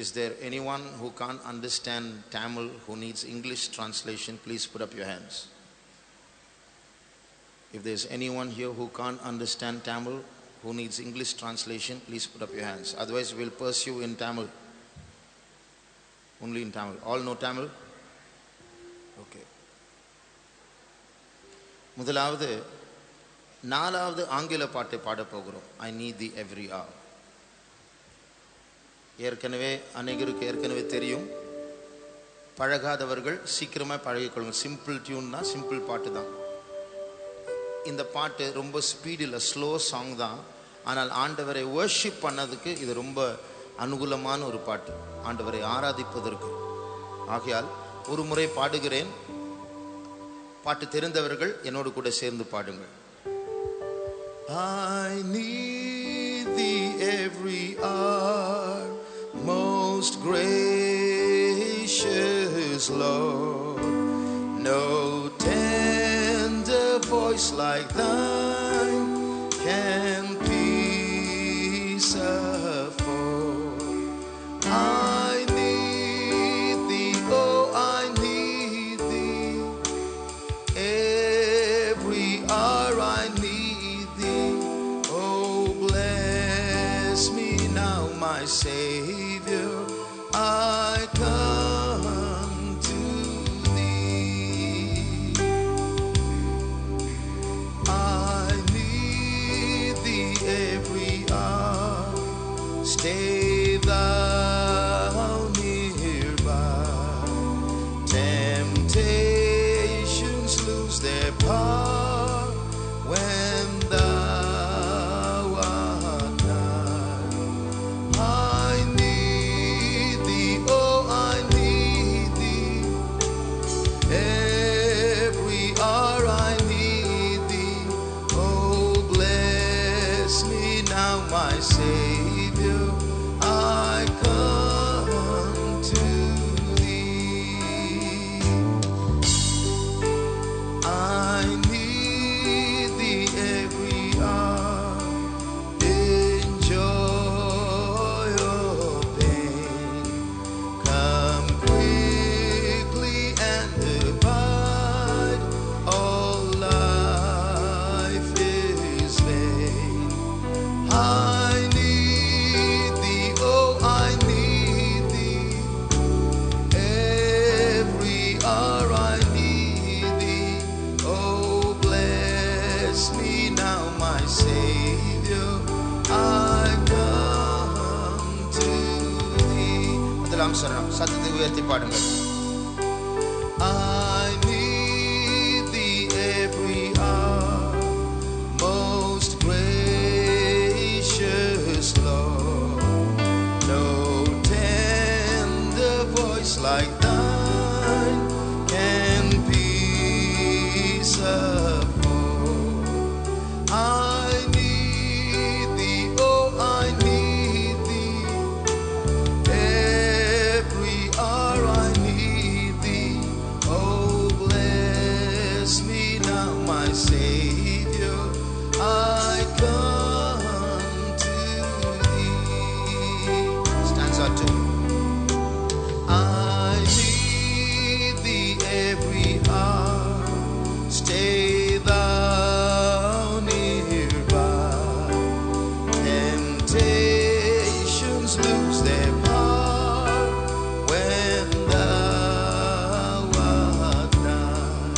Is there anyone who can't understand Tamil who needs English translation? Please put up your hands. If there's anyone here who can't understand Tamil who needs English translation, please put up your hands. Otherwise we'll pursue in Tamil. Only in Tamil. All know Tamil? Okay. முதலாவது நாலாவது ஆங்கில பாட்டை பாட போகிறோம். I need thee every hour. ஏற்கனவே அநேகருக்கு ஏற்கனவே தெரியும். பழகாதவர்கள் சீக்கிரமாக பழகிக்கொள்ளுங்க. சிம்பிள் டியூன் தான், சிம்பிள் பாட்டு தான். இந்த பாட்டு ரொம்ப ஸ்பீடில் ஸ்லோ சாங் தான். ஆனால் ஆண்டவரை வர்ஷிப் பண்ணதுக்கு இது ரொம்ப அனுகூலமான ஒரு பாட்டு, ஆண்டவரை ஆராதிப்பதற்கு. ஆகையால் ஒரு முறை பாடுகிறேன். பாட்டு தெரிந்தவர்கள் என்னோடு கூட சேர்ந்து பாடுங்கள். I need thee every hour, most gracious Lord. No tender voice like thine can peace afford. I need thee, oh I need thee, every hour I need thee. Oh bless me now my Savior, I come to thee. I need thee every hour, stay thou nearby. Temptations lose their power when thou art nigh. I need thee, oh I need thee, every hour I need thee. Oh bless me now my Savior, I come to thee. I need thee every hour, in joy or pain. Come quickly and abide, all life is vain. I need thee, oh I need thee, every hour I need thee. Oh bless me now my Savior, I come to thee. முதலாம் சரணம் சத்தத்தை உயர்த்தி பாடுங்கள். I need thee every hour, most gracious Lord. No tender voice like thine can peace afford. I need thee, oh I need thee, every hour I need thee. Oh bless me now my Savior, I come to thee. Stanza 2. I need thee every hour, stay thou nearby. Temptations lose their power when thou art nigh.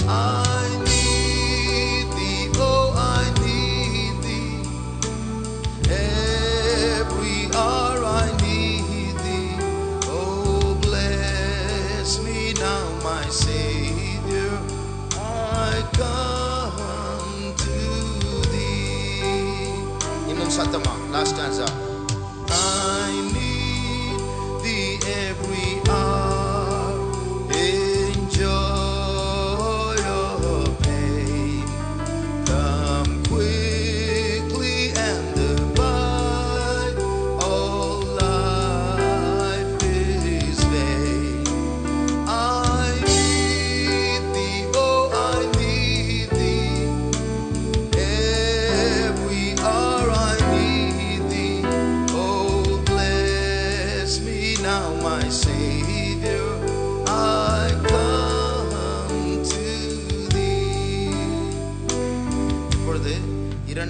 I need thee, oh I need thee, every hour I need thee. Oh bless me now my Savior, I come to thee. இன்னும் சத்தமா last stanza. I need thee every hour, in joy or pain. Come quickly and abide, all life is vain. I need thee, oh I need thee, every hour I need thee. Oh bless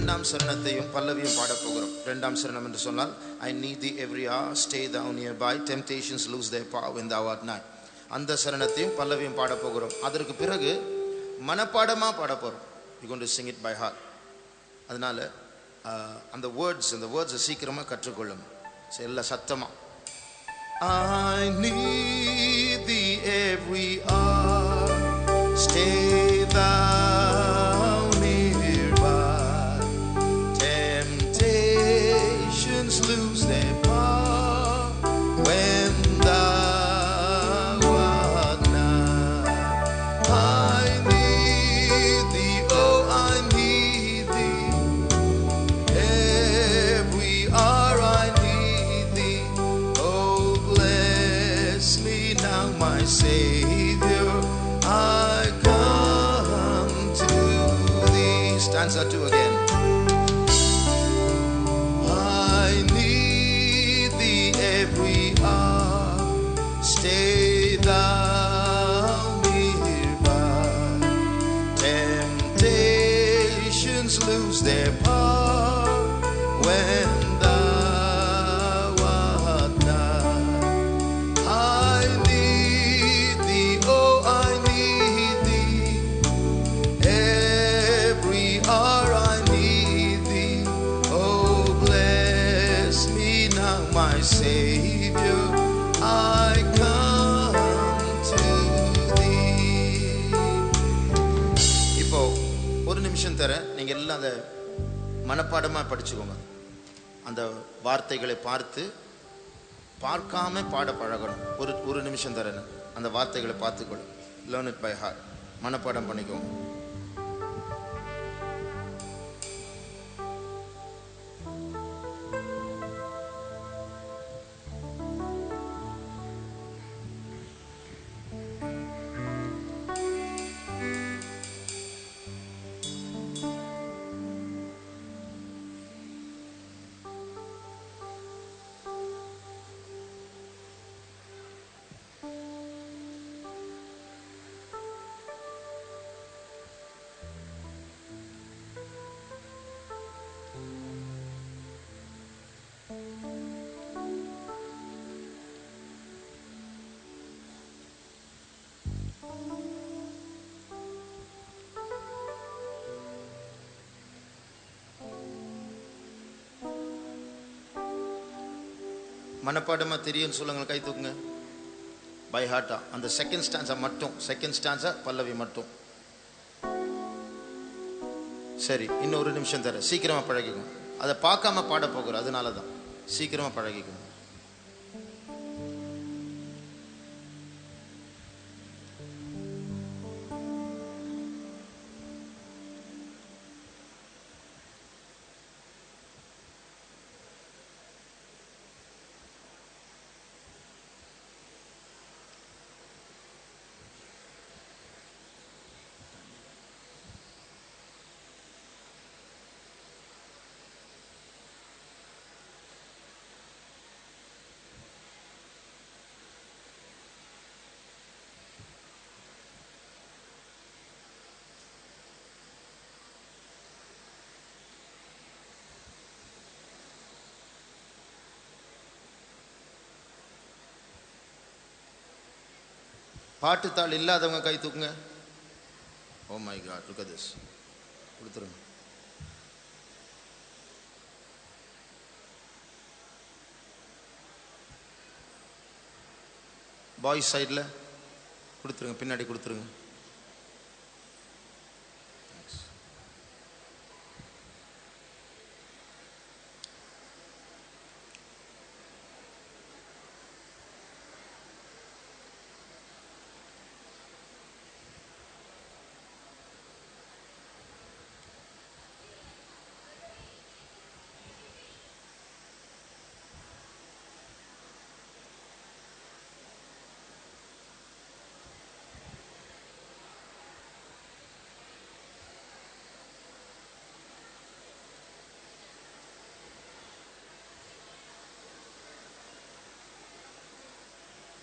இரண்டாம் சரணத்தையும் பல்லவியும் பாட போகிறோம். இரண்டாம் சரணம் என்று சொன்னால், I need thee every hour, stay thou nearby, temptations lose their power when thou art nigh. அந்த சரணத்தையும் பல்லவியும் பாட போகிறோம். அதற்கு பிறகு மனப்பாடமா பாட போறோம். We're going to sing it by heart. அதனால அந்த வேர்ட்ஸ் சீக்கிரமா கற்றுக்கொள்ளும். எல்லா சத்தமா, I need thee every hour, stay thou nearby, temptations lose their power when thou art nigh. I need thee, oh I need thee, every hour I need thee. Oh bless me now my Savior, I come to thee. Stanza 2 again. I need thee every hour, stay thou nearby, temptations lose their power when thou art nigh. I need thee, oh I need thee, every hour I need thee. Oh bless me now my Savior, I come to thee. இப்போ ஒரு நிமிஷம் தரேன், நீங்க எல்லாம் அதை மனப்பாடமா படிச்சுக்கோங்க. அந்த வார்த்தைகளை பார்க்காம பாட பழகணும். ஒரு நிமிஷம் தரேன், அந்த வார்த்தைகளை பார்த்துக்கொள்ளும். லேர்ன் இட் பை ஹார்ட், மனப்பாடம் பண்ணிக்கோங்க. மனப்பாடமா தெரியும்னு சொல்லுங்க, கை தூக்குங்க. பை ஹார்ட்டா அந்த செகண்ட் ஸ்டான்ஸா பல்லவி மட்டும். சரி, இன்னொரு நிமிஷம் தர, சீக்கிரமா பழகிக்கணும். அதை பார்க்காம பாட போகிறோம், அதனால தான் சீக்கிரமா பழகிக்கணும். பாட்டுத்தாள் இல்லாதவங்க கை தூக்குங்க. Oh my god, look at this. கொடுத்துருங்க. பாய்ஸ் சைடில் கொடுத்துருங்க, பின்னாடி கொடுத்துருங்க.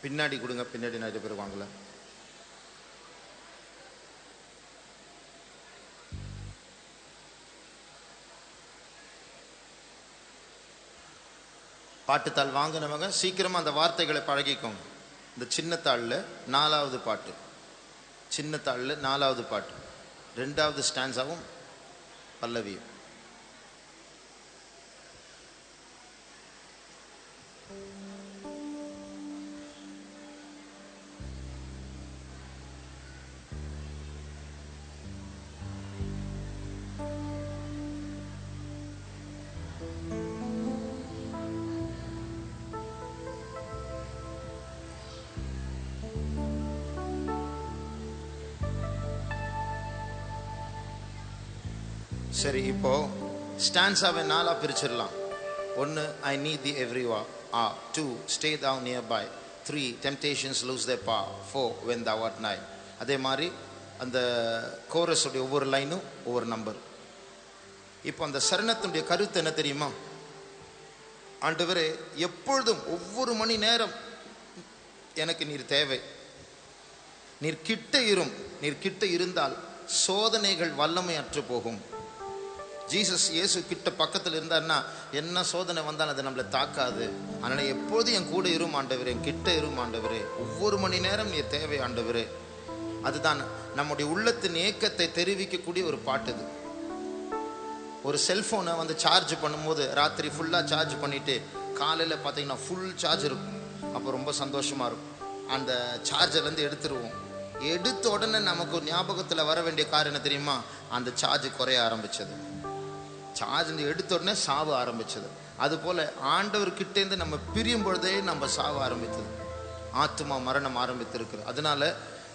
பின்னாடி கொடுங்க, பின்னாடி நிறைய பேர் வாங்கல. பாட்டுத்தாள் வாங்கினவங்க சீக்கிரமாக அந்த வார்த்தைகளை பழகிக்கோங்க. இந்த சின்ன தாளில் 4வது பாட்டு, சின்ன தாளில் 4வது பாட்டு, 2வது ஸ்டான்ஸாவும் பல்லவியும். சரி, இப்போ ஸ்டான்ஸாவை 4ஆக பிரிச்சிடலாம். 1, I need thee everywhere. 2, stay thou nearby. 3, temptations lose their power. 4, when thou art nigh. அதே மாதிரி அந்த கோரஸுடைய ஒவ்வொரு லைனும் ஒவ்வொரு நம்பர். இப்போ அந்த சரணத்தினுடைய கருத்து என்ன தெரியுமா? ஆண்டவரே, எப்பொழுதும் ஒவ்வொரு மணி நேரம் எனக்கு நீர் தேவை. நீர் கிட்ட இரும். நீர் கிட்ட இருந்தால் சோதனைகள் வல்லமை அற்று போகும். ஜீசஸ் இயேசு கிட்ட பக்கத்தில் இருந்தார்னா என்ன சோதனை வந்தாலும் அது நம்மளை தாக்காது. அதனால் எப்போதும் என் கூட இரும் ஆண்டவரே, என் கிட்ட இரும் ஆண்டவரே, ஒவ்வொரு மணி நேரம் நீ தேவை ஆண்டவரே. அதுதான் நம்முடைய உள்ளத்தின் ஏக்கத்தை தெரிவிக்கக்கூடிய ஒரு பாட்டு இது. ஒரு செல்ஃபோனை வந்து சார்ஜ் பண்ணும்போது ராத்திரி ஃபுல்லாக சார்ஜ் பண்ணிவிட்டு காலையில் பார்த்தீங்கன்னா ஃபுல் சார்ஜ் இருக்கும். அப்போ ரொம்ப சந்தோஷமாக இருக்கும். அந்த சார்ஜர்லேருந்து எடுத்துருவோம். எடுத்த உடனே நமக்கு ஞாபகத்தில் வர வேண்டிய காரணம் என்ன தெரியுமா? அந்த சார்ஜ் குறைய ஆரம்பித்தது. சார்ஜ் எடுத்த உடனே சாவ ஆரம்பிச்சது. அதுபோல் ஆண்டவர்கிட்டேருந்து நம்ம பிரியும் பொழுதே நம்ம சாவ ஆரம்பித்தது. ஆத்மா மரணம் ஆரம்பித்திருக்கிறது. அதனால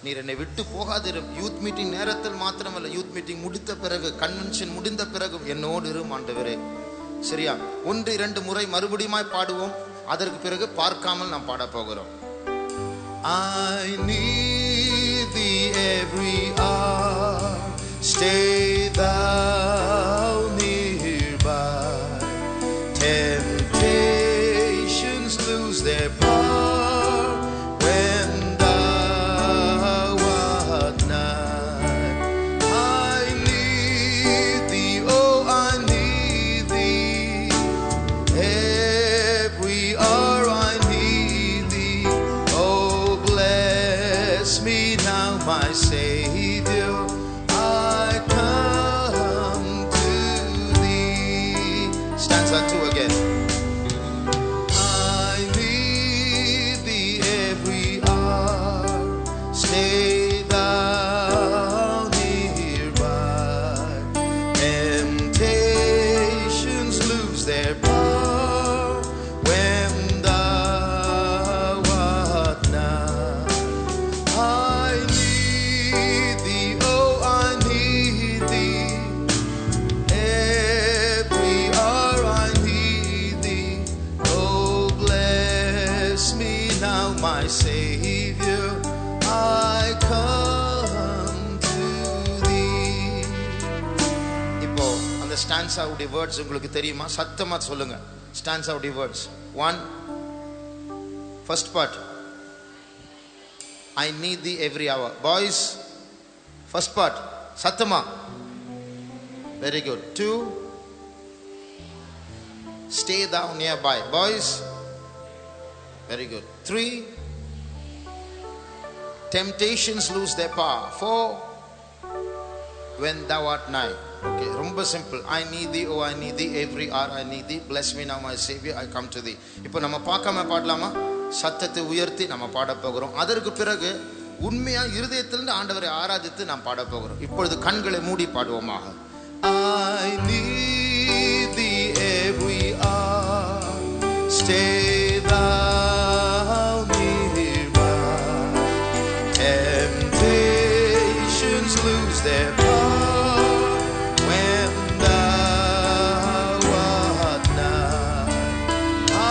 நீர் என்னை விட்டு போகாதிரு. யூத் மீட்டிங் நேரத்தில் மாத்திரமல்ல, யூத் மீட்டிங் முடித்த பிறகு, கன்வென்ஷன் முடிந்த பிறகு என்னோடு இரும் ஆண்டவரே. சரியா? 1-2 முறை மறுபடியும் பாடுவோம். அதற்கு பிறகு பார்க்காமல் நாம் பாட போகிறோம். I need thee every hour, stay thou nearby. Temptations lose their power when thou art nigh. I need thee, oh I need thee, every hour I need thee. Oh bless me now my Savior, I come to thee. Stanza 2 again. I need thee every hour, stay thou nearby. Temptations lose their power when thou art nigh. I need thee, oh I need thee, every hour I need thee. Oh bless me now my Savior, I come to thee. இப்போ அந்த ஸ்டான்ஸாவுடைய words உங்களுக்கு தெரியுமா? சத்தமா சொல்லுங்க. ஸ்டான்ஸாவுடைய words. 1, first part, I need thee every hour. Boys, first part, sattama. Very good. 2, stay thou nearby. Boys, very good. 3, temptations lose their power. 4, when thou art nigh. Okay, ரொம்ப simple. I need thee, oh I need thee, every hour I need thee. Bless me now my Savior, I come to thee. இப்போ நம்ம பார்க்காம பாடலாமா? சத்தத்தை உயர்த்தி நம்ம பாட போகிறோம். அதற்கு பிறகு உண்மையா இருதயத்திலிருந்து ஆண்டவரை ஆராதித்து நாம் பாட போகிறோம். இப்பொழுது கண்களை மூடி பாடுவோமாக. I need thee every hour, stay thou nearby. Temptations lose their power when thou art nigh. I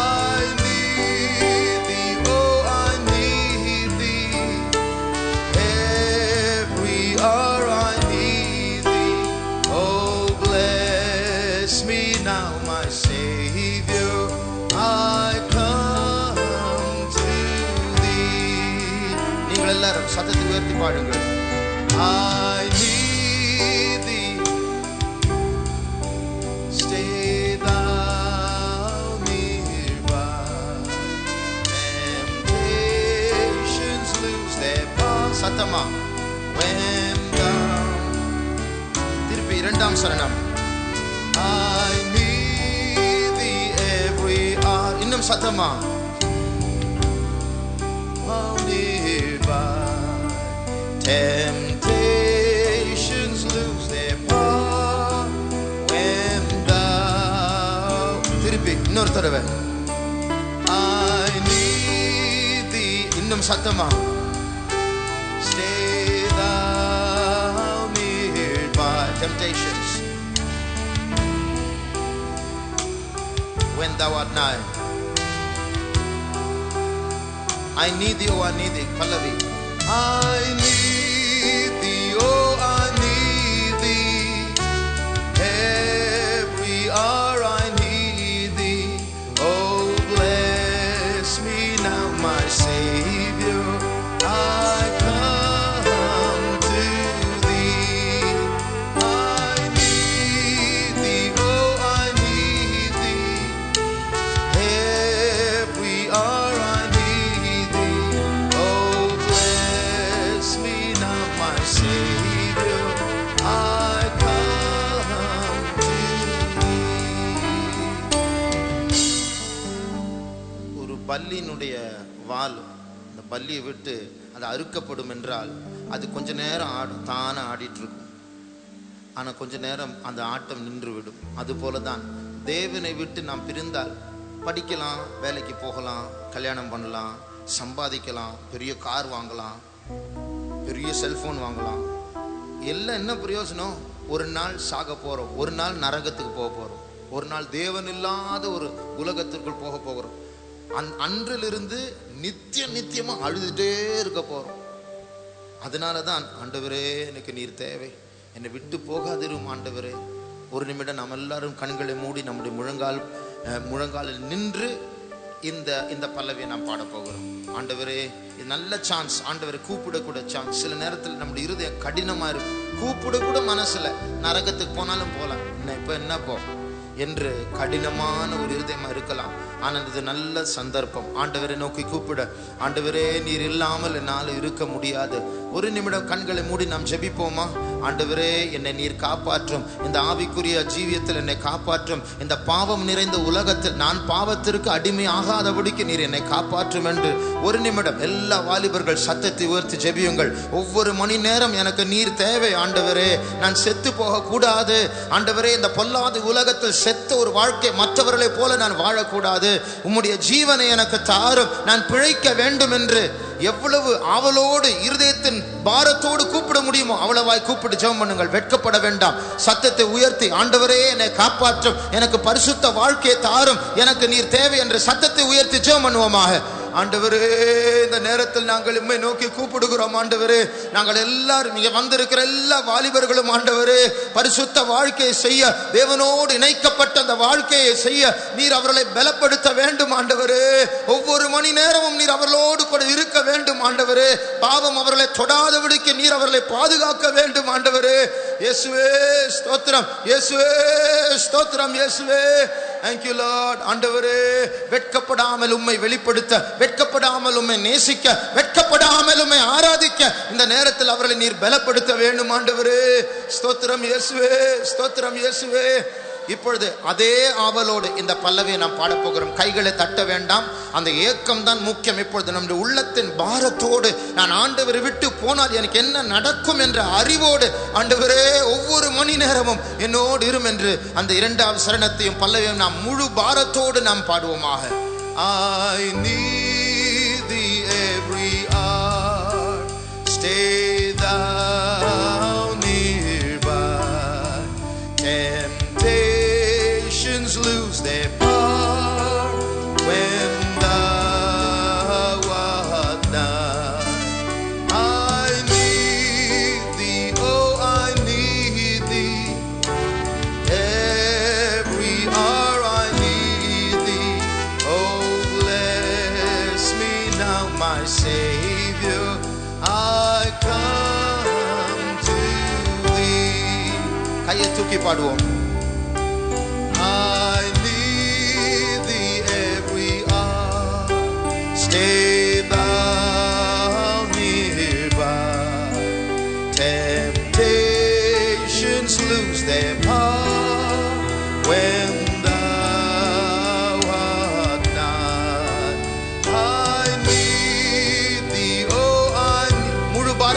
need thee, oh I need thee, every hour I need thee. Oh bless me now my Savior, I come to thee. நீங்கள் எல்லாரும் சத்தத்தை உயர்த்தி பாடுங்கள். I need thee, stay thou nearby. இன்னும் சத்தமா. Temptations lose their power when thou. திருப்பி இன்னொரு தடவை. I need thee. இன்னும் சத்தமா. Stay thou nearby. Temptations when thou art nigh. I need thee, oh I need thee. Pallavi. I need thee, oh I need thee. Every hour I need thee. Oh bless me now, my Savior. I come to thee. I need thee, oh I need thee. Every hour I need thee. Oh bless me now, my Savior. I come to thee. ஒரு பல்லினுடைய வால், அந்த பல்லியை விட்டு அது அறுக்கப்படும் என்றால் அது கொஞ்ச நேரம் ஆடும், தானே ஆடிட்டு இருக்கும். ஆனால் கொஞ்ச நேரம் அந்த ஆட்டம் நின்று விடும். அதுபோல தான் தேவனை விட்டு நாம் பிரிந்தால் படிக்கலாம், வேலைக்கு போகலாம், கல்யாணம் பண்ணலாம், சம்பாதிக்கலாம், பெரிய கார் வாங்கலாம், பெரிய செல்போன் வாங்கலாம். எல்லாம் என்ன பிரயோஜனம்? ஒரு நாள் சாக போகிறோம், ஒரு நாள் நரகத்துக்கு போக போகிறோம், ஒரு நாள் தேவன் இல்லாத ஒரு உலகத்திற்குள் போக போகிறோம். அன்றிலிருந்து நித்தியமாக அழுதுட்டே இருக்க போகிறோம். அதனால தான் ஆண்டவரே எனக்கு நீர் தேவை, என்னை விட்டு போகாதிரும் ஆண்டவரே. ஒரு நிமிடம் நாம் எல்லாரும் கண்களை மூடி நம்முடைய முழங்காலில் நின்று இந்த பல்லவியை நாம் பாட போகிறோம். ஆண்டவரே இது நல்ல சான்ஸ். ஆண்டவரை கூப்பிடக்கூட சான்ஸ். சில நேரத்தில் நம்முடைய இருதயம் கடினமாக இருக்கும், கூப்பிடக்கூட மனசில் நரகத்துக்கு போனாலும் போகலாம், இப்போ என்ன போ என்று கடினமான ஒரு இருதயமாக இருக்கலாம். ஆனால் இது நல்ல சந்தர்ப்பம். ஆண்டவரை நோக்கி கூப்பிட, ஆண்டவரே நீர் இல்லாமல் என்னால் இருக்க முடியாது. ஒரு நிமிடம் கண்களை மூடி நாம் ஜெபிப்போமா? ஆண்டவரே என்னை நீர் காப்பாற்றும், இந்த ஆவிக்குரிய ஜீவியத்தில் என்னை காப்பாற்றும், இந்த பாவம் நிறைந்த உலகத்தில் நான் பாவத்திற்கு அடிமை ஆகாதபடிக்கு நீர் என்னை காப்பாற்றும் என்று ஒரு நிமிடம் எல்லா வாலிபர்கள் சத்தத்தை உயர்த்தி ஜெபியுங்கள். ஒவ்வொரு மணி நேரம் எனக்கு நீர் தேவை ஆண்டவரே, நான் செத்து போக கூடாது ஆண்டவரே. இந்த பொல்லாத உலகத்தில் செத்த ஒரு வாழ்க்கை மற்றவர்களை போல நான் வாழக்கூடாது. உம்முடைய ஜீவனை எனக்கு தாரும், நான் பிழைக்க வேண்டும் என்று எவ்வளவு ஆவலோடு இருதயத்தின் பாரத்தோடு கூப்பிட முடியுமோ அவ்வளவாய் கூப்பிட்டு ஜெபம் பண்ணுங்கள். வெட்கப்பட வேண்டாம். சத்தத்தை உயர்த்தி ஆண்டவரே என்னை காப்பாற்றும், எனக்கு பரிசுத்த வாழ்க்கையை தாரும், எனக்கு நீர் தேவை என்று சத்தத்தை உயர்த்தி ஜெபம் பண்ணுவோமாக. ஆண்டவரே இந்த நேரத்தில் நாங்கள் உம்மை நோக்கி கூப்பிடுகிறோம். ஆண்டவரே நாங்கள் எல்லாரும் இங்கே வந்திருக்கிற எல்லா வாலிபர்களும் ஆண்டவரே பரிசுத்த வாழ்க்கையை செய்ய, தேவனோடு இணைக்கப்பட்ட அந்த வாழ்க்கையை செய்ய நீர் அவர்களை பலப்படுத்த வேண்டும் ஆண்டவரே. ஒவ்வொரு மணி நேரமும் நீர் அவர்களோடு கூட இருக்க வேண்டும் ஆண்டவரே. பாவம் அவர்களை தொடாதபடிக்கு நீர் அவர்களை பாதுகாக்க வேண்டும் ஆண்டவரே. இயேசுவே ஸ்தோத்திரம், இயேசுவே ஸ்தோத்திரம், இயேசுவே thank you Lord. ஆண்டவரே வெட்கப்படாமல் உம்மை வெளிப்படுத்த, வெட்கப்படாமல் உம்மை நேசிக்க, வெட்கப்படாமல் உம்மை ஆராதிக்க இந்த நேரத்தில் அவர்களை நீர் பலப்படுத்த வேண்டும் ஆண்டவரே. ஸ்தோத்திரம் இயேசுவே, ஸ்தோத்திரம் இயேசுவே. இப்பொழுது அதே ஆவலோடு இந்த பல்லவியை நாம் பாடப்போகிறோம். கைகளை தட்ட வேண்டாம், அந்த ஏக்கம் தான் முக்கியம். இப்பொழுது நம்முடைய உள்ளத்தின் பாரத்தோடு நான் ஆண்டவரை விட்டு போனால் எனக்கு என்ன நடக்கும் என்ற அறிவோடு ஆண்டவரே ஒவ்வொரு மணி நேரமும் என்னோடு இரும் என்று அந்த இரண்டாவது சரணத்தையும் பல்லவியும் நாம் முழு பாரத்தோடு நாம் பாடுவோமாக. I need thee every hour, stay thou nearby. Temptations lose their power when thou art nigh. I need thee, oh I need thee. Every hour I need thee. Oh bless me now, my Savior. I come to thee. கையை தூக்கி பாடுவோம். I need thee every hour, stay thou nearby. Temptations lose their power when thou art nigh.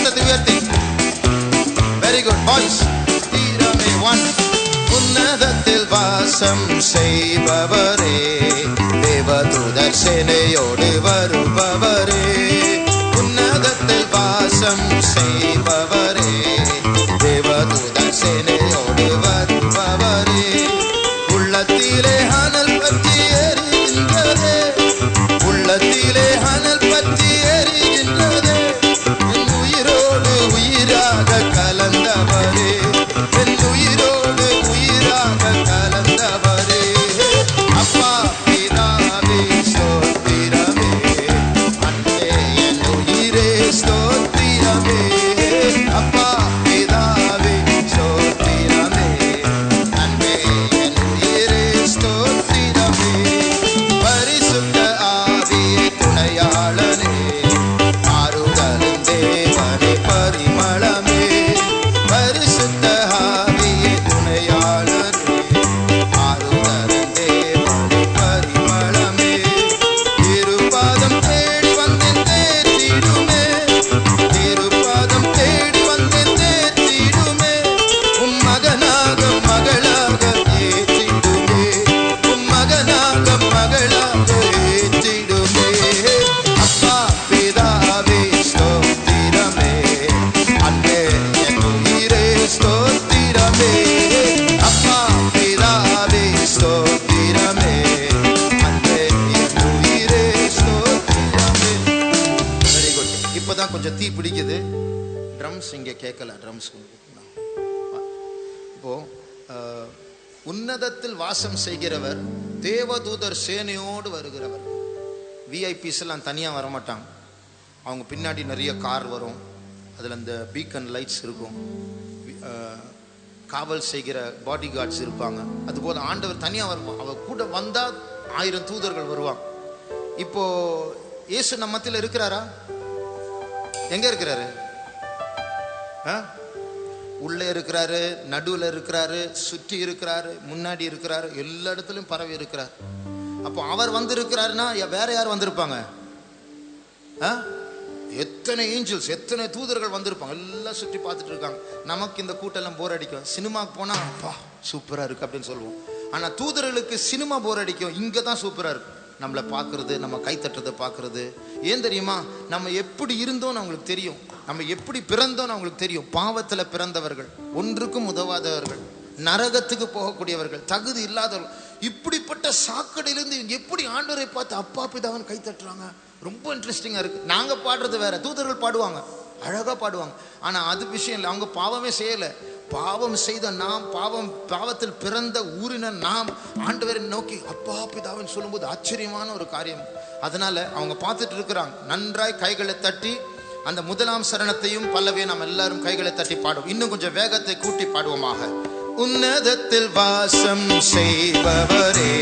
சத்தத்தை உயர்த்தி. Very good voice. ஸ்தோத்திரமே. One. உன்னதத்தில் வாசம் செய்பவரே, தேவதூதர் சேனையோடு வருபவரே, உன்னதத்தில் வாசம் செய்பவரே, தேவதூதர் சேனையோடு வருபவரே, உள்ளத்திலே அனல் பற்றி எரிகின்றதே, உள்ளத்திலே அனல் பற்றி எரிகின்றதே, என் உயிரோடு உயிராக கலந்தவரே, என் உயிரோடு உயிராக கலந்தவரே, அப்பா பிதாவே ஸ்தோத்திரமே, அன்பே என் உயிரே ஸ்தோத்திரமே, அப்பா பிதாவே ஸ்தோத்திரமே, அன்பே என் உயிரே ஸ்தோத்திரமே, பரிசுத்த ஆவியே துணையாளனே, ஆறுதலும் தேவனே பரிமளமே, பரிசுத்த ஆவியே துணையாளனே, ஆறுதலும் தேவனே பரிமளமே, திருப்பாதம் தேடி வந்தேன் தேற்றிடுமே, திருப்பாதம் தேடி வந்தேன் தேற்றிடுமே, உம் மகனாக மகளாக ஏற்றிடுமே, உம் மகனாக மகளாக ஏற்றிடுமே, அப்பா பிதாவே ஸ்தோத்திரமே, அன்பே என் உயிரே ஸ்தோத்திரமே, அப்பா பிதாவே ஸ்தோத்திரமே, அன்பே என் உயிரே ஸ்தோத்திரமே. Very good. இப்போதான் கொஞ்சம் தீ பிடிக்குது. ட்ரம்ஸ் இங்கே கேட்கல. ட்ரம்ஸ் இப்போ உன்னதத்தில் வாசம் செய்கிறவர், தேவதூதர் சேனையோடு வருகிறவர். விஐபிஸ் எல்லாம் தனியாக வரமாட்டாங்க. அவங்க பின்னாடி நிறைய கார் வரும், அதில் அந்த பீக்கன் லைட்ஸ் இருக்கும், காவல் செய்கிற பாடி கார்ட்ஸ் இருப்பாங்க. அதுபோல் ஆண்டவர் தனியாக வருவான். அவர் கூட வந்தால் 1000 தூதர்கள் வருவாங்க. இப்போ இயேசு நம்ம மத்தியில் இருக்கிறாரா? எங்க இருக்கிறாரு? உள்ளே இருக்கிறாரு, நடுவில் இருக்கிறாரு, சுற்றி இருக்கிறாரு, முன்னாடி இருக்கிறாரு, எல்லா இடத்துலையும் பரவி இருக்கிறார். அப்போ அவர் வந்து இருக்கிறாருன்னா வேற யார் வந்திருப்பாங்க? எத்தனை ஏஞ்சல்ஸ், எத்தனை தூதர்கள் வந்திருப்பாங்க, எல்லாம் சுற்றி பார்த்துட்டு இருக்காங்க. நமக்கு இந்த கூட்டெல்லாம் போர் அடிக்கும். சினிமாவுக்கு போனா அப்பா சூப்பரா இருக்கு அப்படின்னு சொல்லுவோம். ஆனா தூதர்களுக்கு சினிமா போர் அடிக்கும், இங்க தான் சூப்பரா இருக்கு. நம்மளை பார்க்கறது, நம்ம கை தட்டுறதை பார்க்கறது. ஏன் தெரியுமா? நம்ம எப்படி இருந்தோம்னு அவங்களுக்கு தெரியும், நம்ம எப்படி பிறந்தோம்னு அவங்களுக்கு தெரியும். பாவத்தில் பிறந்தவர்கள், ஒன்றுக்கும் உதவாதவர்கள், நரகத்துக்கு போகக்கூடியவர்கள், தகுதி இல்லாதவர்கள், இப்படிப்பட்ட சாக்கடையிலிருந்து இவங்க எப்படி ஆண்டவரை பார்த்து அப்பா பிதாவன் கை தட்டுறாங்க. ரொம்ப இன்ட்ரெஸ்டிங்கா இருக்கு. நாங்க பாடுறது வேற, தூதர்கள் பாடுவாங்க, அழகா பாடுவாங்க. ஆனா அது விஷயம் இல்லை. அவங்க பாவமே செய்யல. பாவம் செய்த நாம், பாவத்தில் பிறந்த ஊரின நாம் ஆண்டவரை நோக்கி அப்பா பிதாவின் சொல்லும்போது ஆச்சரியமான ஒரு காரியம். அதனால அவங்க பார்த்துட்டு இருக்கிறாங்க. நன்றாய் கைகளை தட்டி அந்த முதலாம் சரணத்தையும் பல்லவியை நாம் எல்லாரும் கைகளை தட்டி பாடுவோம். இன்னும் கொஞ்சம் வேகத்தை கூட்டி பாடுவோமாக. உன்னதத்தில் வாசம் செய்பவரே,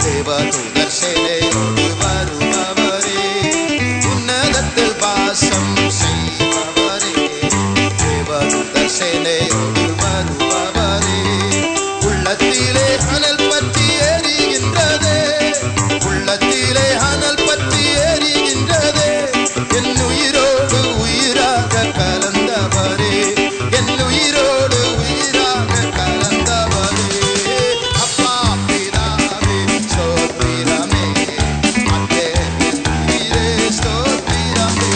தேவதூதர் சேனையோடு வருபவரே, உன்னதத்தில் வாசம் செய்பவரே, தேவதூதர் சேனையோடு வருபவரே, உள்ளத்திலே அனல் பற்றி எரிகின்றதே, உள்ளத்திலே அனல் பற்றி எரிகின்றதே, என் உயிரோடு உயிராக கலந்தவரே, என் உயிரோடு உயிராக கலந்தவரே, அப்பா பிதாவே ஸ்தோத்திரமே, அன்பே என் உயிரே ஸ்தோத்திரமே,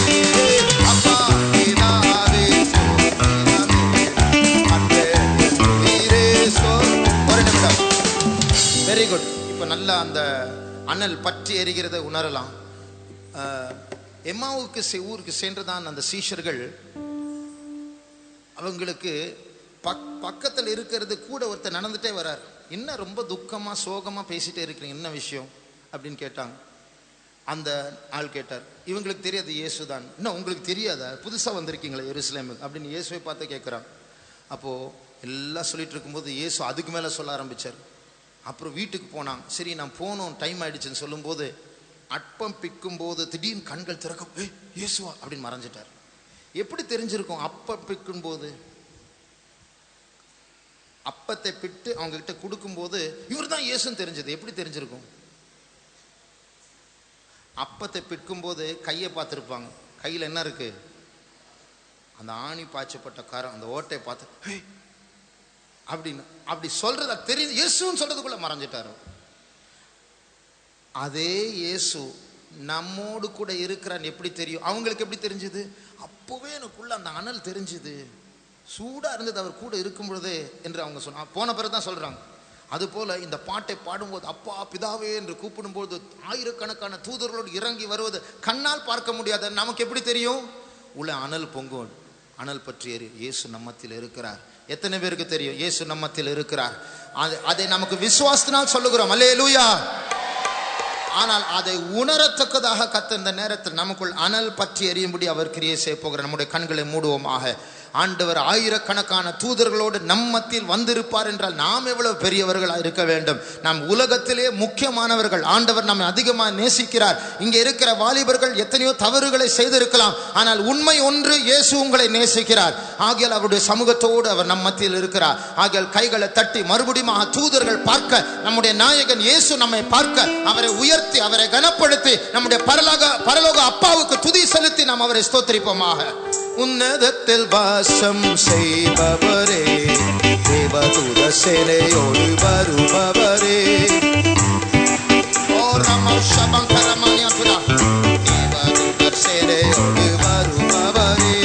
அப்பா பிதாவே ஸ்தோத்திரமே, அன்பே என் உயிரே ஒரு நிமிடம். Very good. இப்போ நல்லா அந்த அனல் பற்றி எரிகிறதை உணரலாம். எம்மாவுக்கு ஊருக்கு சென்றுதான் அந்த சீஷர்கள், அவங்களுக்கு பக்கத்தில் இருக்கிறது கூட ஒருத்தர் நடந்துட்டே வர்றார். என்ன ரொம்ப துக்கமா சோகமா பேசிட்டே இருக்கிறீங்க, என்ன விஷயம் அப்படின்னு கேட்டாங்க. அந்த ஆள் கேட்டார், இவங்களுக்கு தெரியாது இயேசுதான். இன்னும் உங்களுக்கு தெரியாதா, புதுசா வந்திருக்கீங்களா எருசலேமுக்கு அப்படின்னு இயேசுவை பார்த்து கேட்குறாங்க. அப்போ எல்லாம் சொல்லிட்டு இருக்கும்போது இயேசு அதுக்கு மேல சொல்ல ஆரம்பிச்சார். அப்புறம் வீட்டுக்கு போனாங்க. சரி நான் போனோம், டைம் ஆயிடுச்சுன்னு சொல்லும்போது அப்பம் பிக்கும் போது திடீர்னு கண்கள் திறக்க, இயேசுவா அப்படின்னு மறைஞ்சிட்டார். எப்படி தெரிஞ்சிருக்கும்? அப்பம் பிக்கும் போது, அப்பத்தை பிட்டு அவங்க கிட்ட கொடுக்கும் போது இவர் தான் இயேசுன்னு தெரிஞ்சது. எப்படி தெரிஞ்சிருக்கும்? அப்பத்தை பிக்கும் போது கையை பார்த்துருப்பாங்க. கையில் என்ன இருக்கு? அந்த ஆணி பாய்ச்சப்பட்ட காரம் அந்த ஓட்டை பார்த்து அப்படின்னு அப்படி சொல்றத தெரிஞ்சு இயேசுன்னு சொல்றதுக்குள்ள மறைஞ்சிட்டாரு. அதே இயேசு நம்மோடு கூட இருக்கிறான்னு எப்படி தெரியும்? அவங்களுக்கு எப்படி தெரிஞ்சது? அப்பவே எனக்குள்ள அந்த அனல் தெரிஞ்சுது, சூடா இருந்தது அவர் கூட இருக்கும் பொழுதே என்று அவங்க சொன்னாங்க. போன பிறகுதான் சொல்றாங்க. அதுபோல இந்த பாட்டை பாடும்போது அப்பா பிதாவே என்று கூப்பிடும்போது ஆயிரக்கணக்கான தூதர்களோடு இறங்கி வருவது கண்ணால் பார்க்க முடியாத நமக்கு எப்படி தெரியும்? உள்ள அனல் பொங்கும். அனல் பற்றி இயேசு நம்மத்தில் இருக்கிறார். எத்தனை பேருக்கு தெரியும் இயேசு நம்மத்தில் இருக்கிறார்? அதை நமக்கு விசுவாசத்தினால் சொல்லுகிறோம். அல்லேலூயா. ஆனால் அதை உணரத்தக்கதாக கர்த்தர் இந்த நேரத்தில் நமக்குள் அனல் பற்றி எரியும்படி அவர் கிரியை செய்ய போகிறார். நம்முடைய கண்களை மூடுவோமாக. ஆண்டவர் ஆயிரக்கணக்கான தூதர்களோடு நம் மத்தியில் வந்திருப்பார் என்றால் நாம் எவ்வளவு பெரியவர்களாக இருக்க வேண்டும். நாம் உலகத்திலே முக்கியமானவர்கள். ஆண்டவர் நம்மை அதிகமாக நேசிக்கிறார். இங்கே இருக்கிற வாலிபர்கள் எத்தனையோ தவறுகளை செய்திருக்கலாம், ஆனால் உண்மை ஒன்று, இயேசு உங்களை நேசிக்கிறார். ஆகையால் அவருடைய சமூகத்தோடு அவர் நம் மத்தியில் இருக்கிறார். ஆகையால் கைகளை தட்டி மறுபடியும் தூதர்கள் பார்க்க, நம்முடைய நாயகன் இயேசு நம்மை பார்க்க, அவரை உயர்த்தி அவரை கனப்படுத்தி நம்முடைய பரலோக அப்பாவுக்கு துதி செலுத்தி நாம் அவரை ஸ்தோத்திரிப்போமாக. உன்னதத்தில் வாசம் செய்பவரே, தேவதூத சேனையோடு வருபவரே, தேவதூத சேனையோடு வருபவரே,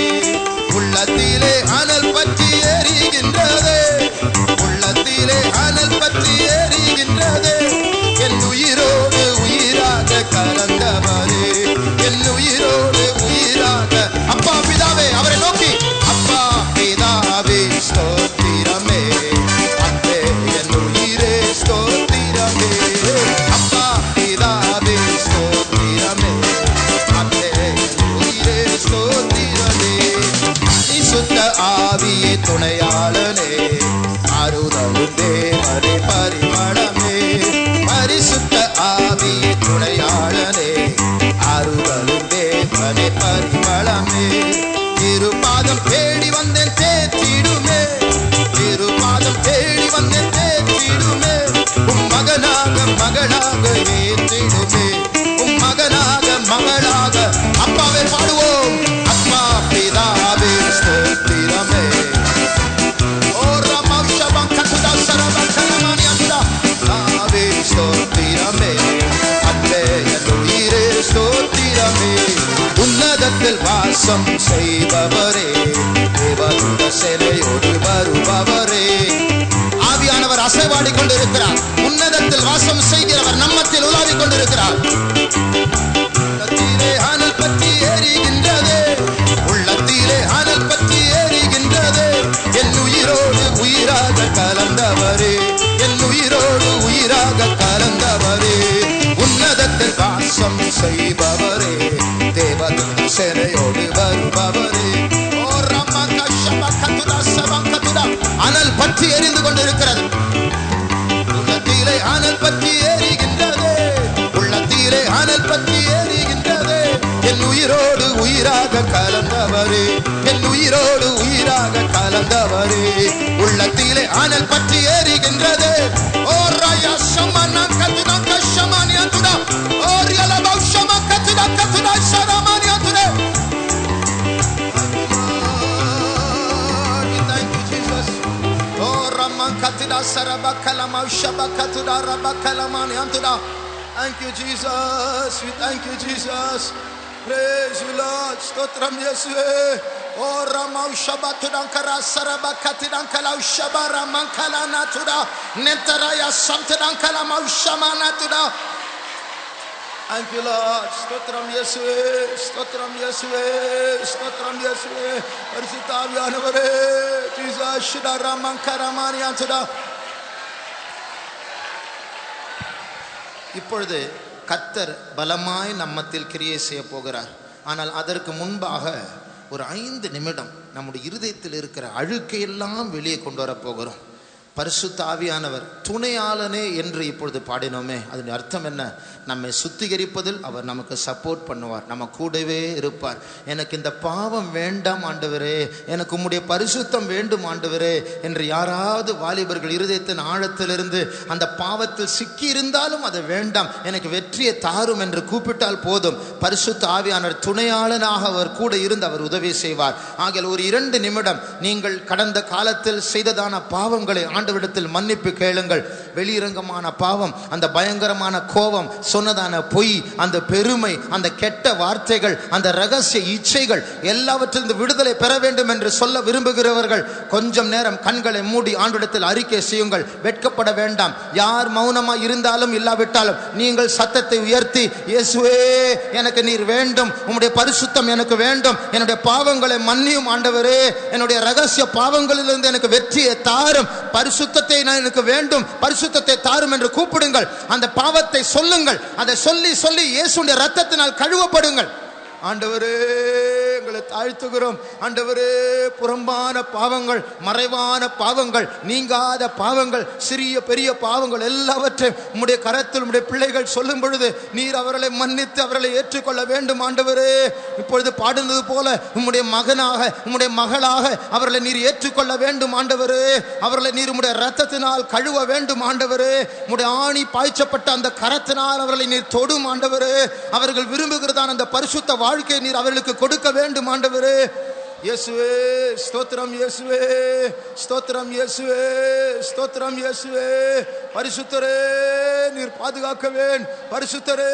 உள்ளத்திலே அனல் பற்றி எரிகின்றதே, உள்ளத்திலே அனல் பற்றி எரிகின்றதே, என் உயிரோடு உயிராக கலந்தவரே, என் உயிரோடு உயிராக. அப்பா பிதாவே, அவரை நோக்கி அப்பா பிதாவே ஸ்தோத்திரமே, அன்பே என் உயிரே ஸ்தோத்திரமே, அப்பா பிதாவே ஸ்தோத்திரமே, அன்பே என் உயிரே ஸ்தோத்திரமே, பரிசுத்த ஆவியே துணையாளனே, ஆறுதலும் தேவனே பரிமளமே, பரிசுத்த ஆவியே துணையாளனே, ஆறுதலும் தேவனே பரிமளமே, திருபாதம் தேடி வந்தேன் தேற்றிடுமே, திருபாதம் தேடி வந்தேன் தேற்றிடுமே, உம் மகனாக மகளாக ஏற்றிடுமே, உம் மகனாக மகளாக. அப்பாவே பாடுவோம். அப்பா பிதாவே ஸ்தோத்திரமே, ஓ ரமௌஷபம் கத்துதா சரபகலமானி அந்தா, பிதாவே ஸ்தோத்திரமே, அன்பே என் உயிரே ஸ்தோத்திரமே, உன்னதத்தில் வாசம் செய்பவரே, தேவதூத சேனையோடு வருபவரே. ஆவியானவர் அசைவாடி கொண்டிருக்கிறார். உன்னதத்தில் வாசம் செய்கிறவர் நம்மத்தில் உலாவிக் கொண்டிருக்கிறார். உள்ளத்திலே அனல் பற்றி எரிகின்றதே, உள்ளத்திலே அனல் பற்றி எரிகின்றதே, என் உயிரோடு உயிராக கலந்தவரே, என் உயிரோடு உயிராக கலந்தவரே, உன்னதத்தில் வாசம் செய்பவரே, தேவதூத சேனையோடு வருபவரே. அனல் பற்றி எரிந்து கொண்டிருக்கிறது. உள்ளத்திலே அனல் பற்றி எரிகின்றதே, உள்ளத்திலே அனல் பற்றி எரிகின்றதே, என் உயிரோடு உயிராக கலந்தவரே, என் உயிரோடு உயிராக கலந்தவரே, உள்ளத்திலே அனல் பற்றி எரிகின்றதே. ஓ ராயா சமனா கத்துதா கஷமானியா துடா, ஓ ரியல பௌஷமா கத்துதா கத்துதா ஷரமானியா துடா. Thank you, Jesus. We thank you, Jesus. Praise you, Lord. Stotram Yesue. Oh, Ramau Shabatudankara Sarabakatidankala Shabara Mankala Natuda. Nentaraya Samtadankala Maushamana Tuda. Thank you, Lord. Stotram Yesue. Stotram Yesue. Stotram Yesue. Parisitaviyanavare. Jesus Shidara Mankara Mariantuda. இப்பொழுது கர்த்தர் பலமாய் நம்மத்தில் கிரியை செய்ய போகிறார். ஆனால் அதற்கு முன்பாக ஒரு 5 நிமிடம் நம்முடைய இருதயத்தில் இருக்கிற அழுக்கையெல்லாம் வெளியே கொண்டு வர போகிறோம். பரிசுத்த ஆவியானவர் துணையாளனே என்று இப்பொழுது பாடினோமே, அதன் அர்த்தம் என்ன? நம்மை சுத்திகரிப்பதில் அவர் நமக்கு சப்போர்ட் பண்ணுவார், நம்ம கூடவே இருப்பார். எனக்கு இந்த பாவம் வேண்டாம் ஆண்டவரே, எனக்கு உம்முடைய பரிசுத்தம் வேண்டும் ஆண்டவரே என்று யாராவது வாலிபர்கள் இருதயத்தின் ஆழத்திலிருந்து அந்த பாவத்தில் சிக்கி இருந்தாலும் அது வேண்டாம், எனக்கு வெற்றியை தாரும் என்று கூப்பிட்டால் போதும், பரிசுத்த ஆவியானவர் துணையாளனாக அவர் கூட இருந்து அவர் உதவி செய்வார். ஆகிய ஒரு 2 நிமிடம் நீங்கள் கடந்த காலத்தில் செய்ததான பாவங்களை ஆண்டவரிடத்தில் மன்னிப்பு கேளுங்கள். வெளியரங்கமான பாவம், அந்த பயங்கரமான கோபம், சொன்னதான பொய், அந்த பெருமை, அந்த கெட்ட வார்த்தைகள், அந்த ரகசிய இச்சைகள் எல்லாவற்றிலிருந்து விடுதலை பெற வேண்டும் என்று சொல்ல விரும்புகிறவர்கள் கொஞ்சம் நேரம் கண்களை மூடி ஆண்டவரிடத்தில் அறிக்கை செய்யுங்கள். வெட்கப்பட வேண்டாம். யார் மௌனமாய் இருந்தாலும் இல்லாவிட்டாலும் நீங்கள் சத்தத்தை உயர்த்தி, இயேசுவே எனக்கு நீர் வேண்டும், உம்முடைய பரிசுத்தம் எனக்கு வேண்டும், என்னுடைய பாவங்களை மன்னியும் ஆண்டவரே, என்னுடைய ரகசிய பாவங்களிலிருந்து எனக்கு வெற்றியை தாரும், பரிசுத்தத்தை எனக்கு வேண்டும், பரிசுத்தத்தை தாரும் என்று கூப்பிடுங்கள். அந்த பாவத்தை சொல்லுங்கள். அதை சொல்லி சொல்லி இயேசுவின் இரத்தத்தினால் கழுவப்படுங்கள். ஆண்டவரே எங்களை தாழ்த்துகிறோம். ஆண்டவரே, புறம்பான பாவங்கள், மறைவான பாவங்கள், நீங்காத பாவங்கள், சிறிய பெரிய பாவங்கள் எல்லாவற்றையும் உம்முடைய கரத்தில் உம்முடைய பிள்ளைகள் சொல்லும் பொழுது நீர் அவர்களை மன்னித்து அவர்களை ஏற்றுக்கொள்ள வேண்டும் ஆண்டவரே. இப்பொழுது பாடுனது போல உம்முடைய மகனாக உம்முடைய மகளாக அவர்களை நீர் ஏற்றுக்கொள்ள வேண்டும் ஆண்டவரே. அவர்களை நீர் உம்முடைய இரத்தத்தினால் கழுவ வேண்டும் ஆண்டவரே. உம்முடைய ஆணி பாய்ச்சப்பட்ட அந்த கரத்தினால் அவர்களை நீர் தொடும் ஆண்டவரே. அவர்கள் விரும்புகிறதான அந்த பரிசுத்த வாழ்க்கை நீர் அவர்களுக்கு கொடுக்க வேண்டும் ஆண்டவரே. இயேசுவே ஸ்தோத்திரம், இயேசுவே ஸ்தோத்திரம், இயேசுவே ஸ்தோத்திரம், இயேசுவே. பரிசுத்தரே நீர் பாதுகாக்க வேண்டும், பரிசுத்தரே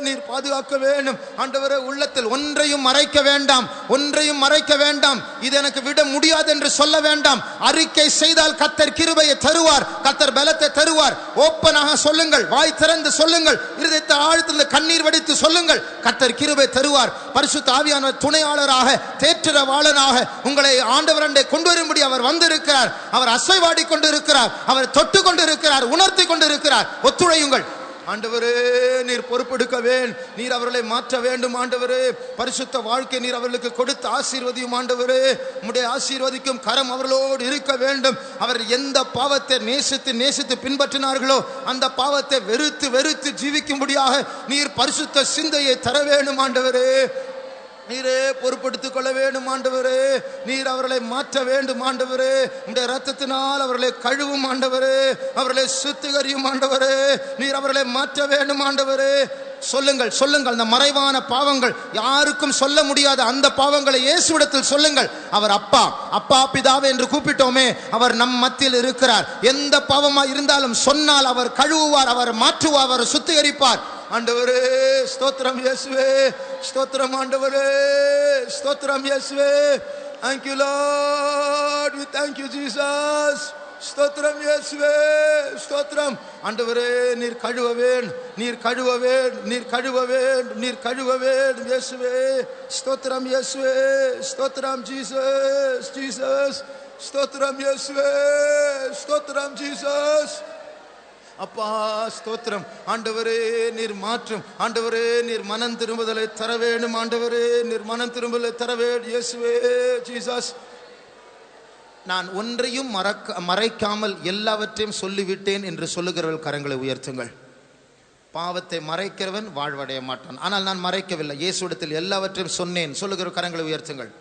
நீர் பாதுகாக்க வேண்டும் ஆண்டவரே. உள்ளத்தில் ஒன்றையும் மறைக்க வேண்டாம், ஒன்றையும் மறைக்க வேண்டாம். இது எனக்கு விட முடியாது என்று சொல்ல வேண்டாம். அறிக்கை செய்தால் கர்த்தர் கிருபையை தருவார், கர்த்தர் பலத்தை தருவார். ஓப்பனாக சொல்லுங்கள், வாய் திறந்து சொல்லுங்கள், இருதயத்தை ஆழ்த்திலிருந்து கண்ணீர் வடித்து சொல்லுங்கள். கர்த்தர் கிருபை தருவார். பரிசுத்த ஆவியானவர் துணையாளராக, தேற்றரவாளனாக உங்களை ஆண்டவர் அண்டை கொண்டு வரும்படி அவர் வந்திருக்கிறார். அவர் அசைவாடி கொண்டு இருக்கிறார், அவர் தொட்டு கொண்டு இருக்கிறார், உணர்த்தி கொண்டு இருக்கிறார். ஒத்துழையுங்கள் ஆண்டவரே. நீர் பொறுப்பெடுக்க வேண்டும், நீர் அவர்களை மாற்ற வேண்டும் ஆண்டவரே. பரிசுத்த வாழ்க்கை நீர் அவர்களுக்கு கொடுத்து ஆசீர்வதியும் ஆண்டவரே. உம்முடைய ஆசீர்வதிக்கும் கரம் அவர்களோடு இருக்க வேண்டும். அவர் எந்த பாவத்தை நேசித்து நேசித்து பின்பற்றினார்களோ அந்த பாவத்தை வெறுத்து வெறுத்து ஜீவிக்கும்படியாக நீர் பரிசுத்த சிந்தையை தர வேண்டும் ஆண்டவரே. நீரே பொறுப்படுத்திக் கொள்ள வேண்டும் ஆண்டவரே. நீர் அவர்களை மாற்ற வேண்டும் ஆண்டவரே. உம்முடைய இரத்தத்தினால் அவர்களை கழுவும் ஆண்டவரே, அவர்களை சுத்திகரியும் ஆண்டவரே. நீர் அவர்களை மாற்ற வேண்டும் ஆண்டவரே. சொல்லுங்கள், சொல்லுங்கள். அந்த மறைவான பாவங்கள், யாருக்கும் சொல்ல முடியாத அந்த பாவங்களை இயேசுவிடத்தில் சொல்லுங்கள். அவர் அப்பா, அப்பா பிதாவே என்று கூப்பிட்டோமே, அவர் நம் மத்தியில் இருக்கிறார். எந்த பாவமா இருந்தாலும் சொன்னால் அவர் கழுவுவார், அவர் மாற்றுவார், அவர் சுத்திகரிப்பார். ஆண்டவரே ஸ்தோத்திரம், இயேசுவே ஸ்தோத்திரம், ஆண்டவரே ஸ்தோத்திரம், இயேசுவே. Thank you Lord, we thank you Jesus. ஸ்தோத்திரம் இயேசுவே ஸ்தோத்திரம். ஆண்டவரே நீர் கழுவ வேண்டும், நீர் கழுவ வேண்டும், நீர் கழுவ வேண்டும், நீர் கழுவ வேண்டும் இயேசுவே. ஸ்தோத்திரம் இயேசுவே ஸ்தோத்திரம், ஜீசஸ் ஜீசஸ் ஸ்தோத்திரம் இயேசுவே ஸ்தோத்திரம், ஜீசஸ். அப்பா ஸ்தோத்திரம். ஆண்டவரே நீர் மாற்றும், ஆண்டவரே நீர் மனம் திரும்புதலை தர வேண்டும் ஆண்டவரே. நீர் மனம் திரும்புதலை தர வேண்டும் இயேசுவே ஜீசஸ். நான் ஒன்றையும் மறைக்காமல் எல்லாவற்றையும் சொல்லிவிட்டேன் என்று சொல்லுகிறவர்கள் கரங்களை உயர்த்துங்கள். பாவத்தை மறைக்கிறவன் வாழ்வடைய மாட்டான். ஆனால் நான் மறைக்கவில்லை, இயேசுவிடத்தில் எல்லாவற்றையும் சொன்னேன் சொல்லுகிற கரங்களை உயர்த்துங்கள்.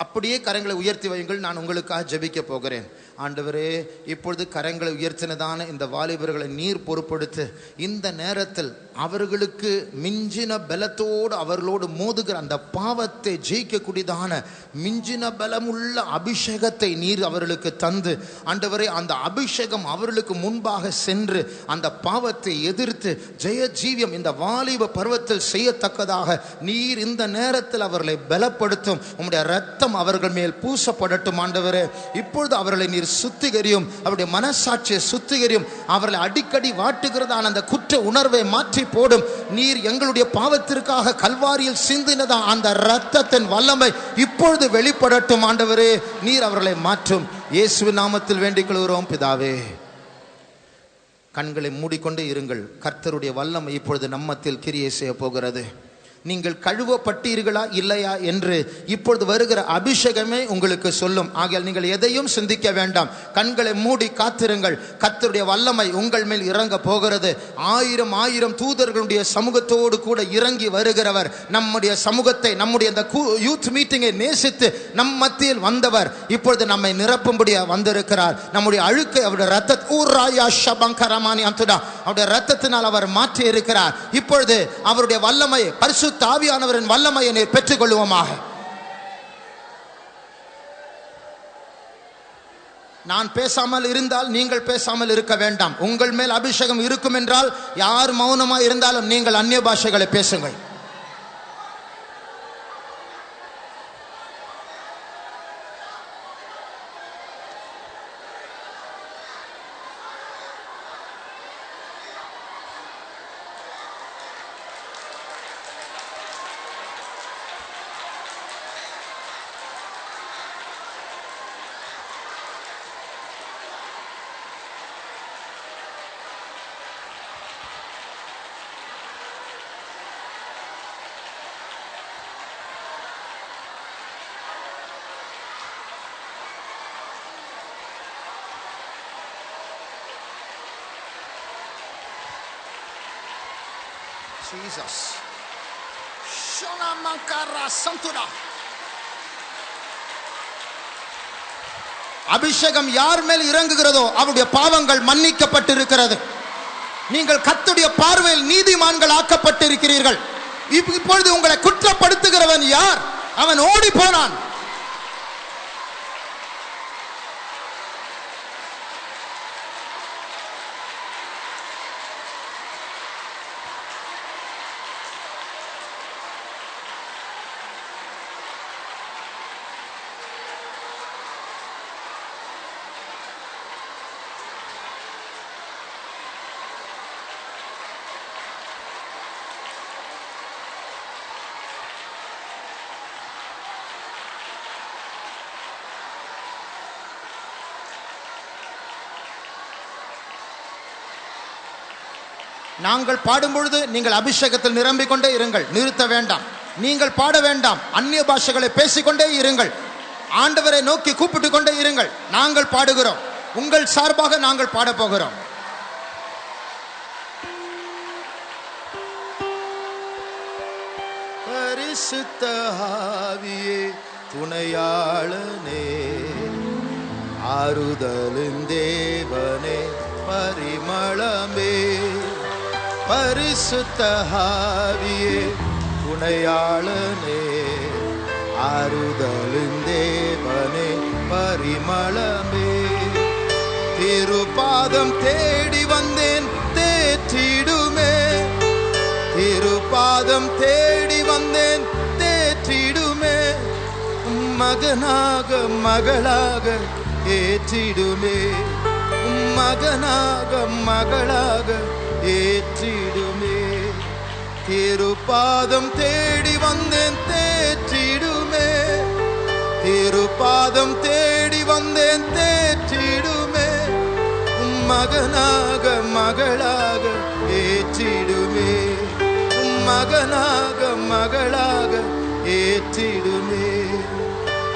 அப்படியே கரங்களை உயர்த்தி வையுங்கள். நான் உங்களுக்காக ஜெபிக்க போகிறேன். ஆண்டவரே, இப்பொழுது கரங்களை உயர்த்தினதான இந்த வாலிபர்களை நீர் பொறுப்படுத்து. இந்த நேரத்தில் அவர்களுக்கு மிஞ்சின பலத்தோடு அவர்களோடு மோதுகிற அந்த பாவத்தை ஜெயிக்கக்கூடியதான மிஞ்சின பலமுள்ள அபிஷேகத்தை நீர் அவர்களுக்கு தந்து, ஆண்டவரே அந்த அபிஷேகம் அவர்களுக்கு முன்பாக சென்று அந்த பாவத்தை எதிர்த்து ஜெய ஜீவியம் இந்த வாலிப பருவத்தில் செய்யத்தக்கதாக நீர் இந்த நேரத்தில் அவர்களை பலப்படுத்தும். உம்முடைய இரத்தம் அவர்கள் மேல் பூசப்படட்டும் ஆண்டவரே. இப்பொழுது அவர்களை நீர் சுத்திகரியும், அவருடைய மனசாட்சியை சுத்திகரியும். அவர்களை அடிக்கடி வாட்டுகிறதான அந்த குற்ற உணர்வை மாற்றி போடும். நீர் எங்களுடைய பாவத்திற்காக கல்வாரியில் சிந்தினதா அந்த இரத்தத்தின் வல்லமை இப்பொழுது வெளிப்படட்டும் ஆண்டவரே. நீர் அவர்களை மாற்றும். இயேசுவின் நாமத்தில் வேண்டிக் கொள்கிறோம் பிதாவே. கண்களை மூடிக்கொண்டே இருங்கள். கர்த்தருடைய வல்லமை இப்பொழுது நம்மத்தில் கிரியை செய்ய போகிறது. நீங்கள் கழுவப்பட்டீர்களா இல்லையா என்று இப்பொழுது வருகிற அபிஷேகமே உங்களுக்கு சொல்லும். ஆகையால் நீங்கள் எதையும் சிந்திக்க வேண்டாம். கண்களை மூடி காத்திருங்கள். கர்த்தருடைய வல்லமை உங்கள் மேல் இறங்க போகிறது. 1000 தூதர்களுடைய சமூகத்தோடு கூட இறங்கி வருகிறவர், நம்முடைய சமூகத்தை, நம்முடைய இந்த யூத் மீட்டிங்கை நேசித்து நம் மத்தியில் வந்தவர் இப்பொழுது நம்மை நிரப்பும்படியா வந்திருக்கிறார். நம்முடைய அழுக்கை அவருடைய ரத்தத்தினால் அவர் மாற்றி இருக்கிறார். இப்பொழுது அவருடைய வல்லமை, பரிசுத்த ஆவியானவரின் வல்லமையை நீர் பெற்றுக் கொள்வோமாக. நான் பேசாமல் இருந்தால் நீங்கள் பேசாமல் இருக்க வேண்டாம். உங்கள் மேல் அபிஷேகம் இருக்கும் என்றால் யார் மௌனமாக இருந்தாலும் நீங்கள் அந்நிய பாஷைகளை பேசுங்கள். Jesus. அபிஷேகம் யார் மேல் இறங்குகிறதோ அவருடைய பாவங்கள் மன்னிக்கப்பட்டிருக்கிறது. நீங்கள் கர்த்தருடைய பார்வையில் நீதிமான்கள் ஆக்கப்பட்டிருக்கிறீர்கள். இப்பொழுது உங்களை குற்றப்படுத்துகிறவன் யார்? அவன் ஓடி போனான். நாங்கள் பாடும் பொழுது நீங்கள் அபிஷேகத்தில் நிரம்பிக் கொண்டே இருங்கள். நிறுத்த வேண்டாம். நீங்கள் பாட வேண்டாம். அந்நிய பாஷைகளை பேசிக்கொண்டே இருங்கள். ஆண்டவரை நோக்கி கூப்பிட்டு கொண்டே இருங்கள். நாங்கள் பாடுகிறோம். உங்கள் சார்பாக நாங்கள் பாட போகிறோம். பரிசுத்த ஆவியே துணையாளனே, ஆறுதலின் தேவனே, பரிமளமே, பரிசுத்த ஆவியே துணையாளனே, ஆறுதலின் தேவனே, பரிமளமே, திருப்பாதம் தேடி வந்தேன் தேற்றிடுமே, திருப்பாதம் தேடி வந்தேன் தேற்றிடுமே, மகனாக மகளாக ஏற்றிடுமே, மகனாக மகளாக ஏற்றிடுமே, திருப்பாதம் தேடி வந்தேன் தேற்றிடுமே, திருப்பாதம் தேடி வந்தேன் தேற்றிடுமே, மகனாக மகளாக ஏற்றிடுமே, மகனாக மகளாக ஏற்றிடுமே.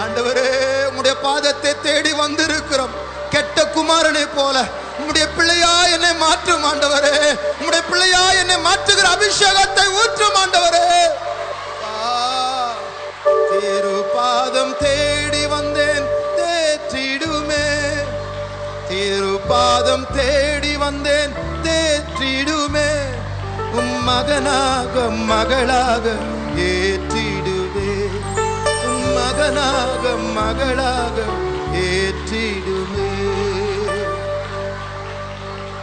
ஆண்டவரே, உம்முடைய பாதத்தை தேடி வந்திருக்கிறோம். கெட்ட குமாரனை போல உம்முடைய பிள்ளையா என்னை மாற்றும் ஆண்டவரே. உம்முடைய பிள்ளையா என்னை மாற்றுகிற அபிஷேகத்தை ஊற்றும் ஆண்டவரே. திருப்பாதம் தேடி வந்தேன் தேற்றிடுமே, திருப்பாதம் தேடி வந்தேன் தேற்றிடுமே, மகனாக மகளாக ஏற்றிடுவே, மகனாக மகளாக ஏற்றிடுவே.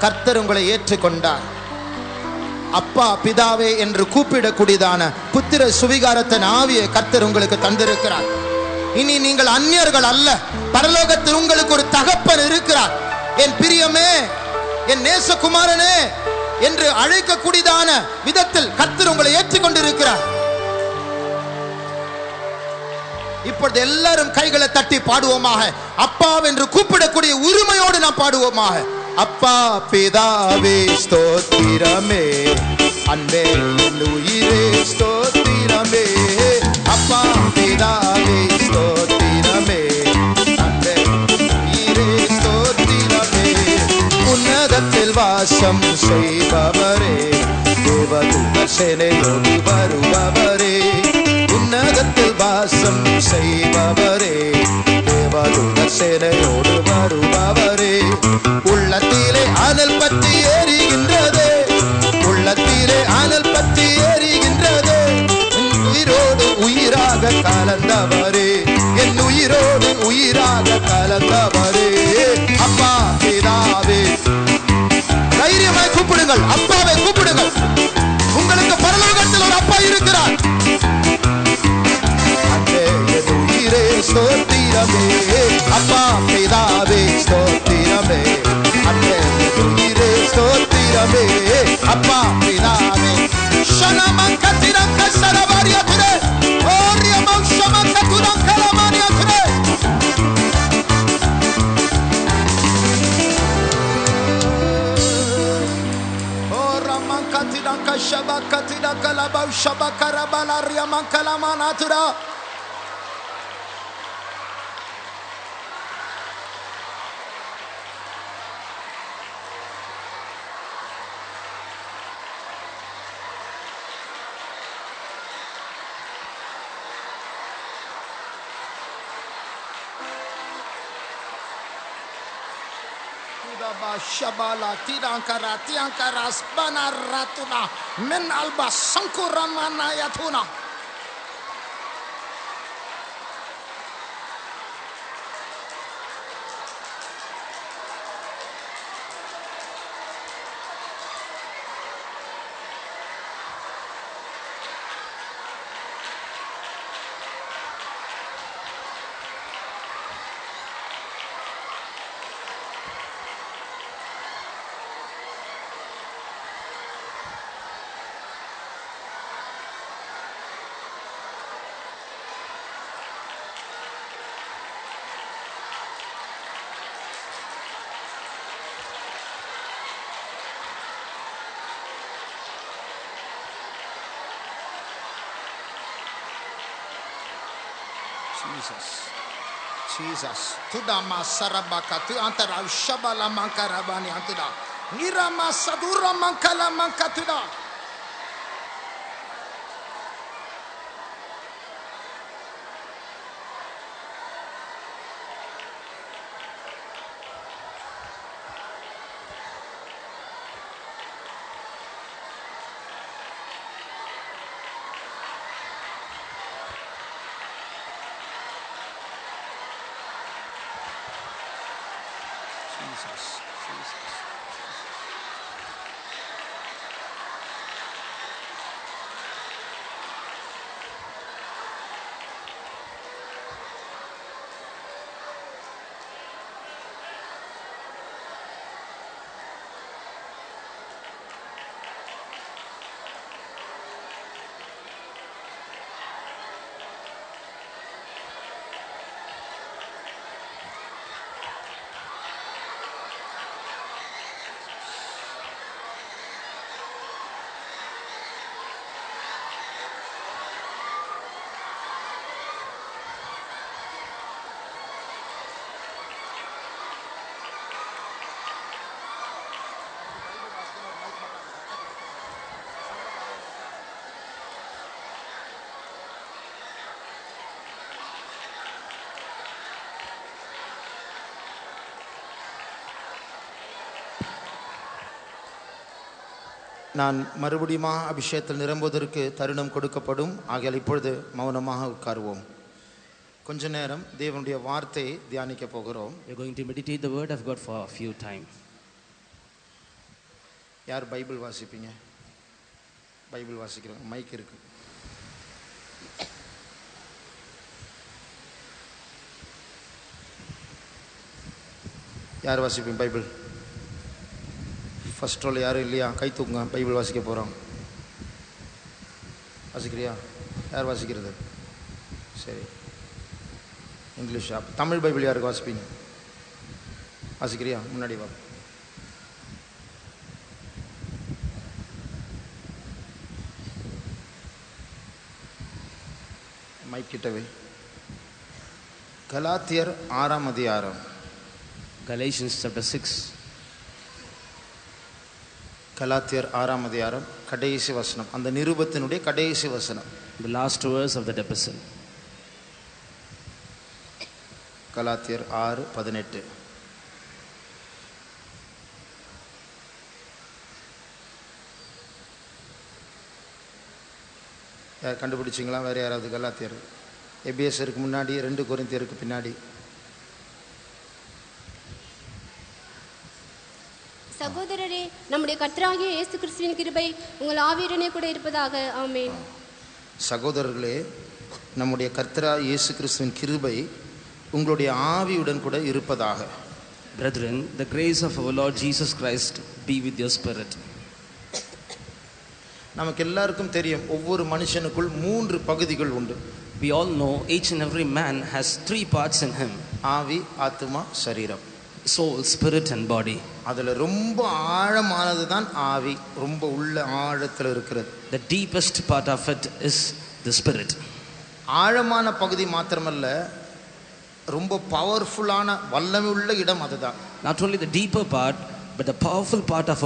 கர்த்தர் உங்களை ஏற்றுக்கொண்டார். அப்பா பிதாவே என்று கூப்பிடக்கூடியதான புத்திர சுவிகாரத்தின் ஆவியை கர்த்தர் உங்களுக்கு தந்திருக்கிறார். இனி நீங்கள் அந்நியர்கள் அல்ல. பரலோகத்தில் உங்களுக்கு ஒரு தகப்பன் இருக்கிறார். என் பிரியமே, என் நேசகுமாரனே என்று அழைக்கக்கூடியதான விதத்தில் கர்த்தர் உங்களை ஏற்றுக்கொண்டிருக்கிறார். இப்பொழுது எல்லாரும் கைகளை தட்டி பாடுவோமாக. அப்பா என்று கூப்பிடக்கூடிய உரிமையோடு நாம் பாடுவோமாக. அப்பா பிதாவே ஸ்தோத்திரமே, அன்பே உயிரே ஸ்தோத்திரமே, அப்பா பிதாவே ஸ்தோத்திரமே, அன்பே நீரே ஸ்தோத்திரமே. உன்னதத்தில் வாசம் செய்பவரே, தேவதூதர் சேனையோடு வருபவரே. உன்னதத்தில் வாசம் செய்பவரே, தேவதூதர் சேனையோடு வருபவரே. உள்ளத்திலே அனல் பற்றி எரிகின்றதே, உள்ளத்திலே அனல் பற்றி எரிகின்றதே. என் உயிரோடு உயிராக கலந்தவரே, என் உயிரோடு உயிராக கலந்தவரே. அப்பா பிதாவே, தைரியமாய் கூப்பிடுங்கள், அப்பாவை கூப்பிடுங்கள். உங்களுக்கு பரலோகத்தில் ஒரு அப்பா இருக்கிறார். அன்பே என் உயிரே ஸ்தோத்திரமே, அப்பா பிதாவே ஸ்தோத்திரமே. அன்பே என் உயிரே ஸ்தோத்திரமே, அப்பா பிதாவே. ஷனமங்கதிரங்க சரவாரியதுரே, ஓரியமௌஷமங்கதுரங்கலமானியதுரே. ஓரமங்கதிரங்க ஷபகதிரங்கலபௌ ஷபகரபலரியமங்கலமானதுரா. Shabala tirankara tiankara spana ratuna men alba sankuramana yatuna. Jesus, Jesus. Tudama sarabaka tu antara shabala mankarabani antida. Nirama sadura mankala mankatuda. Jesus, Jesus. நான் மறுபடியும் அபிஷேகத்தில் நிரம்புவதற்கு தருணம் கொடுக்கப்படும். ஆகையால் இப்பொழுது மௌனமாக உட்காருவோம். கொஞ்ச நேரம் தேவனுடைய வார்த்தையை தியானிக்க போகிறோம். We are going to meditate the word of God for a few time. யார் பைபிள் வாசிப்பீங்க? பைபிள் வாசிக்கிறோம். மைக் இருக்கு. யார் வாசிப்பீங்க பைபிள்? ஃபர்ஸ்ட் ரோல் யாரும் இல்லையா? கை தூக்குங்க. பைபிள் வாசிக்க போகிறோம். வாசிக்கிறியா? யார் வாசிக்கிறது? சரி, இங்கிலீஷ். தமிழ் பைபிள் யாருக்கு வாசிப்பீங்க? வாசிக்கிறியா? முன்னாடி வா. மைக்கிட்டவே கலாத்தியர் 6ஆம் அதிகாரம். Galatians chapter 6. கலாத்தியர் 6ஆம் அதிகாரம் கடைசி வசனம், அந்த நிருபத்தினுடைய கடைசி வசனம், The last verse of that epistle. கலாத்தியர் 6:18. யார் கண்டுபிடிச்சிங்களா? வேறு யாராவது? கலாத்தியர் எபிஎஸ்ஸருக்கு முன்னாடி, 2 கொரிந்தியருக்கு பின்னாடி. சகோதரரே, நம்முடைய கர்த்தராகிய இயேசு கிறிஸ்துவின் கிருபை உங்கள் ஆவியுடனே கூட இருப்பதாக. ஆமென். சகோதரர்களே, நம்முடைய கர்த்தராகிய இயேசு கிறிஸ்துவின் கிருபை உங்களுடைய ஆவியுடன் கூட இருப்பதாக. Brethren, the grace of our Lord Jesus Christ be with your spirit. நமக்கு எல்லாருக்கும் தெரியும், ஒவ்வொரு மனுஷனுக்குள் 3 பகுதிகள் உண்டு. We all know each and every man has 3 parts in him: ஆவி, ஆத்துமா, சரீரம். soul, spirit and body. அதில் ரொம்ப ஆழமானது தான் ஆவி, ரொம்ப உள்ள ஆழத்தில் இருக்கிறது. The deepest part of it is the spirit. ஆழமான பகுதி மாத்திரமல்ல, ரொம்ப பவர்ஃபுல்லான வல்லமை உள்ள இடம் அதுதான். Not only the deeper part, but the powerful part of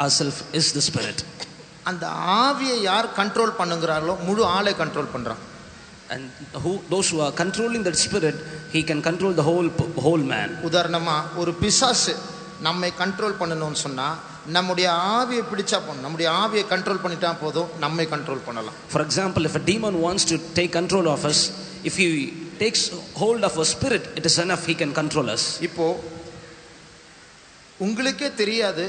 ourselves is the spirit. அந்த ஆவியை யார் கண்ட்ரோல் பண்ணுகிறார்களோ முழு ஆளை கண்ட்ரோல் பண்றான். And those who are controlling that spirit, he can control the whole man. உதாரணமா, ஒரு பிசாசு நம்மை கண்ட்ரோல் பண்ணணும்னு சொன்னா நம்முடைய ஆவியை பிடிச்சா போதும், நம்முடைய ஆவியை கண்ட்ரோல் பண்ணிட்டா போதும், நம்மை கண்ட்ரோல் பண்ணலாம். For example, if a demon wants to take control of us, if he takes hold of our spirit, it is enough, he can control us. இப்போ உங்களுக்கே தெரியாது,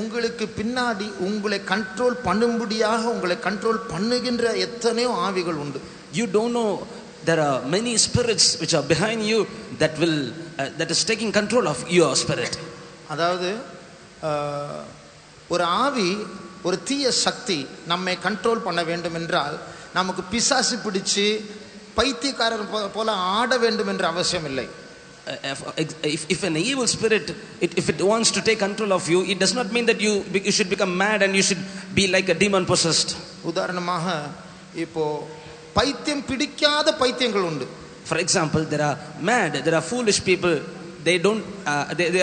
உங்களுக்கு பின்னாடி உங்களை கண்ட்ரோல் பண்ணும்படியாக உங்களை கண்ட்ரோல் பண்ணுகின்ற எத்தனையோ ஆவிகள் உண்டு. You don't know there are many spirits which are behind you that is taking control of your spirit. அதாவது ஒரு ஆவி, ஒரு தீய சக்தி நம்மை கண்ட்ரோல் பண்ண வேண்டும் என்றால் நமக்கு பிசாசு பிடிச்சு பைத்தியக்காரர் போல ஆட வேண்டும் என்ற அவசியம் இல்லை. If an evil spirit, if it wants to take control of you, it does not mean that you should become mad and you should be like a demon possessed. உதாரணமாக, இப்போ பைத்தியம் பிடிக்காத பைத்தியங்கள் உண்டு. For example, there are foolish people. They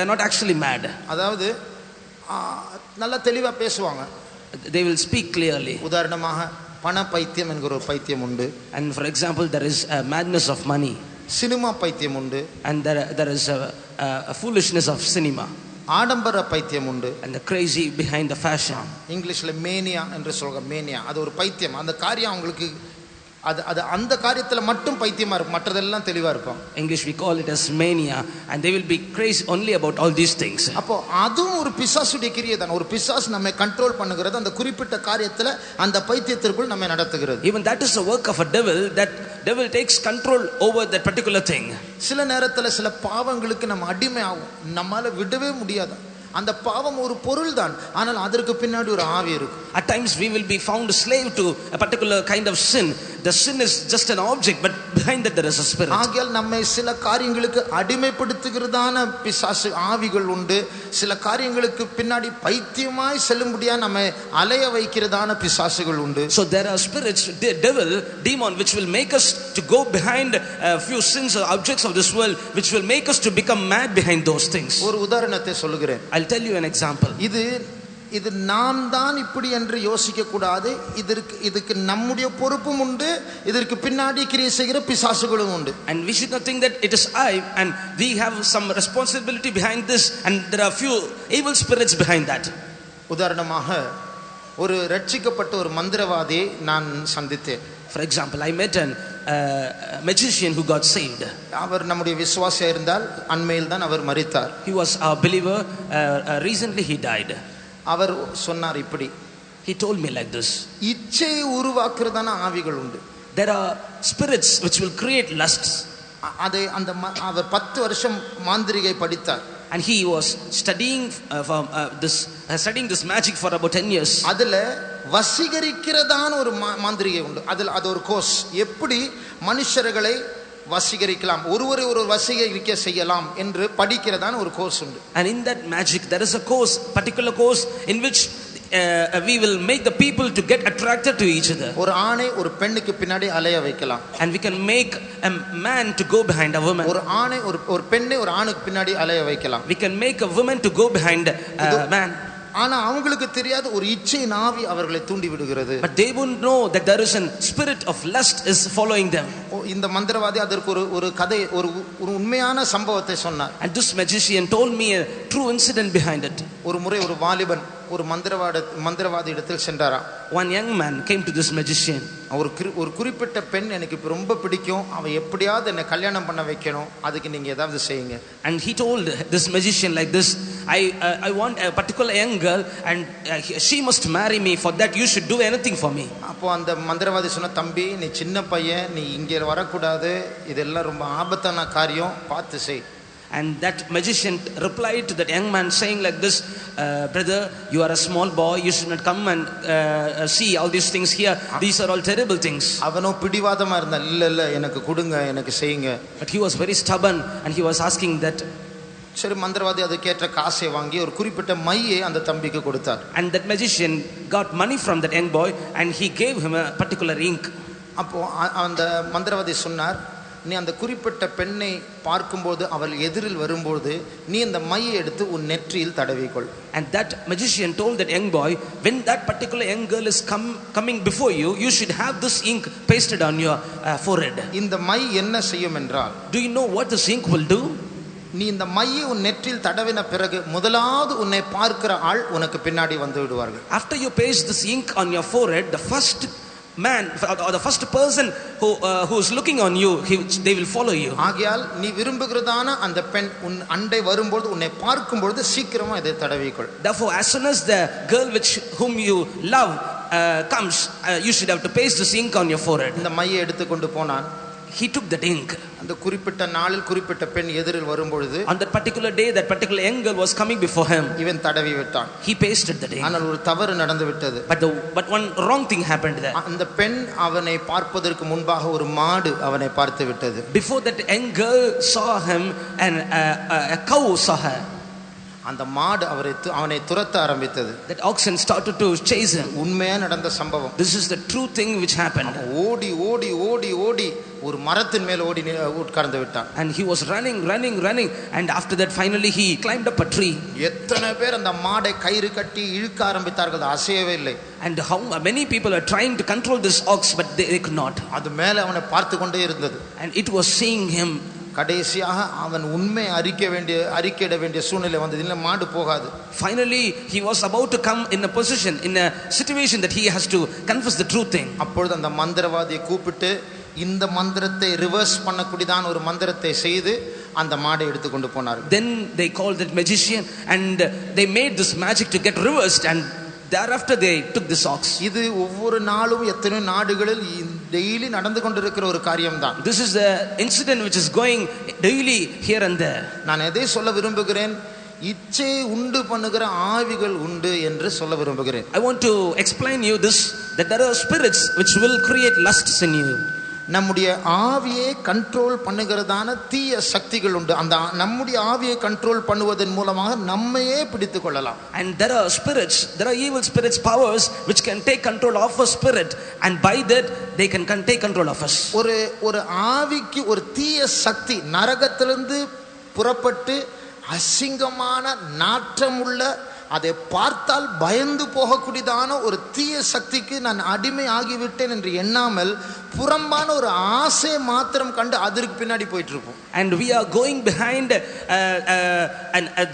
are not actually mad. அதாவது நல்ல தெளிவா பேசுவாங்க. They will speak clearly. உதாரணமாக, பண பைத்தியம் என்கிற ஒரு பைத்தியம் உண்டு. And for example, there is a madness of money. Cinema பைத்தியம் உண்டு. And there is a foolishness of cinema. ஆடம்பர பைத்தியம் உண்டு. And the crazy behind the fashion. இங்கிலீஷ்ல மேனியா என்று சொல்ற மேனியா, அது ஒரு பைத்தியம். அந்த காரியம் அவங்களுக்கு அது அந்த காரியத்துல மட்டும் பைத்தியமா இருக்கும், மற்றதெல்லாம் தெளிவா இருக்கும். English we call it as mania, and they will be crazy only about all these things. அப்போ அதுவும் ஒரு பிசாசுடைய கிரியை தான். ஒரு பிசாசு நம்மை கண்ட்ரோல் பண்ணுகிறது, அந்த குறிப்பிட்ட காரியத்துல அந்த பைத்தியத்திற்குள் நம்மை நடத்துகிறது. Even that is the work of a devil. That devil takes control over that particular thing. சில நேரத்துல சில பாவங்களுக்கு நம்ம அடிமை ஆகும், நம்மால விடவே முடியாது. அந்த பாவம் ஒரு பொருள் தான், ஆனால் அதற்கு பின்னாடி ஒரு ஆவி இருக்கு. At times we will be found slave to a particular kind of sin. The sin is just an object, but behind that there is a spirit. ஆகையால் நம்மை சில காரியங்களுக்கு அடிமைப்படுத்துகிறதான பிசாசு ஆவிகள் உண்டு. சில காரியங்களுக்கு பின்னாடி பைத்தியமாய் செல்லும்படியா நம்மை அலைய வைக்கிறதான பிசாசுகள் உண்டு. So there are spirits, devil, demon, which will make us to go behind a few sins or objects of this world, which will make us to become mad behind those things. ஒரு உதாரணத்தை சொல்லுகிறேன். I'll tell you an example. இது நாம் தான் இப்படி என்று யோசிக்க கூடாது. இதுக்கு நம்முடைய பொறுப்பும் உண்டு, இதற்கு பின்னாடி கிரியை செய்கிற பிசாசுகளும் உண்டு. And we should not think that it is I and we have some responsibility behind this, and there are few evil spirits behind that. உதாரணமாக, ஒரு ரட்சிக்கப்பட்ட ஒரு மந்திரவாதியை நான் சந்தித்தேன். For example, I met a magician who got saved. அவர் நம்முடைய விசுவாசியா இருந்தால் அண்மையில் தான் அவர் மரித்தார். He was a believer. Recently he died. அவர் சொன்னார் இப்படி, He told me like this. இச்சையை உருவாக்குறதான ஆவிகள் உண்டு. There are spirits which will create lusts. அவர் 10 வருஷம் மாந்திரிகை படித்தார். And he was studying this magic for about 10 years. அதுல வசீகரிக்கிறதான ஒரு மாந்திரிகை உண்டு. அது ஒரு கோர்ஸ். எப்படி மனுஷர்களை வசீகரிக்கலாம், ஒருவரை ஒரு வசீகரிக்க செய்யலாம் என்று படிக்கிறதான ஒரு கோர்ஸ் உண்டு. And in that magic there is a course, particular course in which we will make the people to get attracted to each other. ஒரு ஆணை ஒரு பெண்ணுக்கு பின்னாடி அலைய வைக்கலாம். And we can make a man to go behind a woman. ஒரு ஆணை ஒரு பெண்ணை ஒரு ஆணுக்கு பின்னாடி அலைய வைக்கலாம். We can make a woman to go behind a man. ஆனா அவங்களுக்கு தெரியாது ஒரு இச்சையின் ஆவி அவர்களை தூண்டி விடுகிறது. But they won't know that there is a spirit of lust is following them. இந்த மந்திரவாதி அதற்கு ஒரு கதை ஒரு உண்மையான சம்பவத்தை சொன்னார். And this magician told me a true incident behind it. ஒரு முறை ஒரு வாலிபன் ஒரு மந்திரவாதி இடத்தில் சென்றாராம். One young man came to this magician. ஒரு குறிப்பிட்ட பெண் எனக்கு ரொம்ப பிடிக்கும், அவ எப்படியாவது என்னை கல்யாணம் பண்ண வைக்கணும், அதுக்கு நீங்க ஏதாவது செய்யுங்க. And he told this magician like this, I want a particular young girl and she must marry me. For that you should do anything for me. அப்போ அந்த மந்திரவாதி சொன்ன, தம்பி நீ சின்ன பையன், நீ இங்கே வரக்கூடாது, இதெல்லாம் ரொம்ப ஆபத்தான காரியம், பார்த்து செய். And that magician replied to that young man saying like this, brother, you are a small boy, you should not come and see all these things here. These are all terrible things. அவனோ பிடிவாதமா இருந்தான், இல்ல எனக்கு கொடுங்க, எனக்கு செய்யுங்க. But he was very stubborn and he was asking that. சரி, மந்திரவாதி அதுக்கேற்ற காசை வாங்கி ஒரு குறிப்பிட்ட மையை அந்த தம்பிக்கு கொடுத்தார். And that magician got money from that young boy and he gave him a particular ink. அப்போ அந்த மந்திரவாதி சொன்னார், நீ அந்த குறிப்பிட்ட பெண்ணை பார்க்கும்போது அவள் எதிரில் வரும்போது நீ அந்த மையை எடுத்து உன் நெற்றியில் தடவிக்கொள். And that magician told that young boy, when that particular young girl is coming before you, you should have this ink pasted on your forehead. இந்த மை என்ன செய்யும் என்றால், do you know what this ink will do? நீ இந்த மையை உன் நெற்றியில் தடவின பிறகு முதலாவது உன்னை பார்க்கிற ஆள் உனக்கு பின்னாடி வந்து விடுவார்கள். After you paste this ink on your forehead, the first man or the first person who is looking on you, they will follow you. ஆகையால் நீ விரும்புகிறதான அந்த பெண் உன் அண்டை வரும்போது உன்னை பார்க்கும்போது சீக்கிரமா இதை தடவிக்கொள். Therefore, as soon as the girl whom you love comes, you should have to paste this ink on your forehead. இந்த மையை எடுத்து கொண்டு போனான். He took that ink. அந்த குறிப்பிட்ட நாளில் குறிப்பிட்ட பெண் எதிரில் வரும்பொழுது, on that particular day, that particular young girl was coming before him. இவன் தடவி விட்டான். He pasted the ink. ஆனால் ஒரு தவறு நடந்து விட்டது. But one wrong thing happened there. அந்த பெண் அவனை பார்ப்பதற்கு முன்பாக ஒரு மாடு அவனை பார்த்து விட்டது. Before that young girl saw him and a cow saw her. அந்த மாடு அவனை துரத்த ஆரம்பித்தது. That oxen started to chase him. உண்மையா நடந்த சம்பவம். This is the true thing which happened. ஓடி ஓடி ஓடி ஓடி ஒரு மரத்தின் மேல் ஓடி உட்கார்ந்து விட்டான். And he was running and after that finally he climbed up a tree. எத்தனை பேர் அந்த மாடை கயிறு கட்டி இழுக்க ஆரம்பித்தார்கள், அசையவே இல்லை. And how many people are trying to control this ox but they could not. அது மேல அவனை பார்த்து கொண்டே இருந்தது. And it was seeing him. கடைசியாக அவன் உண்மை அறிக்கையிட வேண்டிய சூழ்நிலை வந்தது. இல்ல மாடு போகாது. Finally he was about to come in a situation that he has to confess the true thing. அப்பொழுது அந்த மந்திரவாதியை கூப்பிட்டு இந்த மந்திரத்தை ரிவர்ஸ் பண்ணக்கூடியதான ஒரு மந்திரத்தை செய்து அந்த மாடை எடுத்து கொண்டு போனார்கள். Then they called that magician and they made this magic to get reversed and thereafter they took this ox. இது ஒவ்வொரு நாளும் எத்தனை நாடுகளில் டெய்லி நடந்து கொண்டிருக்கிற ஒரு காரியம்தான். This is the incident which is going daily here and there. நான் எதை சொல்ல விரும்புகிறேன், இச்சை உண்டு பண்ணுகிற ஆவிகள் உண்டு என்று சொல்ல விரும்புகிறேன். I want to explain you this, that there are spirits which will create lusts in you. நம்முடைய ஆவியை கண்ட்ரோல் பண்ணுகிறதான தீய சக்திகள் உண்டு. அந்த நம்முடைய ஆவியை கண்ட்ரோல் பண்ணுவதன் மூலமாக நம்மையே பிடித்துக் கொள்ளலாம். And there are evil spirits, powers which can take control of a spirit and by that they can take control of us. ஒரு ஆவிக்கு ஒரு தீய சக்தி நரகத்திலிருந்து புறப்பட்டு அசிங்கமான நாற்றமுள்ள, அதை பார்த்தால் பயந்து போகக்கூடியதான ஒரு தீய சக்திக்கு நான் அடிமை ஆகிவிட்டேன் என்று எண்ணாமல் புறம்பான ஒரு ஆசை மாத்திரம் கண்டு அதற்கு பின்னாடி போயிட்டு இருப்போம். And we are going behind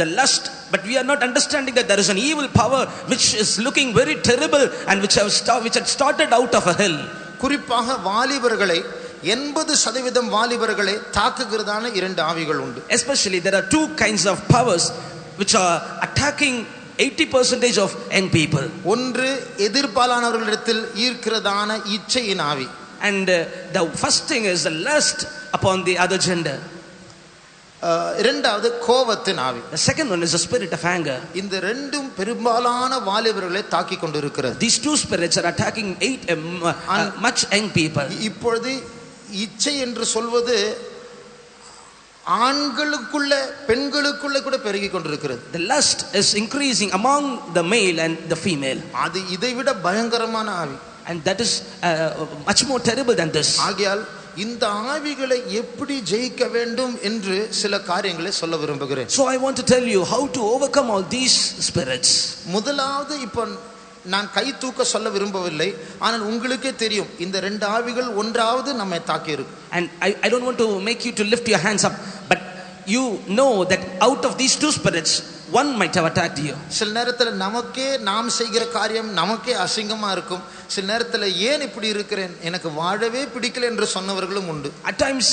the lust, but we are not understanding that there is an evil power which is looking very terrible and which had started out of a hell. குறிப்பாக வாலிபர்களை 80% வாலிபர்களை தாக்குகிறதான 2 ஆவிகள் உண்டு. Especially there are 2 kinds of powers which are attacking 80% of young people. ஒன்று எதிர்பாலானவர்களிடத்தில் ஈர்க்கிறதான இச்சையின் ஆவி. And the first thing is the lust upon the other gender. இரண்டாவது கோபத்தின் ஆவி. The second one is the spirit of anger. இந்த ரெண்டும் பெரும்பாலான வாலிபர்களை தாக்கி கொண்டிருக்கிறது. These 2 spirits are attacking much young people. இப்பொழுது இச்சை என்று சொல்வது ஆண்களுக்குள்ள பெண்களுக்குள்ள கூட பெருகி கொண்டிருக்கிறது. The lust is increasing among the male and the female. அது இதைவிட பயங்கரமான ஆவி. And that is much more terrible than this. ஆகையால் இந்த ஆவிகளை எப்படி ஜெயிக்க வேண்டும் என்று சில காரியங்களை சொல்ல விரும்புகிறேன். So I want to tell you how to overcome all these spirits. முதலாவது இப்போ நான் கை தூக்க சொல்ல விரும்பவில்லை, ஆனால் உங்களுக்கே தெரியும் இந்த ரெண்டு ஆவிகள் ஒன்றாவது நம்மை தாக்கி இருக்கு. And I don't want to make you to lift your hands up, but you know that out of these two spirits one might have attacked you. சில நேரத்தில் நமக்கே நாம் செய்கிற காரியம் நமக்கே அசிங்கமா இருக்கும். சில நேரத்தில் ஏன் இப்படி இருக்கிறேன், எனக்கு வாழவே பிடிக்கல என்று சொன்னவர்களும் உண்டு. At times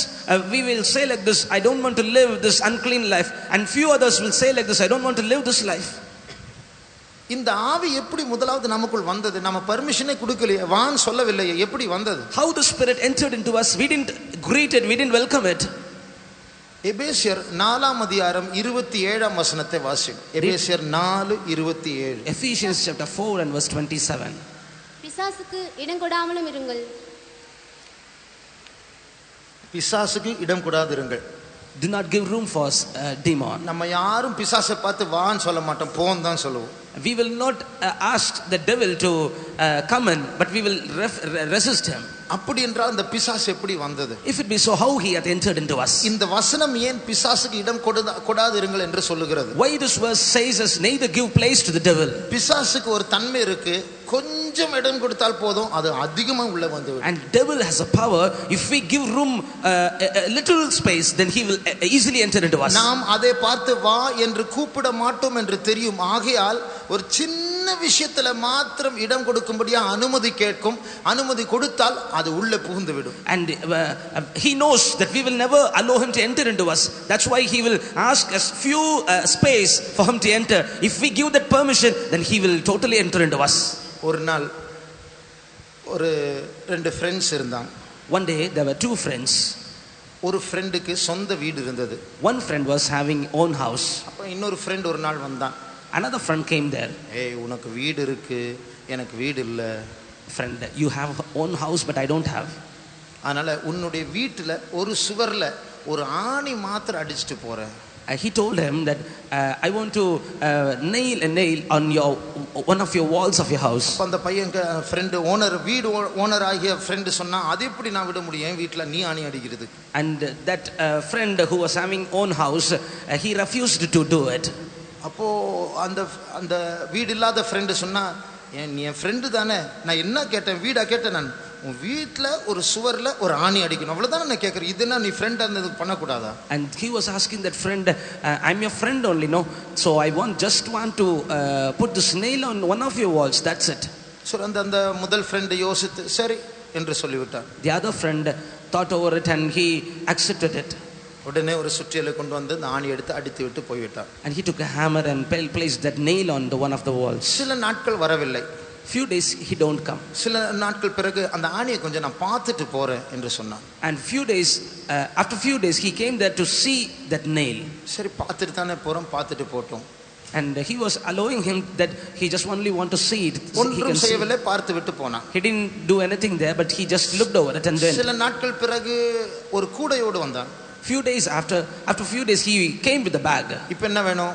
we will say like this, I don't want to live this unclean life, and few others will say like this, I don't want to live this life. இந்த ஆவி எப்படி முதலாவது நமக்குள் வந்தது? நம்ம பர்மிஷனே கொடுக்கலையே, வான்னு சொல்லவில்லையே, எப்படி வந்தது? How the spirit entered into us, we didn't greet it, we didn't welcome it. எபேசியர் 4ஆம் அதிகாரம் 27ஆம் வசனத்தை வாசிங்க. எபேசியர் 4:27. Ephesians chapter 4 and verse 27. பிசாசுக்கு இடம் கொடாமலும் இருங்கள். பிசாசுக்கு இடம் கொடாதிருங்கள். Do not give room for demon. நம்ம யாரும் பிசாசை பார்த்து வான்னு சொல்ல மாட்டோம், போன்னு தான் சொல்லுவோம். We will not ask the devil to come in, but we will resist him. அப்படி என்றால் இந்த பிசாசு எப்படி வந்தது? If it be so, how he hath entered into us? இந்த வசனம் ஏன் பிசாசுக்கு இடம் கொடாதிருங்கள் என்று சொல்லுகிறது? Why this verse says us neither give place to the devil? பிசாசுக்கு ஒரு தன்மை இருக்கு, கொஞ்சம் இடம் கொடுத்தால் போதும் அது அதிகமா உள்ள வந்துவிடும். And devil has a power, if we give room a little space, then he will easily enter into us. நாம் அதை பார்த்து வா என்று கூப்பிட மாட்டோம் என்று தெரியும். ஆகையால் ஒரு சின்ன விஷயத்துல மாத்திரம் இடம் கொடுக்கும்படியா அனுமதி கேட்கும். அனுமதி கொடுத்தால் அது உள்ள புகுந்து விடும். And he knows that we will never allow him to enter into us. That's why he will ask us few space for him to enter. If we give that permission, then he will totally enter into us. ஒரு நாள் ஒரு ரெண்டு friends இருந்தாங்க. One day there were two friends. ஒரு ஃப்ரெண்டுக்கு சொந்த வீடு இருந்தது. One friend was having own house. அப்ப இன்னொரு ஃப்ரெண்ட் ஒரு நாள் வந்தான். Another friend came there. ஏய், உனக்கு வீடு இருக்கு, எனக்கு வீடு இல்ல. Friend, you have own house but I don't have. அதனால உன்னுடைய வீட்டுல ஒரு சுவர்ல ஒரு ஆணி மாத்திரம் அடிச்சிட்டு போறேன். He told him that I want to nail a nail on one of your walls of your house. அந்த பையன் ஃப்ரெண்ட் ஓனர், வீடு ஓனர் ஆகிய ஃப்ரெண்ட் சொன்னா, அது எப்படி நான் விட முடியும் வீட்டுல நீ ஆணி அடிக்கிறது? And that friend who was having own house, he refused to do it. அப்போ அந்த அந்த வீடு இல்லாத ஃப்ரெண்டு சொன்னா, நீ என் ஃப்ரெண்டு தானே, நான் என்ன கேட்டேன், வீடா கேட்டேன், நான் உன் வீட்டில் ஒரு சுவரில் ஒரு ஆணி அடிக்கணும், அவ்வளோதானே நான் கேட்குறேன், இதுனா நீ ஃப்ரெண்டாக இருந்தது பண்ணக்கூடாதா? And he was asking that friend, I'm your friend only, no, so I just want to put this nail on one of your walls, that's it. So அந்த முதல் ஃப்ரெண்டு யோசித்து சரி என்று சொல்லிவிட்டார். The other friend thought over it and he accepted it. உடனே ஒரு சுற்றியலை கொண்டு வந்து அந்த ஆணி எடுத்து அடித்து விட்டு போய்விட்டார். And he took a hammer and placed that nail on one of the walls. சில நாட்கள் வரவில்லை. Few days he don't come. சில நாட்கள் பிறகு அந்த ஆணியை கொஞ்சம் நான் பார்த்துட்டு போறேன் என்று சொன்னான். And after few days he came there to see that nail. சரி, பார்த்துட்டு தானே போறோம், பார்த்துட்டு போட்டோம். And he was allowing him that he just only want to see it. ஒன்றும் செய்யவில்லை, பார்த்து விட்டு போனான். He didn't do anything there, but he just looked over it and then. சில நாட்கள் பிறகு ஒரு கூடையோடு வந்தான். Few days after few days he came with the bag. இப்போ என்ன வேணும்?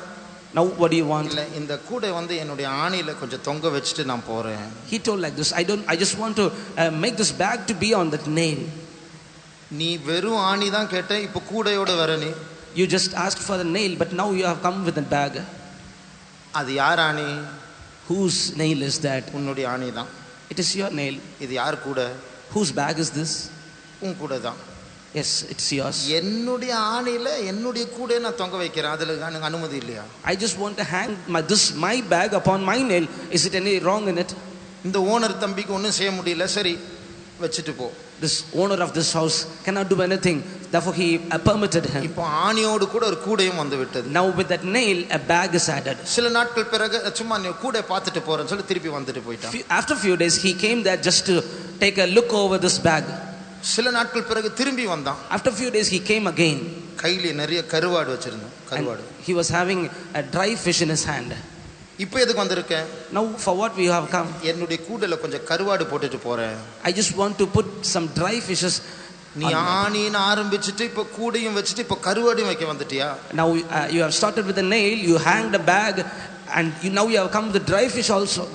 Now what do you want? இல்ல, இந்த கூடை வந்து என்னுடைய ஆணியில கொஞ்சம் தொங்க வச்சிட்டு நான் போறேன். He told like this, I just want to make this bag to be on that nail. நீ வெறும் ஆணி தான் கேட்ட, இப்போ கூடையோட வர நீ. You just asked for the nail, but now you have come with that bag. அது யார் ஆணி? Whose nail is that? உன்னுடைய ஆணி தான். It is your nail. இது யார் கூடை? Whose bag is this? உன் கூடை தான். Yes, it's yours. என்னுடைய ஆணியில என்னுடைய கூடையை நான் தொங்க வைக்கிறேன், அதுல எனக்கு அனுமதி இல்லையா? I just want to hang my bag upon my nail. Is it any wrong in it? இந்த ஓனர் தம்பிக்கு ஒன்றும் செய்ய முடியல, சரி வச்சுட்டு போ. This owner of this house cannot do anything, therefore he permitted him. இப்போ ஆணியோடு கூட ஒரு கூடையும் வந்து விட்டது. Now with that nail a bag is added. சில நாட்கள் பிறகு சும்மா நீ கூடை பார்த்துட்டு போறேன்னு சொல்லி திருப்பி வந்துட்டு போயிட்டான். After few days he came there just to take a look over this bag. சில நாட்கள் பிறகு திரும்பி வந்தான். After few days he came again. கையில நிறைய கருவாடு வச்சிருந்தான். கருவாடு. He was having a dry fish in his hand. இப்போ எதுக்கு வந்திருக்கேன்? Now for what we have come? என்னுடைய கூடையில கொஞ்சம் கருவாடு போட்டுட்டு போறேன். I just want to put some dry fishes நீ ஆணின்னு ஆரம்பிச்சுட்டு இப்ப கூடையும் வச்சுட்டு இப்ப கருவாடையும் வைக்க வந்துட்டியா? Now you have started with a nail, you hanged a bag, and now you have come with the dry fish also.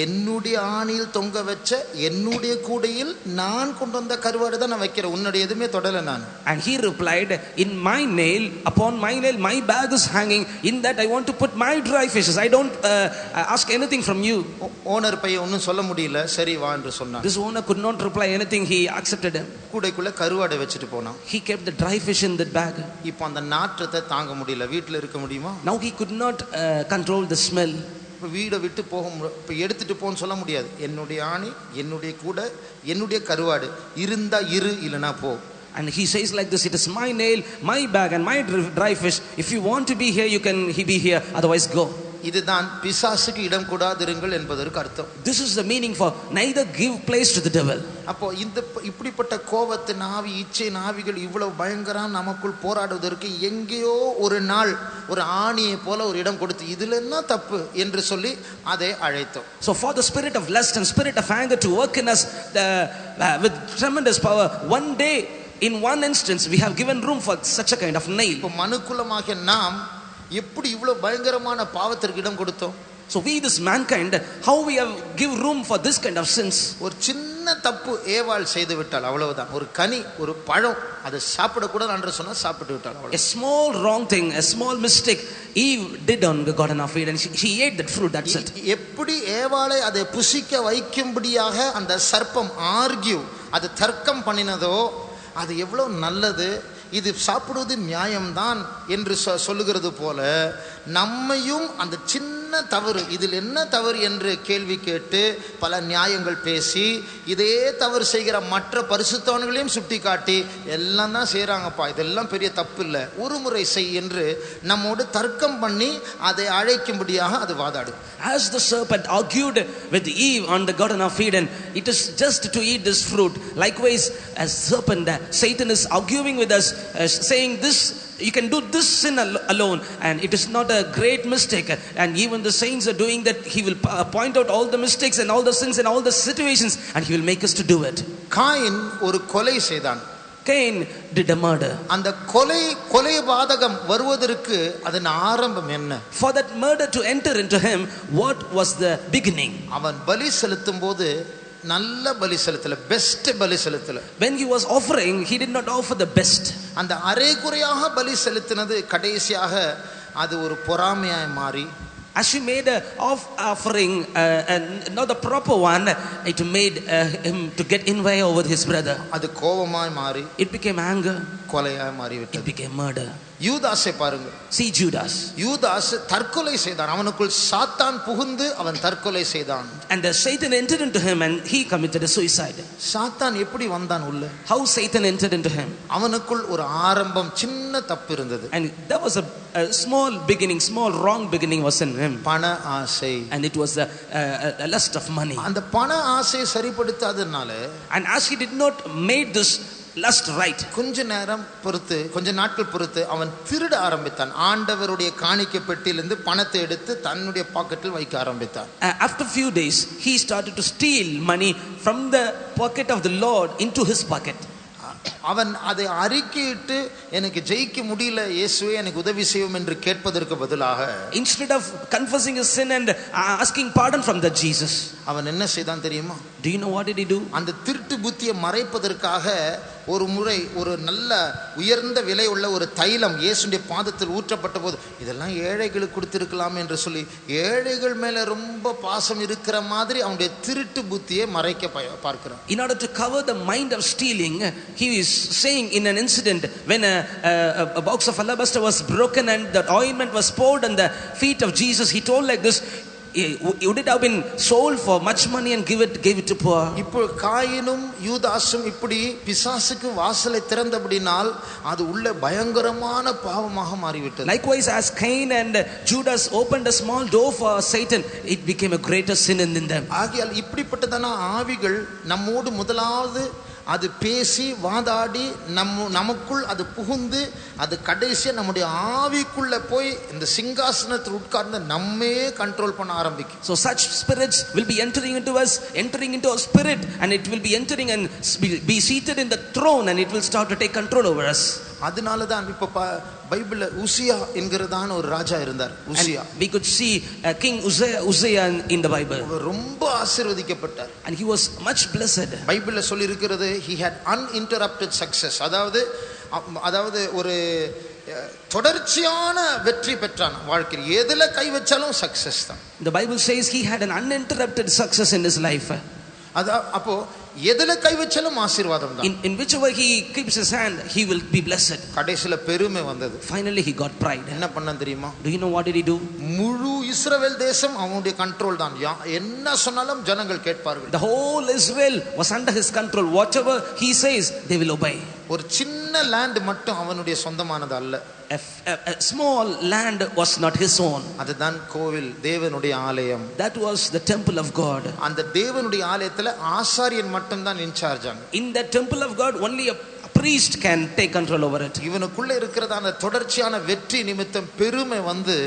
என்னுடைய ஆணியில் தொங்க வச்ச என்னுடைய கூடையில் நான் கொண்டு வந்த கருவாடு தான் நான் வைக்கிறேன், உன்னுடைய எதுவுமே தொடல நான். And he replied, in my nail, upon my nail, my bag is hanging. In that I want to put my dry fishes. I don't ask anything from you. Owner பையன் ஒன்னும் சொல்ல முடியல, சரி வா என்று சொன்னான். This owner could not reply anything. He accepted him. கூடைக்குள்ள கருவாடை வச்சுட்டு போனான். He kept the dry fish in that bag. இப்போ அந்த நாற்றத்தை தாங்க முடியல, வீட்டுல இருக்க முடியுமா? Now he could not control the smell. இப்போ வீடை விட்டு போக இப்போ எடுத்துட்டு போன்னு சொல்ல முடியாது. என்னுடைய ஆணி, என்னுடைய கூடை, என்னுடைய கருவாடு இருந்தா இரு, இல்லைனா போ. And he says like this, it is my nail, my bag and my dry fish. If you want to be here, you can be here, otherwise go. இதுதான் பிசாசுக்கு இடம் கொடாதிருங்கள் என்பதற்கு அர்த்தம். This is the meaning for neither give place to the devil. அப்போ இந்த இப்படிப்பட்ட கோபத்தின் ஆவி, இச்சை ஆவிகள் இவ்வளவு பயங்கரம் நமக்குள் போராடுவதற்கு எங்கேயோ ஒரு நாள் ஒரு ஆணியை போல ஒரு இடம் கொடுத்து இதுல என்ன தப்பு என்று சொல்லி அதை அழைத்தோம். So for the spirit of lust and spirit of anger to work in us with tremendous power, one day in one instance we have given room for such a kind of nail. இப்போ மனுக்குலமாகிய நாம் எப்படி இவ்வளவு பயங்கரமான பாவத்திற்கு இடம் கொடுத்தோம்? So we, this mankind, how we have give room for this kind of sins. ஒரு சின்ன தப்பு ஏவாள் செய்து விட்டாள், அவ்வளவுதான். ஒரு கனி, ஒரு பழம், அதை சாப்பிட கூட என்று சொன்னா சாப்பிட்டு விட்டாள். A small wrong thing, a small mistake Eve did on the Garden of Eden. She ate that fruit, that's it. எப்படி ஏவாளை அதை புசிக்க வைக்கும்படியாக அந்த சர்ப்பம் ஆர்கியூ, அது தர்க்கம் பண்ணினதோ, அது எவ்வளவு நல்லது, இது சாப்பிடுவது நியாயம்தான் என்று சொல்லுகிறது போல நம்மையும் அந்த சின்ன தவறு, இதில் என்ன தவறு என்று கேள்வி கேட்டு பல நியாயங்கள் பேசி இதே தவறு செய்கிற மற்ற பரிசுத்தவான்களையும் சுட்டி காட்டி எல்லாம் தான் செய்கிறாங்கப்பா, இதெல்லாம் பெரிய தப்பு இல்லை, ஒரு முறை செய் என்று நம்மோடு தர்க்கம் பண்ணி அதை அழைக்கும்படியாக அது வாதாடு. As the serpent argued with Eve on the Garden of Eden, it is just to eat this fruit. Likewise, as serpent, Satan is arguing with us, saying this, you can do this sin alone and it is not a great mistake. And even the saints are doing that. He will point out all the mistakes and all the sins and all the situations, and he will make us to do it. Coin ஒரு கொலை செய்தான். Cain did a murder. அந்த கொலைபாதகம் வருவதற்கு அதன் ஆரம்பம் என்ன? For that murder to enter into him, what was the beginning? அவன் பலி செலுத்தும் போது நல்ல பலி செலுத்தல, பெஸ்ட் பலி செலுத்தல. When he was offering, he did not offer the best. அந்த அரைகுறையாக பலி செலுத்தினது கடைசியாக அது ஒரு பொறாமையாய் மாறி, as he made a offering, not the proper one, it made him to get envy over his brother. அது கோபமாய் மாறி, it became anger, கொலையாய் மாறிவிட்டது. it became murder. யூதாசை பாருங்க. See Judas. யூதாஸ் தற்கொலை செய்தான். அவனுக்குள் சாத்தான் புகுந்து அவன் தற்கொலை செய்தான். And the Satan entered into him and he committed a suicide. சாத்தான் எப்படி வந்தான் உள்ள? How Satan entered into him? அவனுக்குள் ஒரு ஆரம்பம், சின்ன தப்பு இருந்தது. And there was a small beginning, small wrong beginning was in him. பண ஆசை. And it was a lust of money. அந்த பண ஆசையை சரிப்படுத்தாதனால, and as he did not made this lust right, கொஞ்ச நாட்கள் பொறுத்து அவன் திருட ஆரம்பித்தான். ஆண்டவருடைய காணிக்கை பெட்டியிலிருந்து பணத்தை எடுத்து தன்னுடைய பாக்கெட்டில் வைக்க ஆரம்பித்தான். After few days he started to steal money from the pocket of the Lord into his pocket. அவன் அதை அறிக்கையிட்டு எனக்கு ஜெயிக்க முடியல இயேசுவே எனக்கு உதவி செய்யும் என்று கேட்பதற்கு பதிலாக, instead of confessing his sin and asking pardon from the Jesus, அவன் என்ன செய்தான் தெரியுமா? Do you know what did he do? அந்த திருட்டு புத்தியை மறைப்பதற்காக ஒரு முறை ஒரு நல்ல உயர்ந்த விலை உள்ள ஒரு தைலம் இயேசுடைய பாதத்தில் ஊற்றப்பட்ட போது, இதெல்லாம் ஏழைகளுக்கு கொடுத்திருக்கலாம் என்று சொல்லி ஏழைகள் மேல ரொம்ப பாசம் இருக்கிற மாதிரி அவனுடைய திருட்டு புத்தியை மறைக்க பார்க்கிறான். In order to cover the mind of stealing, he is saying in an incident when a box of alabaster was broken and the ointment was poured on the feet of Jesus, he told like this, would it have been sold for much money and gave it to poor? இப்போ காயினும் யூதாசும் இப்படி பிசாசுக்கு வாசலை திறந்தபடினால் அது உள்ள பயங்கரமான பாவமாக மாறிவிட்டது. Likewise, as Cain and Judas opened a small door for Satan, it became a greater sin in them. ஆகையால் இப்படிப்பட்டதான ஆவிகள் நம்மோடு முதலாவது அது பேசி வாதாடி நமக்குள் அது புகுந்து அது கடைசியா நம்முடைய ஆவிக்குள்ள போய் இந்த சிங்காசனத்தில் உட்கார்ந்து நம்மே கண்ட்ரோல் பண்ண ஆரம்பிக்கும். So such spirits will be entering into us, entering into our spirit, and it will be entering and be seated in the throne, and it will start to take control over us. அதனால தான் இப்ப பைபிள்ல உசியா என்கிறதான ஒரு ராஜா இருந்தார். உசியா, we could see King Uzziah in the Bible. ரொம்ப ஆசீர்வதிக்கப்பட்டார். And he was much blessed. பைபிள்ல சொல்லி இருக்கிறது he had uninterrupted success. அதாவது ஒரு தொடர்ச்சியான வெற்றி பெற்றான் வாழ்க்கையில். எதுல கை வச்சாலும் சக்சஸ் தான். The Bible says he had an uninterrupted success in his life. அப்போ எதுல கை வச்சாலும் ஆசீர்வாதம் தான். In whichever he keeps his hand, he will be blessed. கடைசில பெருமை வந்தது. Finally he got pride. என்ன பண்ணான் தெரியுமா? Do you know what did he do? முழு இஸ்ரவேல் தேசம் அவனுடைய கண்ட்ரோல் தான். என்ன சொன்னாலும் ஜனங்கள் கேட்பார்கள். The whole Israel was under his control. Whatever he says, they will obey. ஒரு சின்ன லேண்ட் மட்டும் அவனுடைய சொந்தமானது அல்ல. A small land was not his own. அதுதான் கோவில், தேவனுடைய ஆலயம். That was the temple of God. அந்த தேவனுடைய ஆலயத்துல ஆசாரியன் மட்டும் தான் incharge. In the temple of God, only a priest can take control over it. இவனுக்குள்ள இருக்கிறதான தொடர்ச்சியான வெற்றி நிமித்தம் பெருமை வந்து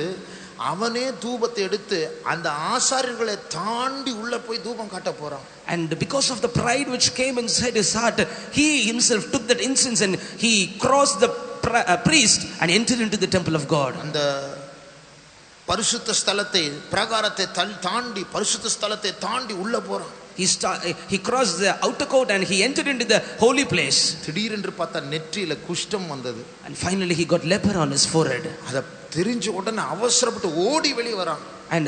அவனே தூபத்தை எடுத்து அந்த ஆசாரியர்களை தாண்டி உள்ள போய் தூபம் காட்ட போறான். And because of the pride which came inside his heart, he himself took that incense and he crossed the priest and entered into the temple of God. அந்த பரிசுத்த ஸ்தலத்தை பிரகாரத்தை தாண்டி பரிசுத்த ஸ்தலத்தை தாண்டி உள்ள போறான். He crossed the outer court and he entered into the holy place. திடீரென்று பார்த்தா நெற்றியில குஷ்டம் வந்தது. And finally he got leper on his forehead. அத தெரிஞ்ச உடனே அவசரப்பட்டு ஓடி வெளியே வரான். And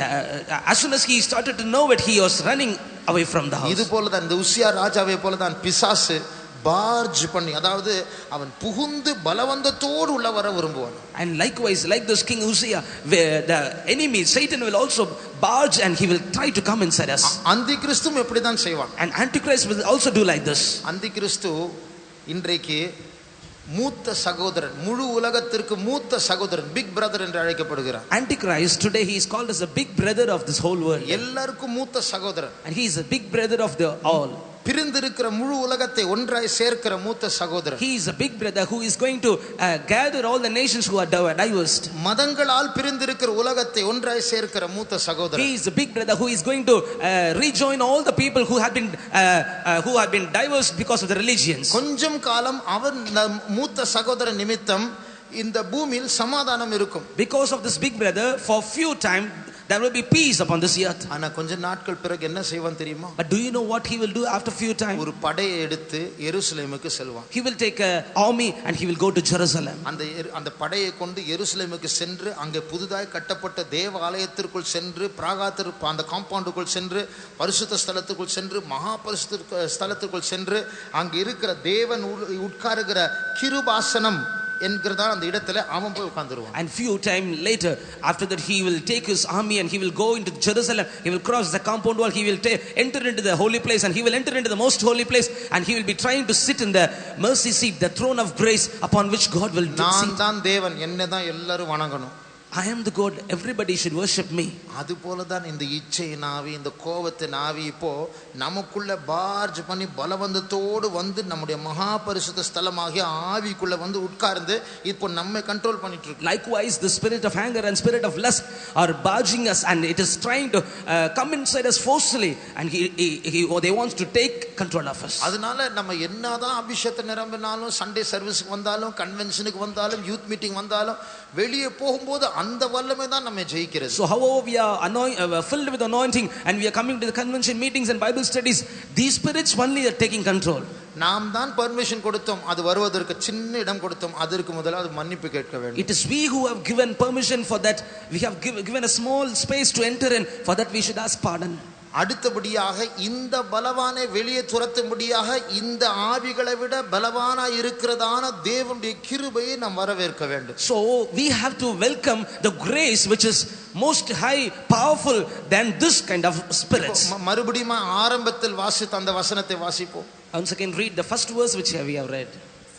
as soon as he started to know it, he was running away from the house. இது போல தான் இந்த உசியா ராஜாவை போல தான் பிசாசு பார்ஜ் பண்ணி, அதாவது அவன் புகுந்து பலவந்தத்தோடு உள்ள வர விரும்புவான். And likewise, like this King Uzziah, where the enemy Satan will also barge and he will try to come inside us. அந்திகிறிஸ்துவும் இப்படி தான் செய்வான். And Antichrist will also do like this. அந்திகிறிஸ்து இன்றைக்கு மூத்த சகோதரன், முழு உலகத்திற்கு மூத்த சகோதரன், பிக் பிரதர் என்று அழைக்கப்படுகிறார். Antichrist today he is called as the big brother of this whole world. எல்லாருக்கும் மூத்த சகோதரன். And he is a big brother of the all. பிரிந்திருக்கிற முழு உலகத்தை ஒன்றாய் சேர்க்கிற மூத்த சகோதரன். He is a big brother who is going to gather all the nations who are diverse. மதங்களால் பிரிந்திருக்கிற உலகத்தை ஒன்றாய் சேர்க்கிற மூத்த சகோதரன். He is a big brother who is going to rejoin all the people who have been diverse because of the religions. கொஞ்சம் காலம் அவன் மூத்த சகோதரன் நிமித்தம் இந்த பூமியில் சமாதானம் இருக்கும். Because of this big brother, for few time there will be peace upon this earth. ஆனா கொஞ்ச நாட்கள் பிறகு என்ன செய்வான் தெரியுமா? But do you know what he will do after few time? ஒரு படையை எடுத்து எருசலேமுக்கு செல்வான். He will take an army and he will go to Jerusalem. அந்த படையை கொண்டு எருசலேமுக்கு சென்று அங்கே புதிதாய் கட்டப்பட்ட தேவாலயத்திற்குள் சென்று அந்த காம்பவுண்டுக்குள் சென்று பரிசுத்த ஸ்தலத்துக்குள் சென்று மகா பரிசுத்த ஸ்தலத்துக்குள் சென்று அங்கே இருக்கிற தேவன் உட்காருகிற கிருபாசனம் என்கிறதா அந்த இடத்துல அவன் போய் உட்கார்ந்துருவான். And few time later, after that he will take his army and he will go into Jerusalem. He will cross the compound wall. He will enter into the holy place and he will enter into the most holy place and he will be trying to sit in the mercy seat, the throne of grace upon which God will sit. நான் தான் தேவன், என்னை தான் எல்லாரும் வணங்கணும். I am the God, everybody should worship me. அது போல தான் இந்த இச்சையின் ஆவி, இந்த கோபத்தின் ஆவி இப்போ நமக்குள்ள பார்ஜ் பண்ணி பலவந்தத்தோடு வந்து நம்முடைய மகா பரிசுத்த ஸ்தலமாகிய ஆவிக்குள்ள வந்து உட்கார்ந்து இப்போ நம்மை கண்ட்ரோல் பண்ணிட்டு இருக்கு. Likewise, the spirit of anger and spirit of lust are barging us and it is trying to come inside us forcefully and they want to take control of us. அதனால நம்ம என்னதான் அபிஷேகத்தை நிரம்பினாலும், சண்டே சர்வீஸ்க்கு வந்தாலும், கன்வென்ஷனுக்கு வந்தாலும், youth meeting வந்தாலும், வெளியே போகும்போது அந்த வல்லமை தான் நம்மை ஜெயிக்கிறது. So however we are filled with anointing and we are coming to the convention meetings and Bible studies, these spirits only are taking control. நாம் தான் பர்மிஷன் கொடுத்தோம், அது வருவதற்கு சின்ன இடம் கொடுத்தோம், அதற்கு முதல்ல அது மன்னிப்பு கேட்க வேண்டும். It is we who have given permission for that. We have given a small space to enter in. For that we should ask pardon. அடுத்தபடியாக இந்த பலவானை வெளியே துரத்தும்படியாக இந்த ஆவிகளை விட பலவானா இருக்கிறதான தேவனுடைய கிருபையை நாம் வரவேற்க வேண்டும். So we have to welcome the grace which is most high, powerful than this kind of spirits. மறுபடியும் ஆரம்பத்தில் வாசித்த அந்த வசனத்தை வாசிப்போம். Once again read the first verse which we have read.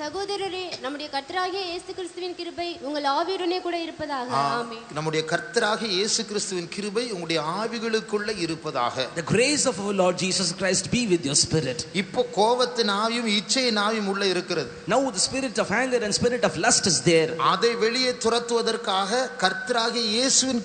சகோதரரே நம்முடைய கர்த்தராகிய இயேசு கிறிஸ்துவின் கிருபை உங்கள் ஆவியுடனே கூட இருப்பதாக. ஆமென். நம்முடைய கர்த்தராகிய இயேசு கிறிஸ்துவின் கிருபை உங்களுடைய ஆவிகளுக்குள்ள இருப்பதாக. The grace of our Lord Jesus Christ be with your spirit. இப்போ கோபத்தின் ஆவியும் இச்சையின் ஆவியும் உள்ள இருக்கிறது. Now the spirit of anger and spirit of lust is there. அதை வெளியே துரத்துவதற்காக கர்த்தராகிய இயேசுவின்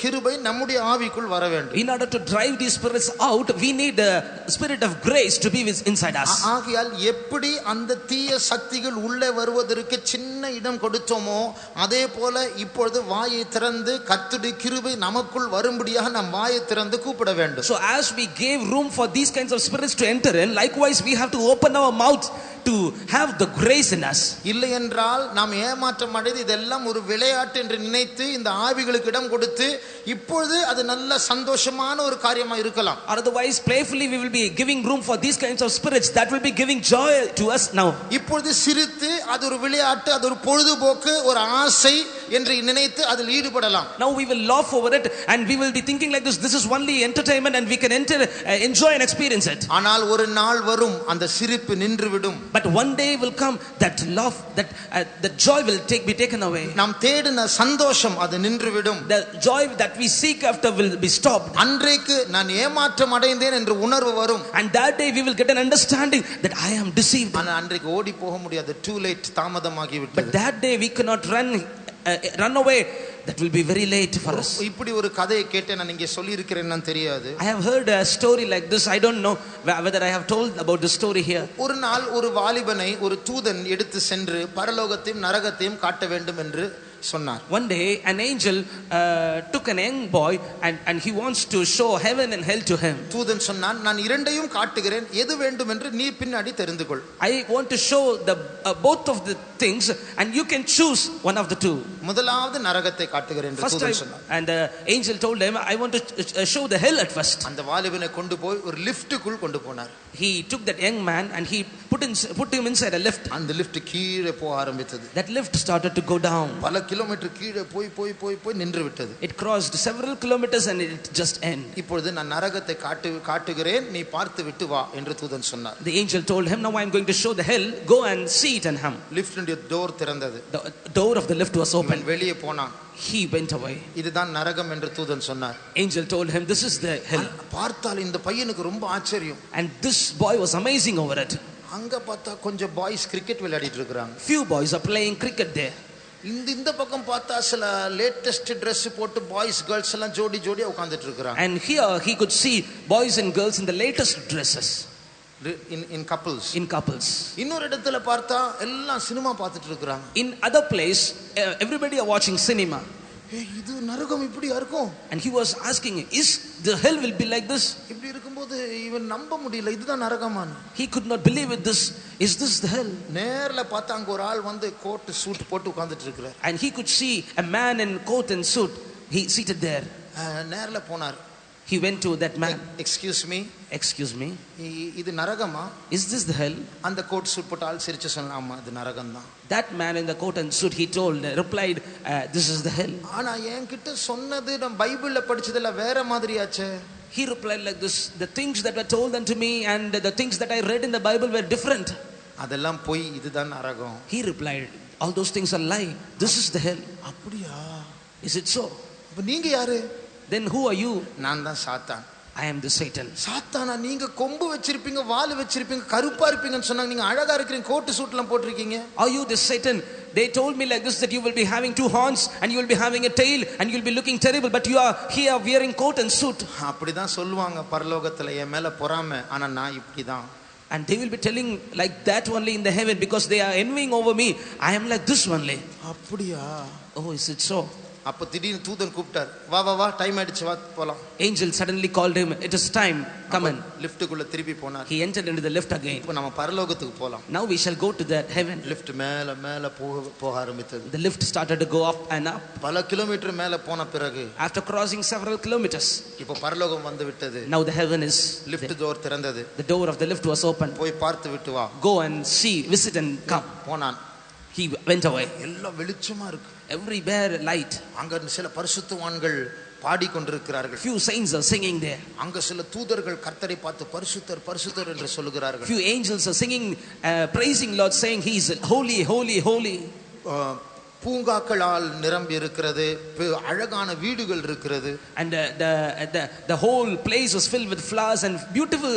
கிருபை நம்முடைய ஆவிக்குள் வர வேண்டும். In order to drive these spirits out, we need the spirit of grace to be inside us. ஆகையால் எப்படி அந்த தீய சக்திகள் உள்ளே வருவதற்கு சின்ன இடம் கொடுத்தோமோ அதே போல இப்பொழுது வாயை திறந்து கர்த்தருடைய கிருபை நமக்குள் வரும்படியாக நாம் வாயை திறந்து கூப்பிட வேண்டும். So as we gave room for these kinds of spirits to enter in, likewise we have to open our mouth to have the grace in us. இல்லை என்றால் நாம் ஏமாற்றம் அடைந்து இதெல்லாம் ஒரு விளையாட்டு என்று நினைத்து இந்த ஆவிகளுக்கு இடம் கொடுத்து இப்பொழுது அது நல்ல சந்தோஷமான ஒரு காரியமா இருக்கலாம். Otherwise playfully we will be giving room for these kinds of spirits that will be giving joy to us now. இப்பொழுது சிரித்து அது ஒரு விளையாட்டு, அது ஒரு பொழுதுபோக்கு, ஒரு ஆசை என்று நினைத்து அதில் ஈடுபடலாம். Now we will laugh over it and we will be thinking like this is only entertainment and we can enjoy and experience it. ஆனால் ஒரு நாள் வரும் அந்த சிரிப்பு நின்றுவிடும். But one day will come that laugh, that joy will be taken away. நாம் தேடின சந்தோஷம் அது நின்றுவிடும். The joy that we seek after will be stopped. அன்றைக்கு நான் ஏமாற்றம் அடைந்தேன் என்ற உணர்வு வரும். And that day we will get an understanding that I am deceived. ஆனால் அன்றைக்கு ஓடி போக முடியாது. Too late, தாமதமாகி விட்டது. But that day we cannot run away. That will be very late for us. இப்படி ஒரு கதையை கேட்டேன், நான் இங்கே சொல்லி இருக்கிறேன்னு தெரியாது. I have heard a story like this. I don't know whether I have told about this story here. ஒரு நாள் ஒரு வாலிபனை ஒரு தூதன் எடுத்து சென்று பரலோகத்தையும் நரகத்தையும் காட்ட வேண்டும் என்று சொன்னார். One day an angel took an young boy and he wants to show heaven and hell to him. தூதன் சொன்னான், நான் இரண்டையும் காட்டுகிறேன், எது வேண்டும் என்று நீ பின்னாடி தெரிந்து கொள். I want to show the both of the things and you can choose one of the two. முதலாவது நரகத்தை காட்டுகிறேன் என்று தூதன் சொன்னார். And the angel told him, I want to show the hell at first. அந்த வாலிபனை கொண்டு போய் ஒரு லிஃப்ட்டுக்குள் கொண்டு போனார். He took that young man and he put him inside a lift. அந்த லிஃப்ட் கீழே போக ஆரம்பித்தது. That lift started to go down. பல கிலோமீட்டர் கீழே போய் நின்று விட்டது. It crossed several kilometers and it just ended. இப்பொழுது நான் நரகத்தை காட்டுகிறேன், நீ பார்த்து விட்டு வா என்று தூதன் சொன்னார். The angel told him, now I am going to show the hell, go and see it and him. லிஃப்ட்டுடைய டோர் திறந்தது. The door of the lift was open. வெளியே போனான். He went away. இதுதான் நரகம் என்று தூதன் சொன்னார். Angel told him, this is the hell. பார்த்தால் இந்த பையனுக்கு ரொம்ப ஆச்சரியம். And this boy was amazing over it. அங்க பார்த்தா கொஞ்சம் பாய்ஸ் கிரிக்கெட் விளையாடிட்டு இருக்காங்க. Few boys are playing cricket there. இந்த பக்கம் பார்த்தா சில லேட்டஸ்ட் Dress போட்டு பாய்ஸ் கேர்ள்ஸ் எல்லாம் ஜோடியா உட்கார்ந்துட்டு இருக்காங்க. And here he could see boys and girls in the latest dresses. In couples. In couples. இன்னொரு இடத்துல பார்த்தா எல்லாம் சினிமா பார்த்துட்டு இருக்காங்க. In other place everybody are watching cinema. இது நரகம் இப்படியா இருக்கும்? And he was asking, is the hell will be like this? இப்படி இருக்கும்போது இவன் நம்ப முடியல, இதுதான் நரகமான்னு. He could not believe it. Is this the hell? நேர்ல பார்த்தா அங்க ஒரு ஆள் வந்து கோட் சூட் போட்டு உட்கார்ந்துட்டு இருக்கார். And he could see a man in coat and suit. He seated there. நேர்ல போனார். He went to that man. Excuse me. இது நரகமா? Is this the hell? அந்த கோட் சூட் போட்டு ஆள் சிரிச்சு சொன்னான், ஆமா இது நரகம் தான். That man in the coat and suit replied, this is the hell. ஆனா என்கிட்ட சொன்னது நான் பைபிள்ல படிச்சதெல்லாம் வேற மாதிரியாச்சே. He replied like this, the things that were told unto me and the things that I read in the Bible were different. அதெல்லாம் போய் இதுதான் நரகம். He replied, all those things are lie. This is the hell. அப்படியா? Is it so? அப்ப நீங்க யாரு? Then who are you? நான் தான் சாத்தான். I am the Satan. சாத்தானா? நீங்க கொம்பு வச்சிருப்பீங்க, வால் வச்சிருப்பீங்க, கருப்பா இருப்பீங்கன்னு சொன்னாங்க. நீங்க அழகா இருக்கீங்க, code சூட்லாம் போட்டுருக்கீங்க. Are you the Satan? They told me like this, that you will be having 2 horns and you will be having a tail and you will be looking terrible, but you are here wearing coat and suit. அப்படிதான் சொல்லுவாங்க பரலோகத்துல, என் மேல பொறாமை, ஆனா நான் இப்படிதான். And they will be telling like that only in the heaven, because they are envying over me. I am like this only. அப்படியா? Oh, is it so? அப்ப திடீர்னு தூதன் கூப்பிட்டார், வா டைம் ஆயிடுச்சு, வா போலாம். Angel suddenly called him, it is time, come in. லிஃப்ட்டுக்குள்ள திருப்பி போனார். He entered into the lift again. இப்போ நம்ம பரலோகத்துக்கு போலாம். Now we shall go to the heaven. Lift மேல போக ஆரம்பித்தது. The lift started to go up and up. பல கிலோமீட்டர் மேல போன பிறகு, after crossing several kilometers, இப்போ பரலோகம் வந்து விட்டது. now the heaven is lift door திறந்தது. The door of the lift was open. போய் பார்த்து விட்டு வா. Go and see, visit and come. போனான். He went away. எல்லாம் வெளிச்சமா இருக்கு. Everywhere light. அங்க சில பரிசுத்தவான்கள் பாடிக்கொண்டிருக்கிறார்கள். Few saints are singing there. அங்க சில தூதர்கள் கர்த்தரை பார்த்து பரிசுத்தர் பரிசுத்தர் என்று சொல்லுகிறார்கள். Few angels are singing, praising Lord, saying He is holy, holy, holy. பூங்காக்களால் நிரம்பி இருக்கிறது, அழகான வீடுகள் இருக்கிறது. And the whole place was filled with flowers and beautiful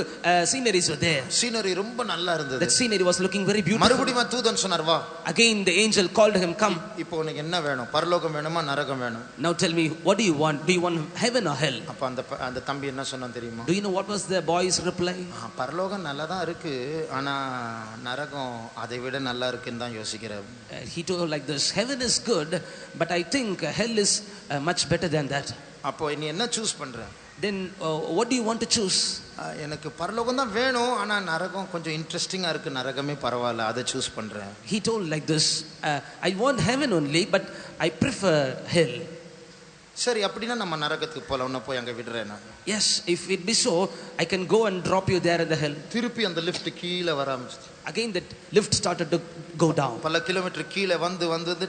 sceneries were there. Scenery ரொம்ப நல்லா இருந்தது. That scenery was looking very beautiful. மறுபடியும் தூதன் சொன்னார், வா. Again the angel called him, come. இப்போ உனக்கு என்ன வேணும்? பரலோகம் வேணுமா நரகம் வேணும்? Now tell me, what do you want? Do you want heaven or hell? அப்ப அந்த தம்பி என்ன சொன்னான் தெரியுமா? Do you know what was the boy's reply? பரலோகம் நல்லா தான் இருக்கு, ஆனா நரகம் அதை விட நல்லா இருக்குன்னு தான் யோசிக்கிறேன். He told like this, heaven is good, but I think hell is much better than that. அப்போ நீ என்ன சூஸ் பண்ற? Then what do you want to choose? எனக்கு பரலோகம் தான் வேணும், ஆனா நரகம் கொஞ்சம் இன்ட்ரெஸ்டிங்கா இருக்கு, நரகமே பரவாயில்ல, அதை சூஸ் பண்றேன். He told like this, I want heaven only, but I prefer hell. சரி, அப்படினா நம்ம நரகத்துக்கு போலாம், உன்னை போய் அங்க விடுறேன் நான். Yes, if it be so, I can go and drop you there in the hell. திருப்பி அந்த லிஃப்ட் கீழ வர ஆரம்பிச்சு. Again that lift started to go down. பல கிலோமீட்டர் கீழ வந்து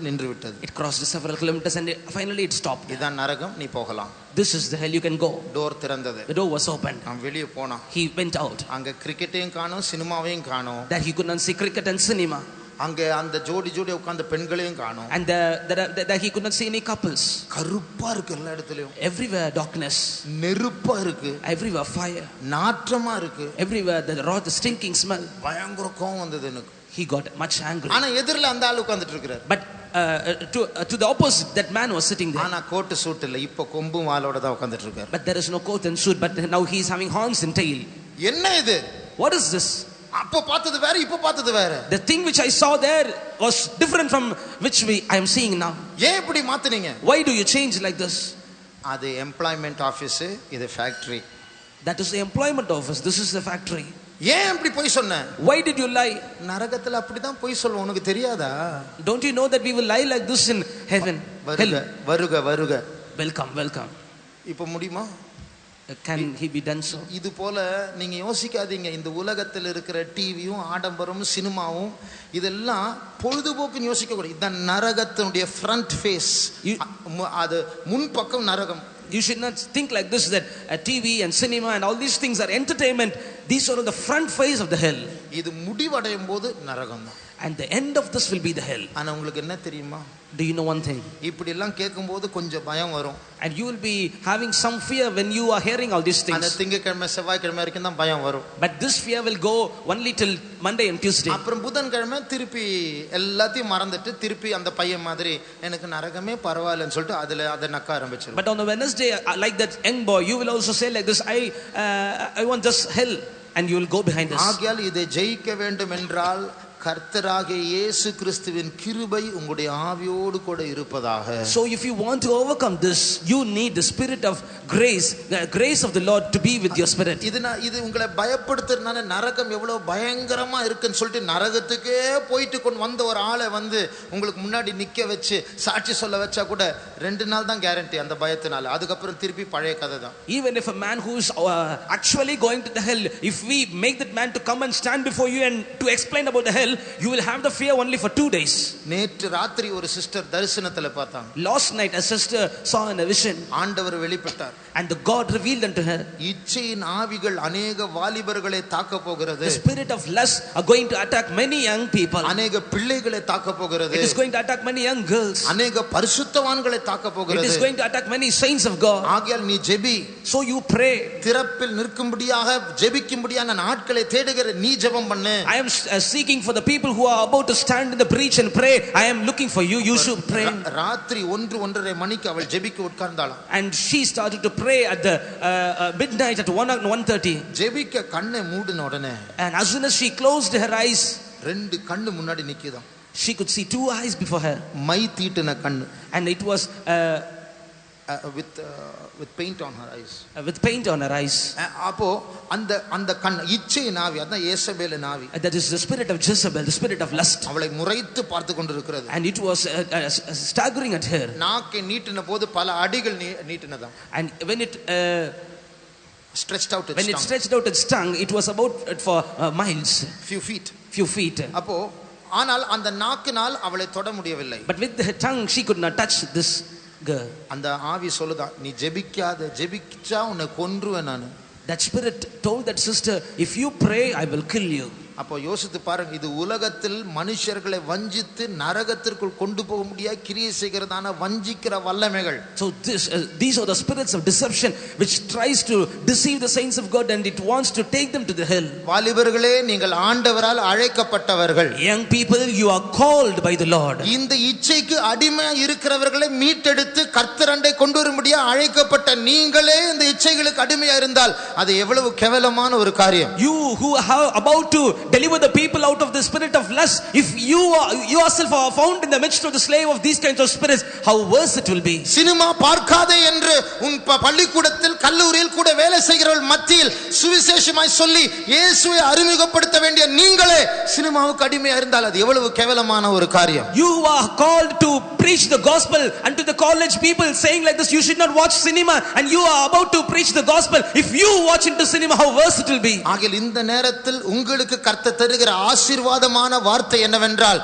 நின்று விட்டது. It crossed several kilometers and finally it stopped. இதான் நரகம், நீ போகலாம். This is the hell, you can go. Door திறந்தது. The door was opened. அவன் வெளிய போனான். He went out. அங்க கிரிக்கெட்டையும் காணோம், சினிமாவையும் காணோம். That he could not see cricket and cinema. அங்க அந்த ஜோடி உட்கார்ந்த பெண்களையும் காணோம். And that he could not see any couples. கருப்பா இருக்கு எல்லா இடத்துலயும். Everywhere darkness. நெருப்பா இருக்கு. Everywhere fire. நாற்றமா இருக்கு. Everywhere the stinking smell. பயங்கர கோவம் வந்தது எனக்கு. He got much angry. ஆனா எதிரில அந்த ஆளு உட்கார்ந்துட்டு இருக்காரு. But to the opposite, that man was sitting there. ஆனா கோட் சூட் இல்ல, இப்போ கொம்பும் வாளோட தான் உட்கார்ந்துட்டு இருக்காரு. But there is no coat and suit, but now he is having horns and tail. என்ன இது? What is this? அப்போ பார்த்தது வேற, இப்போ பார்த்தது வேற. The thing which I saw there was different from which I am seeing now. ஏன் இப்படி மாத்துனீங்க? Why do you change like this? அது எம்ப்ளாய்மென்ட் ஆபீஸ், இது factory. That is the employment office, this is the factory. ஏன் இப்படி போய் சொன்ன? Why did you lie? நரகத்துல அப்படிதான் போய் சொல்லுவோம், உனக்கு தெரியாதா? Don't you know that we will lie like this in heaven? வருக. Welcome, welcome. இப்போ முடியுமா? Can he be done so? இது போல நீங்க யோசிக்காதீங்க, இந்த உலகத்தில் இருக்கிற டிவியும் ஆடம்பரமும் சினிமாவும் இதெல்லாம் பொழுதுபோக்குன்னு யோசிக்க கூடாது. இதுதான் நரகத்தினுடைய ஃப்ரண்ட் ஃபேஸ், அது முன்பக்கம் நரகம். You should not think like this, that TV and cinema and all these things are entertainment. These are the front face of the hell. இது முடிவடையும் போது நரகம் தான். And the end of this will be the hell. ஆனா உங்களுக்கு என்ன தெரியுமா? Do you know one thing? இப்படி எல்லாம் கேட்கும்போது கொஞ்சம் பயம் வரும். And you will be having some fear when you are hearing all these things. அந்த திங்கட்கிழமை செவ்வாய்க்கிழமை வரைக்கும் தான் பயம் வரும். But this fear will go only till Monday and Tuesday. அப்புறம் புதன்கிழமை திருப்பி எல்லாத்தையும் மறந்துட்டு திருப்பி அந்த பையன் மாதிரி எனக்கு நரகமே பரவாயில்லைன்னு சொல்லிட்டு அதை நக்க ஆரம்பிச்சிரும். But on the Wednesday, like that young boy, you will also say like this, I want just hell, and you will go behind this. ஆகையால் இதை ஜெயிக்க வேண்டும் என்றால் கர்த்தராகிய இயேசு கிறிஸ்துவின் கிருபை உங்களுடைய ஆவியோடு கூட இருப்பதாக. So if you want to overcome this, you need the spirit of grace, the grace of the Lord to be with your spirit. இது உங்களை பயப்படுத்துறதுனால நரகம் எவ்வளவு பயங்கரமா இருக்குன்னு சொல்லிட்டு நரகத்துக்கே போயிட்டு கொண்டு வந்த ஒரு ஆளை வந்து உங்களுக்கு முன்னாடி நிக்க வச்சு சாட்சி சொல்ல வச்சா கூட 2 நாள் தான் கேரண்டி அந்த பயத்தினால, அதுக்கப்புறம் திருப்பி பழைய கதை தான். Even if a man who is actually going to the hell, if we make that man to come and stand before you and to explain about the hell, you will have the fear only for 2 days. நேற்று ராத்திரி ஒரு sister தரிசனத்துல பார்த்தாங்க. Last night a sister saw in a vision. ஆண்டவர் வெளிப்பட்டார். And the God revealed unto her. இச்சையின் ஆவிகள் अनेक வாலிபர்களை தாக்க போகிறது. The spirit of lust are going to attack many young people. अनेक பிள்ளைகளை தாக்க போகிறது. It is going to attack many young girls. अनेक பரிசுத்தவான்களை தாக்க போகிறது. It is going to attack many saints of God. ஆகையால் நீ ஜெபி. So you pray. திறப்பில் நிற்கும்படியாக ஜெபிக்கும்படியான ஆட்களை தேடுகிற நீ ஜெபம் பண்ணு. I am seeking for the people who are about to stand in the breach and pray. I am looking for you. You should pray. ராத்திரி 1:30 மணிக்கு அவள் ஜெபிக்க உட்கார்ந்தாளாம். And she started to pray at the midnight at 1:30. ஜெபிக்க கண்ணை மூடின உடனே, and as soon as she closed her eyes, 2 கண்ணு முன்னாடி நிக்குதாம். she could see 2 eyes before her. மை தீட்டின கண்ணு. And it was with paint on her eyes. With paint on her eyes. அப்போ அந்த கண் இச்சையின் ஆவி, அதான் யேசபேலின் ஆவி. That is the spirit of Jezebel, the spirit of lust. அவளை முறைத்து பார்த்து கொண்டிருக்கிறது. And it was staggering at her. நாக்கை நீட்டின போது பல அடிகள் நீட்டினதாம். And when it stretched out its when tongue. it stretched out its tongue, it was about for miles, few feet. அப்போ ஆனால் அந்த நாக்கினால் அவளை தொட முடியவில்லை. But with her tongue she could not touch this. girl. அந்த ஆவி சொல்லுதான், நீ ஜெபிச்சா உன்னை கொன்றுவேன் நான். That spirit told that sister, if you pray, I will kill you. அப்போ யோசித்து பாருங்க, இது உலகத்தில் மனுஷர்களை வஞ்சித்து நரகத்திற்குள் கொண்டு போக முடியாது கிரியை செய்கிறதான வஞ்சிக்கிற வல்லமைகள். So these are the spirits of deception which tries to deceive the saints of God and it wants to take them to the hell. வாலிபர்களே, நீங்கள் ஆண்டவரால் அழைக்கப்பட்டவர்கள். Young people, you are called by the Lord. இந்த இச்சைக்கு அடிமையா இருக்கிறவர்களை மீட்டெடுத்து கர்த்தரண்டை கொண்டு வரும்படியா அழைக்கப்பட்ட நீங்களே இந்த இச்சைகளுக்கு அடிமையா இருந்தால் அது எவ்வளவு கேவலமான ஒரு காரியம். You who are about to deliver the people out of the spirit of lust, if you yourself are found in the midst of the slave of these kinds of spirits, how worse it will be. Cinema பார்க்காதே என்று உன் பள்ளிக்கூடத்தில் கல்லூரியில் கூட வேலை செய்கிறவர்கள் மத்தியில் சுவிசேஷமாய் சொல்லி இயேசுவை அறிமுகப்படுத்த வேண்டிய நீங்களே சினிமாவுக்கு அடிமையா இருந்தால் அது எவ்வளவு கேவலமான ஒரு காரியம். You are called to preach the gospel unto the college people, saying like this, you should not watch cinema, and you are about to preach the gospel. If you watch into cinema, how worse it will be. ஆகிய இந்த நேரத்தில் உங்களுக்கு கர்த்தர் தருகிற ஆசீர்வாதமான வார்த்தை என்னவென்றால்,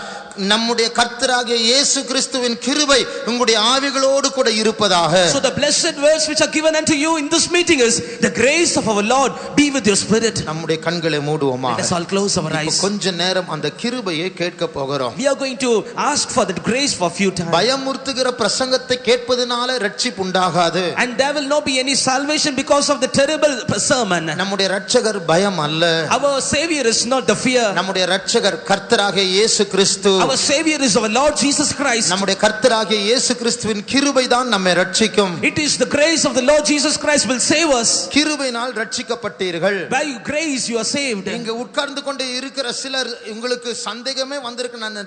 நம்முடைய கர்த்தராகிய இயேசு கிறிஸ்துவின் கிருபை உங்களுடைய ஆவிகளோடு கூட இருப்பதாக. So the blessed words which are given unto you in this meeting is, the grace of our Lord be with your spirit. நம்முடைய கண்களை மூடுவோமா? Let us all close our eyes. கொஞ்ச நேரம் அந்த கிருபையை கேட்க போகிறோம். We are going to ask for that grace for a few times. பயமுறுத்துகிற பிரசங்கத்தை கேட்பதனால ரட்சிப்பு உண்டாகாது. And there will not be any salvation because of the terrible sermon. நம்முடைய இரட்சகர் பயம் அல்ல. Our savior is not the fear. நம்முடைய இரட்சகர் கர்த்தராகிய இயேசு கிறிஸ்து. Our savior is our Lord Jesus Christ. நம்முடைய கர்த்தராகிய இயேசு கிறிஸ்துவின் கிருபை தான் நம்மை ரட்சிக்கும். It is the grace of the Lord Jesus Christ will save us. கிருபையினால் ரட்சிக்கப்பட்டீர்கள். By grace you are saved. இங்க உட்கார்ந்து கொண்டு இருக்கிற சிலர் உங்களுக்கு சந்தேகமே வந்திருக்கு, நான்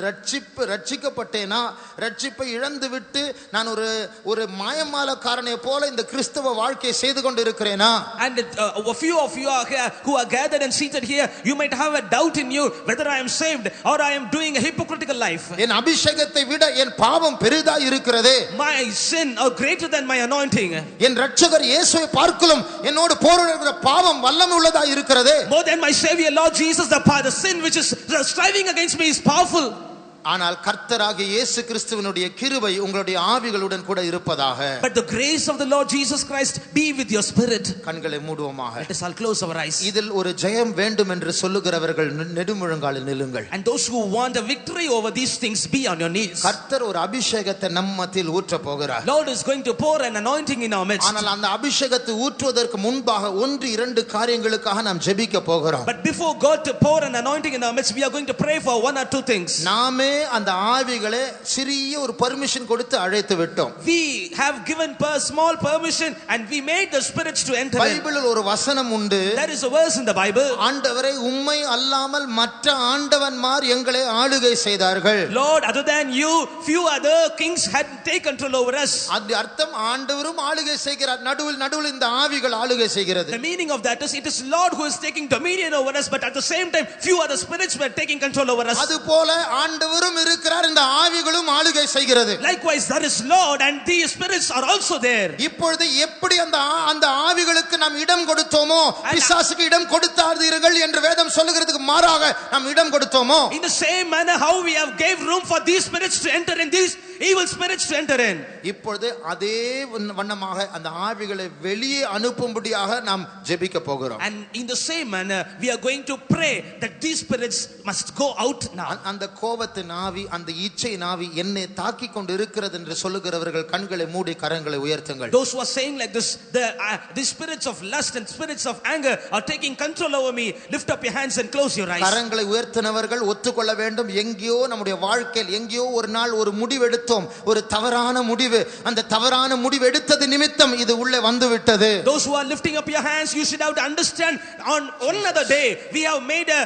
ரட்சிக்கப்பட்டேனா, ரட்சிப்பை இழந்து விட்டு நான் ஒரு மாயமாலக்காரனை போல இந்த கிறிஸ்தவ வாழ்க்கையை செய்து கொண்டு இருக்கிறேனா? And a few of you are here who are gathered and seated here, you might have a doubt in you whether I am saved or I am doing a hypocritical life. என் அபிஷேகத்தை விட என் பாவம் பெரிதா இருக்கிறதே. My sin are greater than my anointing. என் இரட்சகர் இயேசுவை பார்க்கலும் என்னோடு போராடுகிற பாவம் வல்லமை உள்ளதா இருக்கிறதே. More than my savior Lord Jesus, the sin which is striving against me is powerful. ஆனால் கர்த்தராகிய இயேசு கிறிஸ்துவினுடைய கிருபை உங்களுடைய ஆவிகளுடன் கூட இருப்பதாக. But the grace of the Lord Jesus Christ be with your spirit. கண்களை மூடுவோமாக. Let us all close our eyes. இதில் ஒரு ஜெயம் வேண்டும் என்று சொல்லுகிறவர்கள் நெடுமுழங்காலில் நில்லுங்கள். And those who want a victory over these things, be on your knees. கர்த்தர் ஒரு அபிஷேகத்தை நம் மத்தியில் ஊற்ற போகிறார். Lord is going to pour an anointing in our midst. ஆனால் அந்த அபிஷேகத்தை ஊற்றுவதற்கு முன்பாக 1-2 காரியங்களுக்காக நாம் ஜெபிக்க போகிறோம். But before God to pour an anointing in our midst, we are going to pray for 1 or 2 things. நாமே அந்த ஆவிகளை சிறிய ஒரு பெர்மிஷன் கொடுத்து அழைத்து விட்டோம். We have given small permission and we made the spirits to enter in. பைபிளில் ஒரு வசனம் உண்டு. There is a verse in the Bible. ஆண்டவரே, உம்மை அல்லாமல் மற்ற ஆண்டவன்மார் எங்களை ஆளுகை செய்தார்கள். Lord, other than you, few other kings had taken control over us. அது அர்த்தம் ஆண்டவரும் ஆளுகை செய்கிறார், நடுவில் இந்த ஆவிகள் ஆளுகை செய்கிறது. The meaning of that is, it is Lord who is taking dominion over us, but at the same time few other spirits were taking control over us. அதுபோல ஆண்டவரும் இருக்கிறார், இந்த ஆவிகளும் ஆளுகை செய்கிறது. Likewise there is Lord and these spirits are also there. இப்பொழுது எப்படி அந்த ஆவிகளுக்கு நாம் இடம் கொடுத்தோமோ, பிசாசுக்கு இடம் கொடுத்தாதீர்கள் என்று வேதம் சொல்லுகிறதுக்கு மாறாக நாம் இடம் கொடுத்தோமோ, in the same manner how we have gave room for these spirits to enter in, these evil spirits to enter in. இப்பொழுது அதே வண்ணமாக அந்த ஆவிகளை வெளியே அனுப்பும்படியாக நாம் ஜெபிக்க போகிறோம். And in the same manner we are going to pray that these spirits must go out now. அந்த கோபத்தின் ஆவி, அந்த இச்சை ஆவி என்னை தாக்கி கொண்டு இருக்கிறது என்று சொல்லுகிறவர்கள் கண்களை மூடி கரங்களை உயர்த்துங்கள். Those who are saying like this, the spirits of lust and spirits of anger are taking control over me, lift up your hands and close your eyes. கரங்களை உயர்த்தினவர்கள் ஒத்துக்கொள்ள வேண்டும், எங்கேயோ நம்முடைய வாழ்க்கையில் எங்கேயோ ஒரு நாள் ஒரு முடிவெடுத்தோம், ஒரு தவறான முடிவு. அந்த தவறான முடிவு எடுத்தது நிமித்தம் இது உள்ளே வந்து விட்டது. Those who are lifting up your hands, you should have to understand, on one other day we have made a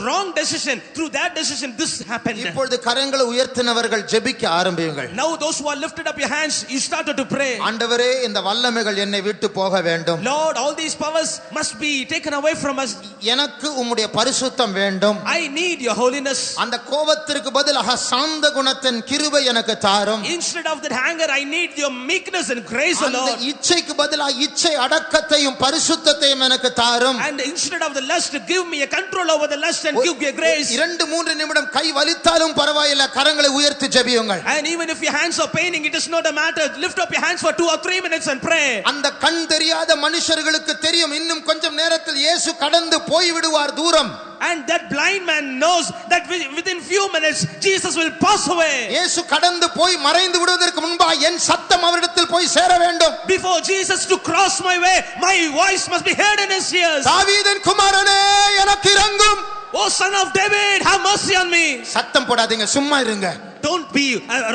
wrong decision. Through that decision this happened. இப்பொழுது கரங்களை உயர்த்தினவர்கள் ஜெபிக்க ஆரம்பியுங்கள். Now those who are lifted up your hands, you started to pray. ஆண்டவரே, இந்த வல்லமைகள் என்னை விட்டு போக வேண்டும். Lord, all these powers must be taken away from us. எனக்கு உம்முடைய பரிசுத்தம் வேண்டும். I need your holiness. அந்த கோபத்திற்கு பதிலாக சாந்த குணத்தின் கிருபை எனக்கு தாரும். Instead of that anger, I need your meekness and grace, O Lord. அந்த இச்சைக்கு பதிலா இச்சை அடக்கத்தையும் பரிசுத்தத்தையும் எனக்கு தாரும். And instead of the lust, give me a control over the lust and give me a grace. 2-3 நிமிடம் கை வலித்தாலும் பரவாயில்லை, கரங்களை உயர்த்தி ஜெபியுங்கள். And even if your hands are paining, it is not a matter. Lift up your hands for 2 or 3 minutes and pray. அந்த கண் தெரியாத மனுஷர்களுக்கு தெரியும், இன்னும் கொஞ்சம் நேரத்தில் இயேசு கடந்து போய் விடுவார் தூரம். And that blind man knows that within few minutes Jesus will pass away. இயேசு கடந்து போய் மறைந்து விடுவதற்கு முன்பாக என் சத்தம் அவரிடத்தில் போய் சேர வேண்டும். Before Jesus to cross my way, my voice must be heard in his ears. தாவீதின் குமாரனே எனக்கு இரங்கும். Oh son of David, have mercy on me. சத்தம் போடாதீங்க, சும்மா இருங்க. Don't be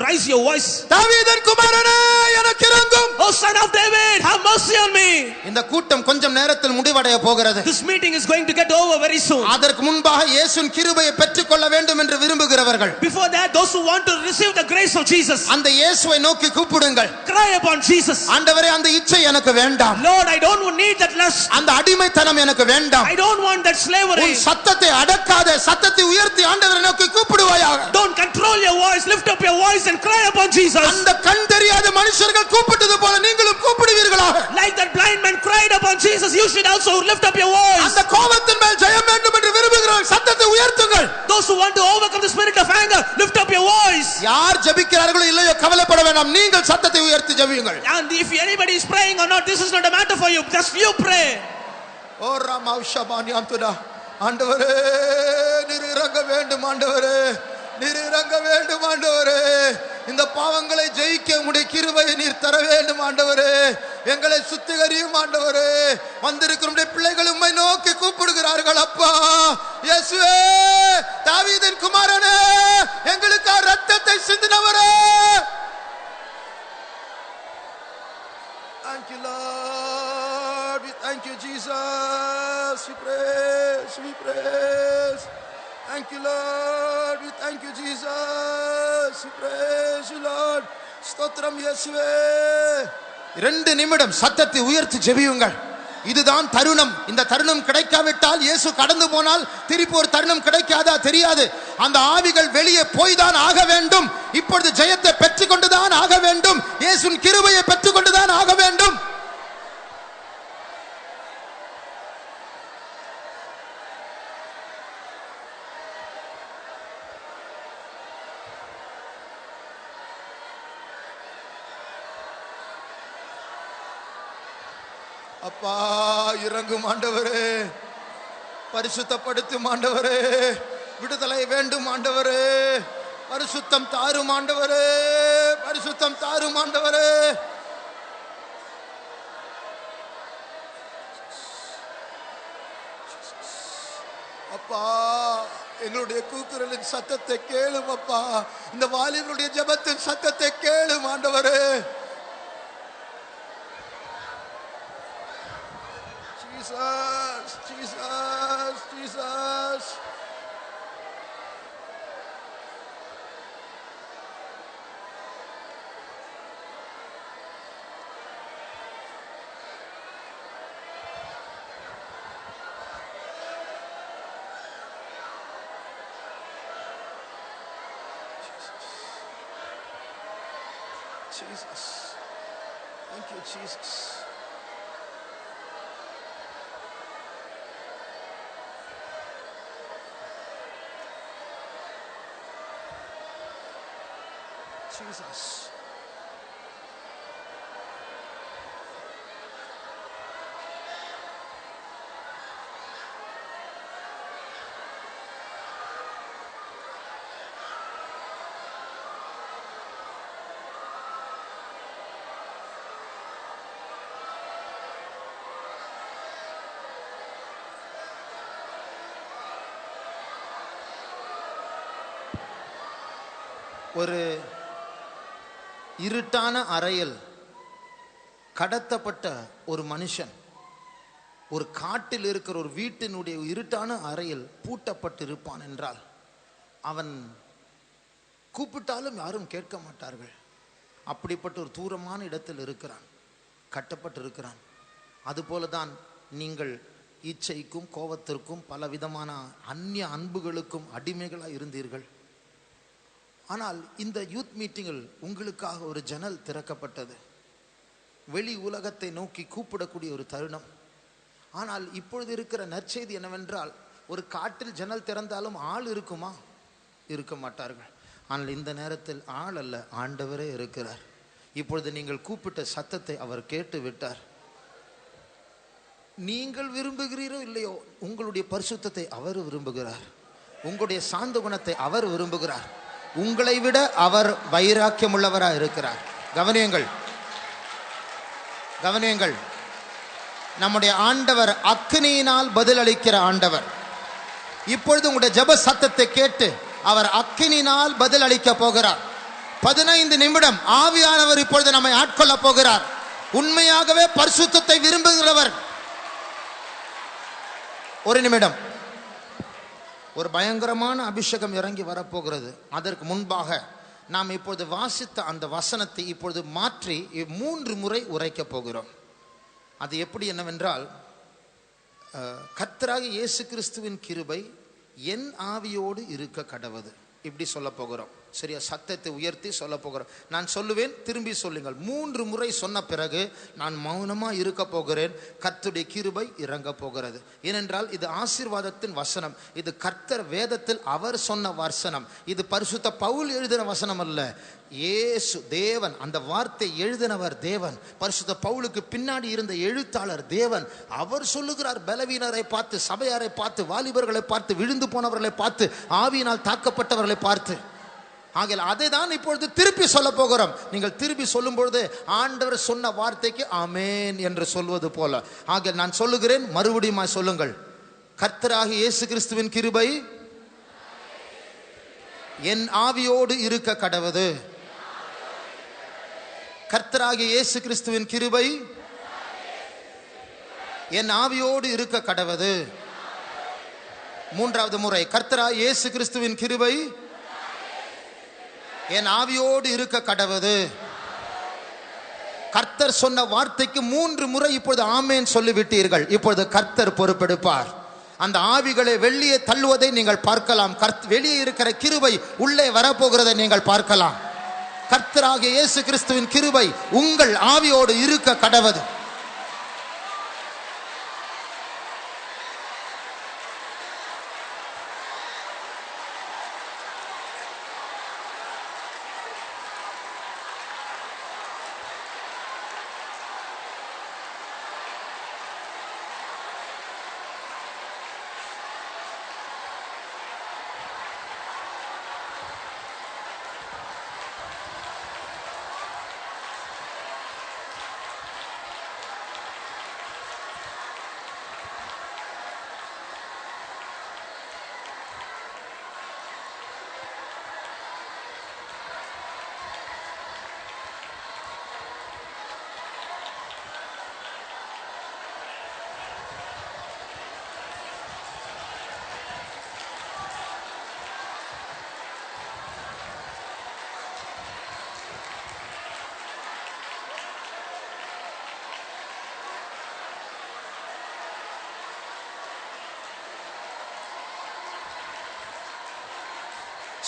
raise your voice. தாவீதின் குமாரனே எனக்கு இரங்கும். Oh son of David, have mercy on me. இந்த கூட்டம் கொஞ்சம் நேரத்தில் முடிவடைய போகிறது. This meeting is going to get over very soon. அதற்கு முன்பாக இயேசுவின் கிருபையை பெற்றுக்கொள்ள வேண்டும் என்று விரும்புகிறவர்கள், Before that, those who want to receive the grace of Jesus, அந்த இயேசுவை நோக்கி கூப்பிடுங்கள். cry upon Jesus. ஆண்டவரே, அந்த இச்சை எனக்கு வேண்டாம். Lord, I don't need that lust. அந்த அடிமைத்தனம் எனக்கு வேண்டாம். I don't want that slavery. உன் சத்தத்தை அடக்காத, சத்தத்தை உயர்த்தி ஆண்டவரை நோக்கி கூப்பிடுவாயாக. Don't control your voice. Lift up your voice and cry upon Jesus. அந்த கண் தெரியாத மனுஷர்கள் கூப்பிட்டது போல நீங்களும் கூப்பிடுவீர்களாக. Like that blind man cried upon Jesus, you should also lift up your voice. அந்த கோபத்தின் மேல் ஜெயம் வேண்டும் என்று விரும்புகிறவர்கள் சத்தத்தை உயர்த்துங்கள். Those who want to overcome the spirit of anger, lift up your voice. யார் ஜெபிக்கிறார்களோ இல்லையோ கவலைப்பட வேண்டாம், நீங்கள் சத்தத்தை உயர்த்தி ஜெபியுங்கள். And if anybody is praying or not, this is not a matter for you. Just you pray. ஓ ராமாவுஷபானி அந்துடா. ஆண்டவரே, நீர் இறங்க வேண்டும். ஆண்டவரே, நீர் இறங்க வேண்டும். ஆண்டவரே, இந்த பாவங்களை ஜெயிக்க உம்முடைய கிருபையை நீர் தர வேண்டும். ஆண்டவரே, எங்களை சுத்திகரியும். ஆண்டவரே, வந்திருக்கிற உம்முடைய பிள்ளைகள் உம்மை நோக்கி கூப்பிடுகிறார்கள். அப்பா இயேசுவே, தாவீதின் குமாரனே, எங்களுக்கு இரத்தத்தை சிந்தினவரே, thank you Lord, we thank you Jesus, we praise, we praise. Thank you Lord, we thank you Jesus, we praise you Lord. ஸ்தோத்திரம் இயேசுவே. 2 நிமிடம் சத்தத்தை உயர்த்தி ஜெபியுங்கள். இதுதான் தருணம். இந்த தருணம் கிடைக்காவிட்டால், இயேசு கடந்து போனால் திருப்பி ஒரு தருணம் கிடைக்காதா தெரியாது. அந்த ஆவிகள் வெளியே போய்தான் ஆக வேண்டும். இப்பொழுது ஜெயத்தை பெற்றுக்கொண்டுதான் ஆக வேண்டும். இயேசுவின் கிருபையை பெற்றுக்கொண்டுதான் ஆக வேண்டும். அப்பா இறங்கும் ஆண்டவரே, பரிசுத்தப்படுத்தும் ஆண்டவரே, விடுதலை வேண்டும் ஆண்டவரே, பரிசுத்தம் தாரும் ஆண்டவரே, பரிசுத்தம் தாரும் ஆண்டவரே. அப்பா எங்களுடைய கூக்குரலின் சத்தத்தை கேளும். அப்பா இந்த வாலிபனுடைய ஜெபத்தின் சத்தத்தை கேளும் ஆண்டவரே. Jesus, Jesus, Jesus. Jesus. Thank you, Jesus. Jesus. ஒரு இருட்டான அறையில் கடத்தப்பட்ட ஒரு மனுஷன் ஒரு காட்டில் இருக்கிற ஒரு வீட்டினுடைய இருட்டான அறையில் பூட்டப்பட்டு இருப்பான் என்றால் அவன் கூப்பிட்டாலும் யாரும் கேட்க மாட்டார்கள். அப்படிப்பட்ட ஒரு தூரமான இடத்தில் இருக்கிறான், கட்டப்பட்டு இருக்கிறான். அதுபோலதான் நீங்கள் இச்சைக்கும் கோபத்திற்கும் பல விதமான அந்நிய அன்புகளுக்கும் அடிமைகளாக இருந்தீர்கள். ஆனால் இந்த யூத் மீட்டிங்கில் உங்களுக்காக ஒரு ஜன்னல் திறக்கப்பட்டது. வெளி உலகத்தை நோக்கி கூப்பிடக்கூடிய ஒரு தருணம். ஆனால் இப்பொழுது இருக்கிற நற்செய்தி என்னவென்றால், ஒரு காட்டில் ஜன்னல் திறந்தாலும் ஆள் இருக்குமா? இருக்க மாட்டார்கள். ஆனால் இந்த நேரத்தில் ஆள் அல்ல, ஆண்டவரே இருக்கிறார். இப்பொழுது நீங்கள் கூப்பிட்ட சத்தத்தை அவர் கேட்டு விட்டார். நீங்கள் விரும்புகிறீரோ இல்லையோ, உங்களுடைய பரிசுத்தத்தை அவர் விரும்புகிறார். உங்களுடைய சாந்த குணத்தை அவர் விரும்புகிறார். உங்களை விட அவர் வைராக்கியம் உள்ளவராக இருக்கிறார். கவனியுங்கள், கவனியுங்கள். நம்முடைய ஆண்டவர் அக்கினியினால் பதிலளிக்கிற ஆண்டவர். இப்பொழுது உங்களுடைய ஜெப சத்தத்தை கேட்டு அவர் அக்கினியினால் பதில் அளிக்க போகிறார். 15 நிமிடம் ஆவியானவர் இப்பொழுது நம்மை ஆட்கொள்ள போகிறார். உண்மையாகவே பரிசுத்தத்தை விரும்புகிறவர். ஒரு நிமிடம். ஒரு பயங்கரமான அபிஷேகம் இறங்கி வரப்போகிறது. அதற்கு முன்பாக நாம் இப்பொழுது வாசித்த அந்த வசனத்தை இப்பொழுது மாற்றி 3 முறை உரைக்க போகிறோம். அது எப்படி என்னவென்றால், கர்த்தராகிய இயேசு கிறிஸ்துவின் கிருபை என் ஆவியோடு இருக்க கடவது. இப்படி சொல்ல போகிறோம். சரியா? சத்தத்தை உயர்த்தி சொல்ல போகிறோம். நான் சொல்லுவேன், திரும்பி சொல்லுங்கள். 3 முறை சொன்ன பிறகு நான் மௌனமாக இருக்க போகிறேன். கர்த்தருடைய கிருபை இறங்க போகிறது. ஏனென்றால் இது ஆசீர்வாதத்தின் வசனம். இது கர்த்தர் வேதத்தில் அவர் சொன்ன வசனம். இது பரிசுத்த பவுல் எழுதின வசனம் அல்ல. இயேசு தேவன், அந்த வார்த்தை எழுதினவர் தேவன். பரிசுத்த பவுலுக்கு பின்னாடி இருந்த எழுத்தாளர் தேவன். அவர் சொல்லுகிறார், பலவீனரை பார்த்து, சபையாரை பார்த்து, வாலிபர்களை பார்த்து, விழுந்து போனவர்களை பார்த்து, ஆவியினால் தாக்கப்பட்டவர்களை பார்த்து. ஆகையால் அதை தான் இப்பொழுது திருப்பி சொல்ல போகிறோம். நீங்கள் திருப்பி சொல்லும் பொழுது ஆண்டவர் சொன்ன வார்த்தைக்கு ஆமென் என்று சொல்வது போல. ஆகையால் நான் சொல்லுகிறேன், மறுபடியும் சொல்லுங்கள். கர்த்தராகிய இயேசு கிறிஸ்துவின் கிருபை என் ஆவியோடு இருக்க கடவது. கர்த்தராகிய இயேசு கிறிஸ்துவின் கிருபை என் ஆவியோடு இருக்க கடவது. 3வது முறை. கர்த்தராகிய இயேசு கிறிஸ்துவின் கிருபை என் ஆவியோடு இருக்க கடவது. கர்த்தர் சொன்ன வார்த்தைக்கு 3 முறை இப்பொழுது ஆமென் சொல்லிவிட்டீர்கள். இப்பொழுது கர்த்தர் பொறுப்பெடுப்பார். அந்த ஆவிகளை வெளியே தள்ளுவதை நீங்கள் பார்க்கலாம். வெளியே இருக்கிற கிருபை உள்ளே வரப்போகிறதை நீங்கள் பார்க்கலாம். கர்த்தராகிய இயேசு கிறிஸ்துவின் கிருபை உங்கள் ஆவியோடு இருக்க கடவது.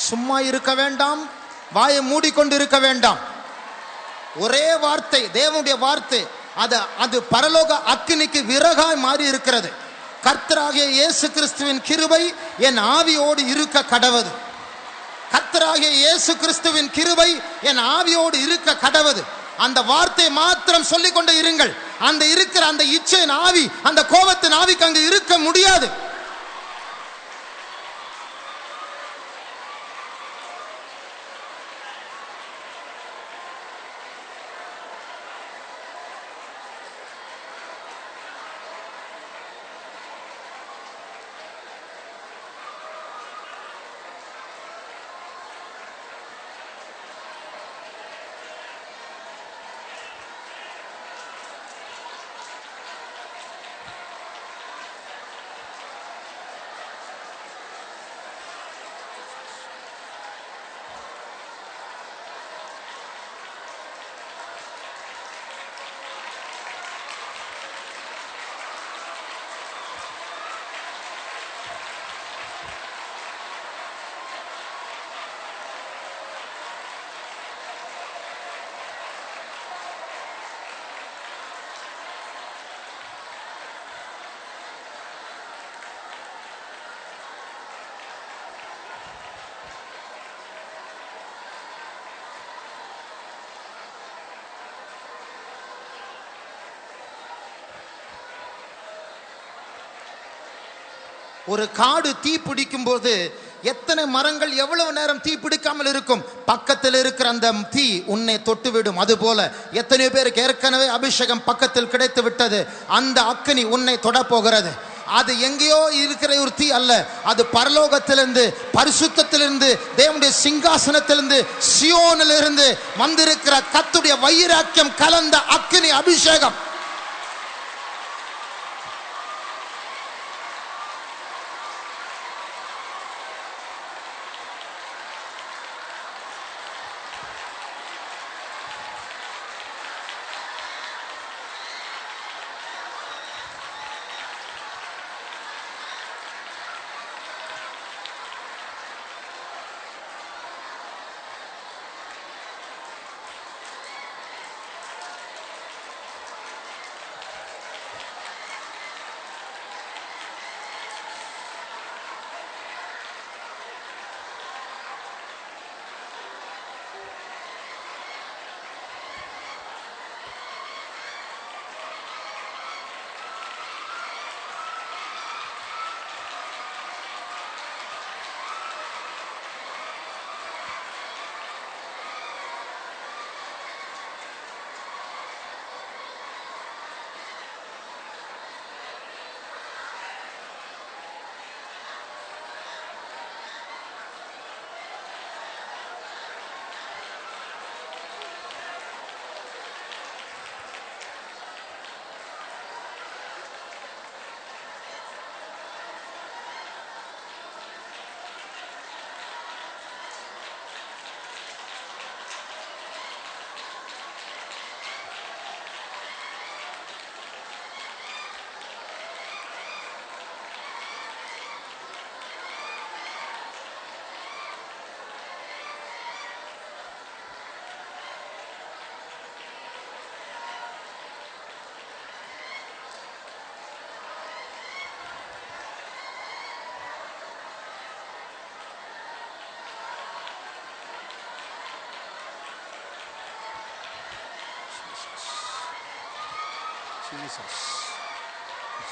சும்மா இருக்க வேண்டாம், வாயை மூடிக்கொண்டு இருக்க வேண்டாம். ஒரே வார்த்தை, தேவனுடைய வார்த்தை, அது பரலோக அக்கினிக்கு விறகாய் மாறி இருக்கிறது. கர்த்தராகிய இயேசு கிறிஸ்துவின் கிருபை என் ஆவியோடு இருக்க கடவது. கர்த்தராகிய இயேசு கிறிஸ்துவின் கிருபை என் ஆவியோடு இருக்க கடவது. அந்த வார்த்தை மாத்திரம் சொல்லிக் கொண்டு இருங்கள். அந்த இருக்கிற அந்த இச்சையின் ஆவி, அந்த கோபத்தின் ஆவிக்கு அங்கு இருக்க முடியாது. ஒரு காடு தீ பிடிக்கும் போது எத்தனை மரங்கள் எவ்வளவு நேரம் தீ பிடிக்காமல் இருக்கும்? பக்கத்தில் இருக்கிற அந்த தீ உன்னை தொட்டுவிடும். அதுபோல எத்தனை பேருக்கு ஏற்கனவே அபிஷேகம் பக்கத்தில் கிடைத்து விட்டது, அந்த அக்கினி உன்னை தொடப்போகிறது. அது எங்கேயோ இருக்கிற ஒரு தீ அல்ல, அது பரலோகத்திலிருந்து, பரிசுத்தத்திலிருந்து, தேவனுடைய சிங்காசனத்திலிருந்து, சியோனிலிருந்து வந்திருக்கிற கர்த்தருடைய வைராக்கியம் கலந்த அக்கினி அபிஷேகம்.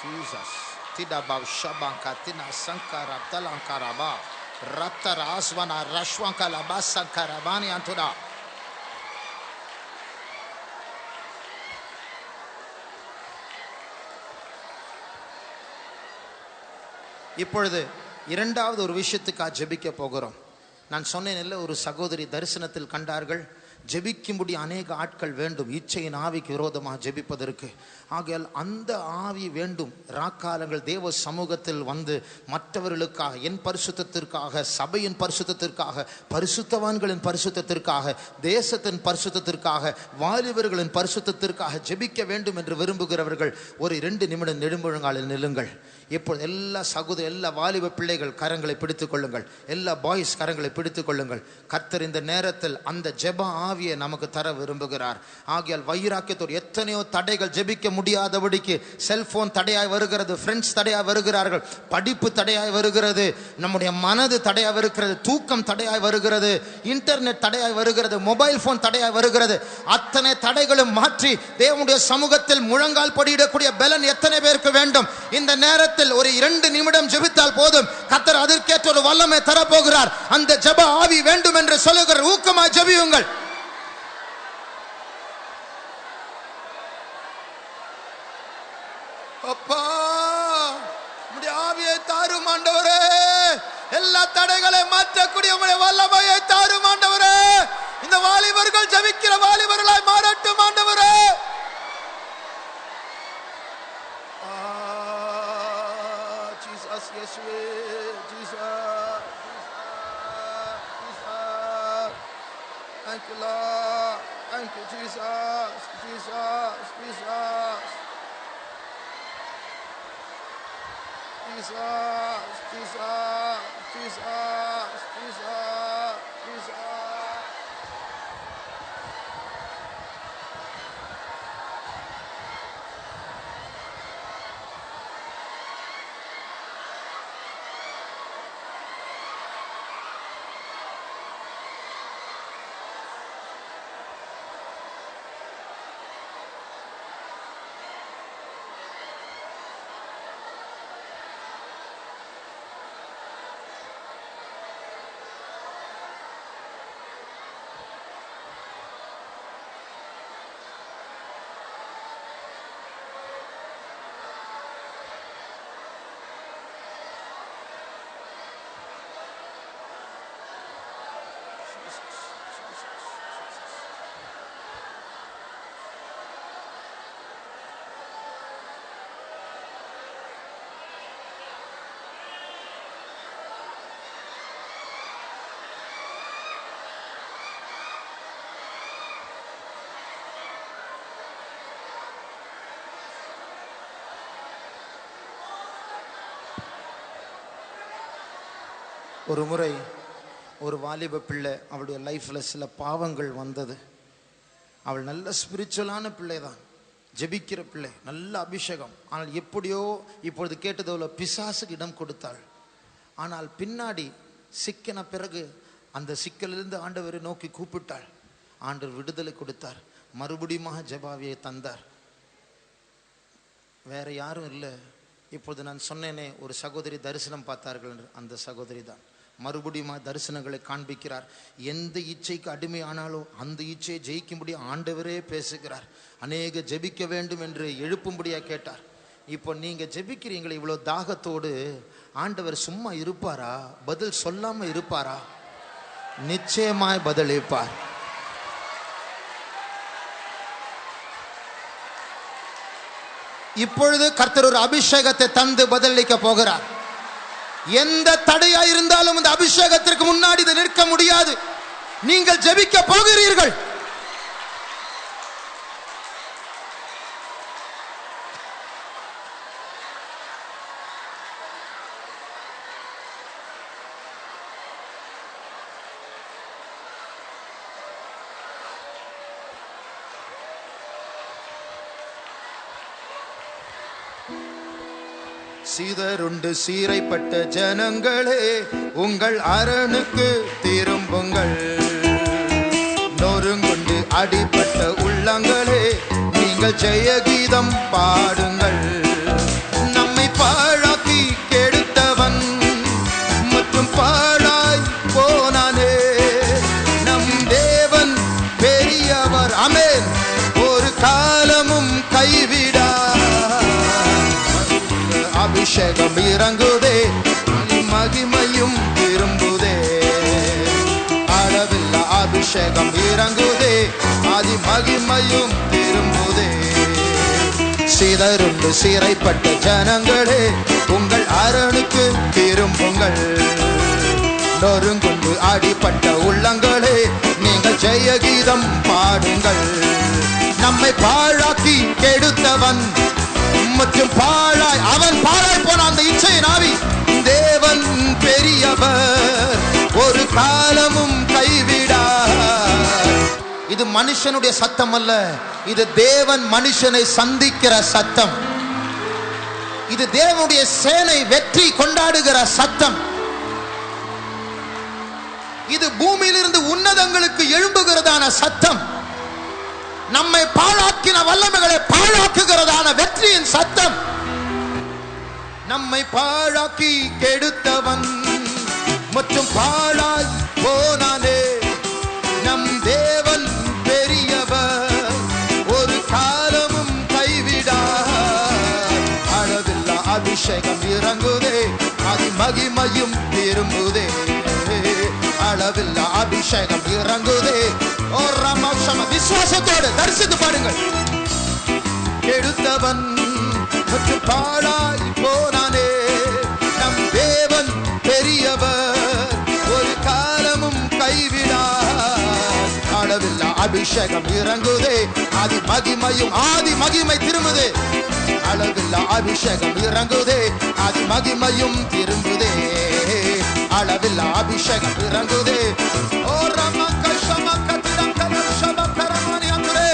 Jesus. Tida bav shabanka tina sankara talankaraba ratta raswana rashwanka labasa karabani antoda. இப்பொழுது இரண்டாவது ஒரு விஷயத்துக்காக ஜெபிக்க போகிறோம். நான் சொன்னேன் இல்ல, ஒரு சகோதரி தரிசனத்தில் கண்டார்கள், ஜெபிக்கும்படி அநேக ஆட்கள் வேண்டும் இச்சையின் ஆவிக்கு விரோதமாக ஜெபிப்பதற்கு. ஆகையால் அந்த ஆவி வேண்டும். ராக்காலங்கள் தேவ சமூகத்தில் வந்து மற்றவர்களுக்காக, என் பரிசுத்தத்திற்காக, சபையின் பரிசுத்தத்திற்காக, பரிசுத்தவான்களின் பரிசுத்தத்திற்காக, தேசத்தின் பரிசுத்தத்திற்காக, வாலிபர்களின் பரிசுத்தத்திற்காக ஜெபிக்க வேண்டும் என்று விரும்புகிறவர்கள் ஒரு 2 நிமிடம் நெடுமுழங்காலில் நில்லுங்கள். இப்பொழுது எல்லா சகோதர, எல்லா வாலிப பிள்ளைகள் கரங்களை பிடித்துக் கொள்ளுங்கள், எல்லா பாய்ஸ் கரங்களை பிடித்துக் கொள்ளுங்கள். கர்த்தர் இந்த நேரத்தில் அந்த ஜெப ஆவியை நமக்கு தர விரும்புகிறார். ஆகையால் வைராக்கியத்தோடு எத்தனையோ தடைகள், ஜெபிக்க முடியாதபடிக்கு செல்போன் தடையாய் வருகிறது, ஃப்ரெண்ட்ஸ் தடையாய் வருகிறார்கள், படிப்பு தடையாய் வருகிறது, நம்முடைய மனது தடையாய் வருகிறது, தூக்கம் தடையாய் வருகிறது, இன்டர்நெட் தடையாய் வருகிறது, மொபைல் போன் தடையாய் வருகிறது. அத்தனை தடைகளும் மாற்றி தேவனுடைய சமூகத்தில் முழங்கால் படியிடக்கூடிய பலன் எத்தனை பேருக்கு வேண்டும்? இந்த நேரத்தில் ஒரு 2 நிமிடம் ஜெபித்தால் போதும். கர்த்தர் அதற்கேற்ற ஒரு வல்லமை தரப்போகிறார். அந்த ஜெப ஆவி வேண்டும் என்று சொல்லுகிற ஊக்கமாய் ஜெபியுங்கள். அப்பா, உம்முடைய ஆவியை தாரும் ஆண்டவரே. எல்லா தடைகளை மாற்றக்கூடிய உம்முடைய வல்லமையை தாரும் ஆண்டவரே. இந்த வாலிபர்கள் ஜெபிக்கிற வாலிபர்களாய் மாறட்டும் ஆண்டவரே. Jesus, Jesus, Jesus. Thank you, Lord. Thank you, Jesus, Jesus, Jesus. Jesus, Jesus, Jesus, Jesus, Jesus. ஒரு முறை ஒரு வாலிப பிள்ளை, அவளுடைய லைஃப்பில் சில பாவங்கள் வந்தது. அவள் நல்ல ஸ்பிரிச்சுவலான பிள்ளை தான், ஜெபிக்கிற பிள்ளை, நல்ல அபிஷேகம். ஆனால் எப்படியோ இப்பொழுது கேட்டதோல பிசாசுக்கு இடம் கொடுத்தாள். ஆனால் பின்னாடி சிக்கின பிறகு அந்த சிக்கலிலிருந்து ஆண்டவரை நோக்கி கூப்பிட்டாள். ஆண்டவர் விடுதலை கொடுத்தார், மறுபடியும் ஜெபாவியை தந்தார். வேற யாரும் இல்லை. இப்பொழுது நான் சொன்னேனே, ஒரு சகோதரி தரிசனம் பார்த்தார்கள் என்று, அந்த சகோதரி தான் மறுபடியும் தரிசனங்களை காண்பிக்கிறார். எந்த இச்சைக்கு அடிமையானாலோ அந்த இச்சையை ஜெயிக்கும்படி ஆண்டவரே பேசுகிறார். அநேக ஜெபிக்க வேண்டும் என்று எழுப்பும்படியாக கேட்டார். இப்போ நீங்க ஜெபிக்கிறீங்களே இவ்வளோ தாகத்தோடு, ஆண்டவர் சும்மா இருப்பாரா? பதில் சொல்லாம இருப்பாரா? நிச்சயமாய் பதிலளிப்பார். இப்பொழுது கர்த்தர் ஒரு அபிஷேகத்தை தந்து பதிலளிக்க போகிறார். எந்த தடையா இருந்தாலும் அந்த அபிஷேகத்திற்கு முன்னாடி இதை நிற்க முடியாது. நீங்கள் ஜெபிக்க போகிறீர்கள். சீதருண்டு சீரைப்பட்ட ஜனங்களே, உங்கள் அரணுக்கு திரும்புங்கள். நொறுங்குண்டு அடிப்பட்ட உள்ளங்களே, நீங்கள் ஜெய கீதம் பாடுங்கள். நம்மை பாழாக்கி கெடுத்தவன் மற்றும் பாழாய் போனானே, நம் தேவன் பெரியவர். ஆமென். ஒரு காலமும் கைவிடா. அபிஷேகம் இறங்குதே, மகிமையும் திரும்புதே. அளவில்ல அபிஷேகம் இறங்குதே, ஆதி மகிமையும் திரும்புதே. சிதறுண்டு சிறைப்பட்ட ஜனங்களே, உங்கள் அரணுக்கு திரும்புங்கள். நொறுங்குண்டு அடிப்பட்ட உள்ளங்களே, நீங்கள் ஜெய கீதம் பாடுங்கள். நம்மை பாழாக்கி கெடுத்தவன் மற்றும் பாழாய், அவன் பாழாய் போன அந்த இச்சையின் ஆவி, தேவன் பெரியவர், ஒரு காலமும் கைவிடார். இது மனுஷனுடைய சத்தம் அல்ல, இது தேவன் மனுஷனை சந்திக்கிற சத்தம். இது தேவனுடைய சேனை வெற்றி கொண்டாடுகிற சத்தம். இது பூமியிலிருந்து உன்னதங்களுக்கு எழும்புகிறதான சத்தம். நம்மை பாழாக்கின வல்லமைகளை பாழாக்குகிறதான வெற்றியின் சத்தம். நம்மை பாழாக்கி கெடுத்தவன் மற்றும் பாழாய் போனானே, நம் தேவன் பெரியவர், ஒரு காலமும் கைவிடார். அளவில்லா அபிஷேகம் இறங்குதே, அது மகிமையும் திரும்புதே. அளவில்லா அபிஷேகம் இறங்குதே. ஓ ரமோஷம, விசுவாசத்தோடு தரிசித்து பாடுங்கள். கெடுத்தவன் மற்றும் பாழாய் போனானே, நம் தேவன் பெரியவர், ஒரு காலமும் கைவிடார். அளவில்லா அபிஷேகம் இறங்குதே, ஆதி மகிமையும், ஆதி மகிமை திரும்புதே. அளவில்லா அபிஷேகம் இறங்குதே, ஆதி மகிமையும் திரும்புதே. அளவில்லா அபிஷேகம் இறங்குதே. ஓ ரமகஷம கதிரம் கலஷம கரமணி அந்தரே.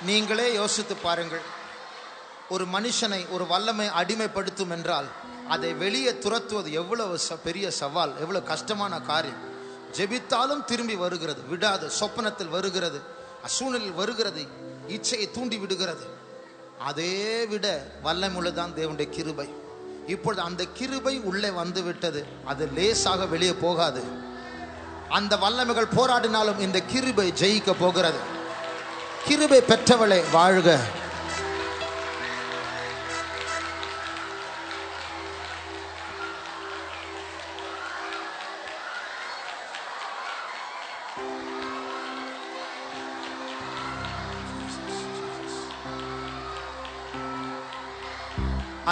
நீங்களே யோசித்து பாருங்கள். ஒரு மனுஷனை ஒரு வல்லமை அடிமைப்படுத்தும் என்றால் அதை வெளியே துரத்துவது எவ்வளவு பெரிய சவால், எவ்வளவு கஷ்டமான காரியம். ஜெபித்தாலும் திரும்பி வருகிறது, விடாது. சொப்பனத்தில் வருகிறது, சூழ்நிலையில் வருகிறது, இச்சையை தூண்டி விடுகிறது. அதே விட வல்லமுள்ளதான் தேவனுடைய கிருபை. இப்பொழுது அந்த கிருபை உள்ளே வந்து விட்டது. அது லேசாக வெளியே போகாது. அந்த வல்லமைகள் போராடினாலும் இந்த கிருபை ஜெயிக்க போகிறது. கிருபை பெற்றவளை வாழ்க.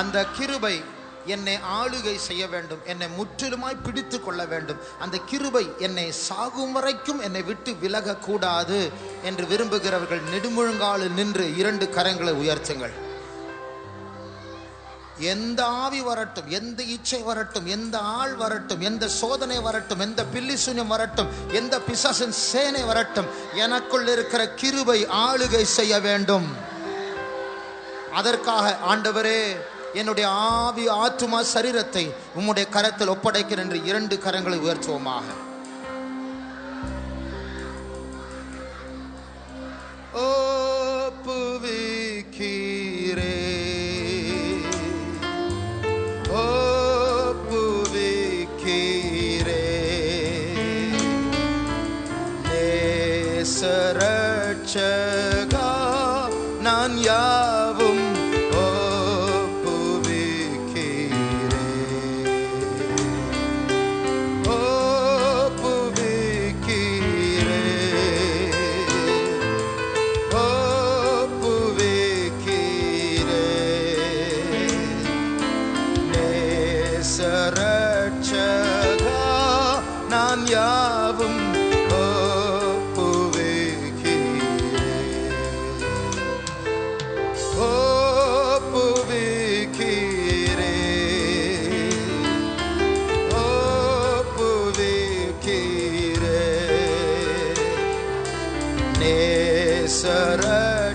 அந்த கிருபை என்னை ஆளுகை செய்ய வேண்டும், என்னை முற்றிலுமாய் பிடித்து கொள்ள வேண்டும். அந்த கிருபை என்னை சாகும் வரைக்கும் என்னை விட்டு விலக கூடாது என்று விரும்புகிறவர்கள் நெடுமுழங்காலில் நின்று 2 கரங்களை உயர்த்துங்கள். எந்த ஆவி வரட்டும், எந்த இச்சை வரட்டும், எந்த ஆள் வரட்டும், எந்த சோதனை வரட்டும், எந்த பில்லி சூன்யம் வரட்டும், எந்த பிசாசின் சேனை வரட்டும், எனக்குள் இருக்கிற கிருபை ஆளுகை செய்ய வேண்டும். அதற்காக ஆண்டவரே என்னுடைய ஆவி ஆத்துமா சரீரத்தை உம்முடைய கரத்தில் ஒப்படைக்கிறேன் என்று 2 கரங்களை உயர்த்துவோமாக. ஒப்புவிக்கிறே ஒப்புவிக்கிறே நேசரட்சகா நான் யாவும் நான் யாவும் ஒப்புவிக்கிறே ஒப்புவிக்கிறே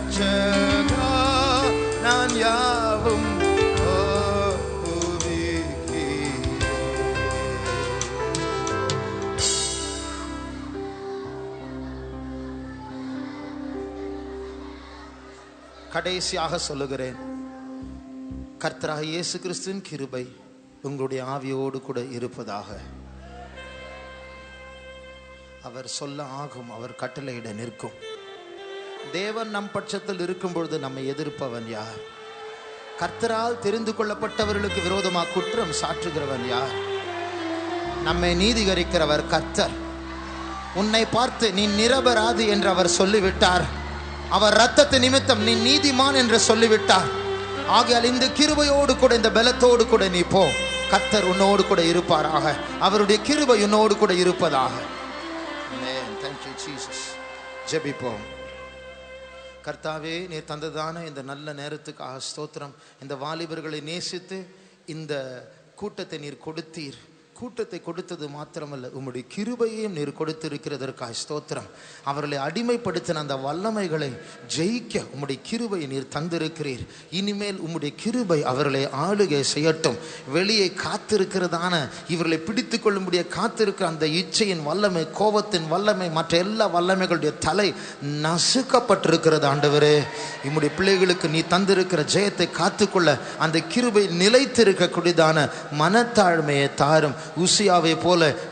நேசரட்சகா நான் யாவும் கடைசியாக சொல்லுகிறேன். கர்த்தராகிய இயேசு கிறிஸ்துவின் கிருபை உங்களுடைய ஆவியோடு கூட இருப்பதாக. அவர் சொல்ல ஆகும், அவர் கட்டளையிட நிற்கும். தேவன் நம் பட்சத்தில் இருக்கும் பொழுது நம்மை எதிர்ப்பவன் யார்? கர்த்தரால் தெரிந்து கொள்ளப்பட்டவர்களுக்கு விரோதமாக குற்றம் சாற்றுகிறவன் யார்? நம்மை நீதிகரிக்கிறவர் கர்த்தர். உன்னை பார்த்து நீ நிரபராதி என்று அவர் சொல்லிவிட்டார். அவர் இரத்தத்து நிமித்தம் நீ நீதிமான் என்று சொல்லிவிட்டார். ஆகையால் இந்த கிருபையோடு கூட, இந்த பலத்தோடு கூட நீ போ. கர்த்தர் உன்னோடு கூட இருப்பாராக. அவருடைய கிருபை உன்னோடு கூட இருப்பதாக. ஆமென். Thank you Jesus. ஜெபிப்போம். கர்த்தாவே, நீர் தந்ததான இந்த நல்ல நேரத்துக்காக ஸ்தோத்திரம். இந்த வாலிபர்களை நேசித்து இந்த கூட்டத்தை நீர் கொடுத்தீர். கூட்டத்தை கொடுத்தது மாத்திரமல்ல, உம்முடைய கிருபையையும் நீர் கொடுத்திருக்கிறதற்காக ஸ்தோத்திரம். அவர்களை அடிமைப்படுத்தின அந்த வல்லமைகளை ஜெயிக்க உம்முடைய கிருபையை நீர் தந்திருக்கிறீர். இனிமேல் உம்முடைய கிருபை அவர்களை ஆளுகை செய்யட்டும். வெளியே காத்திருக்கிறதான இவர்களை பிடித்து கொள்ளும்படிய காத்திருக்கிற அந்த இச்சையின் வல்லமை, கோபத்தின் வல்லமை, மற்ற எல்லா வல்லமைகளுடைய தலை நசுக்கப்பட்டிருக்கிறது. ஆண்டவரே, உம்முடைய பிள்ளைகளுக்கு நீ தந்திருக்கிற ஜெயத்தை காத்துக்கொள்ள அந்த கிருபை நிலைத்திருக்கக்கூடியதான மனத்தாழ்மையை தாரும். உசியாவை போல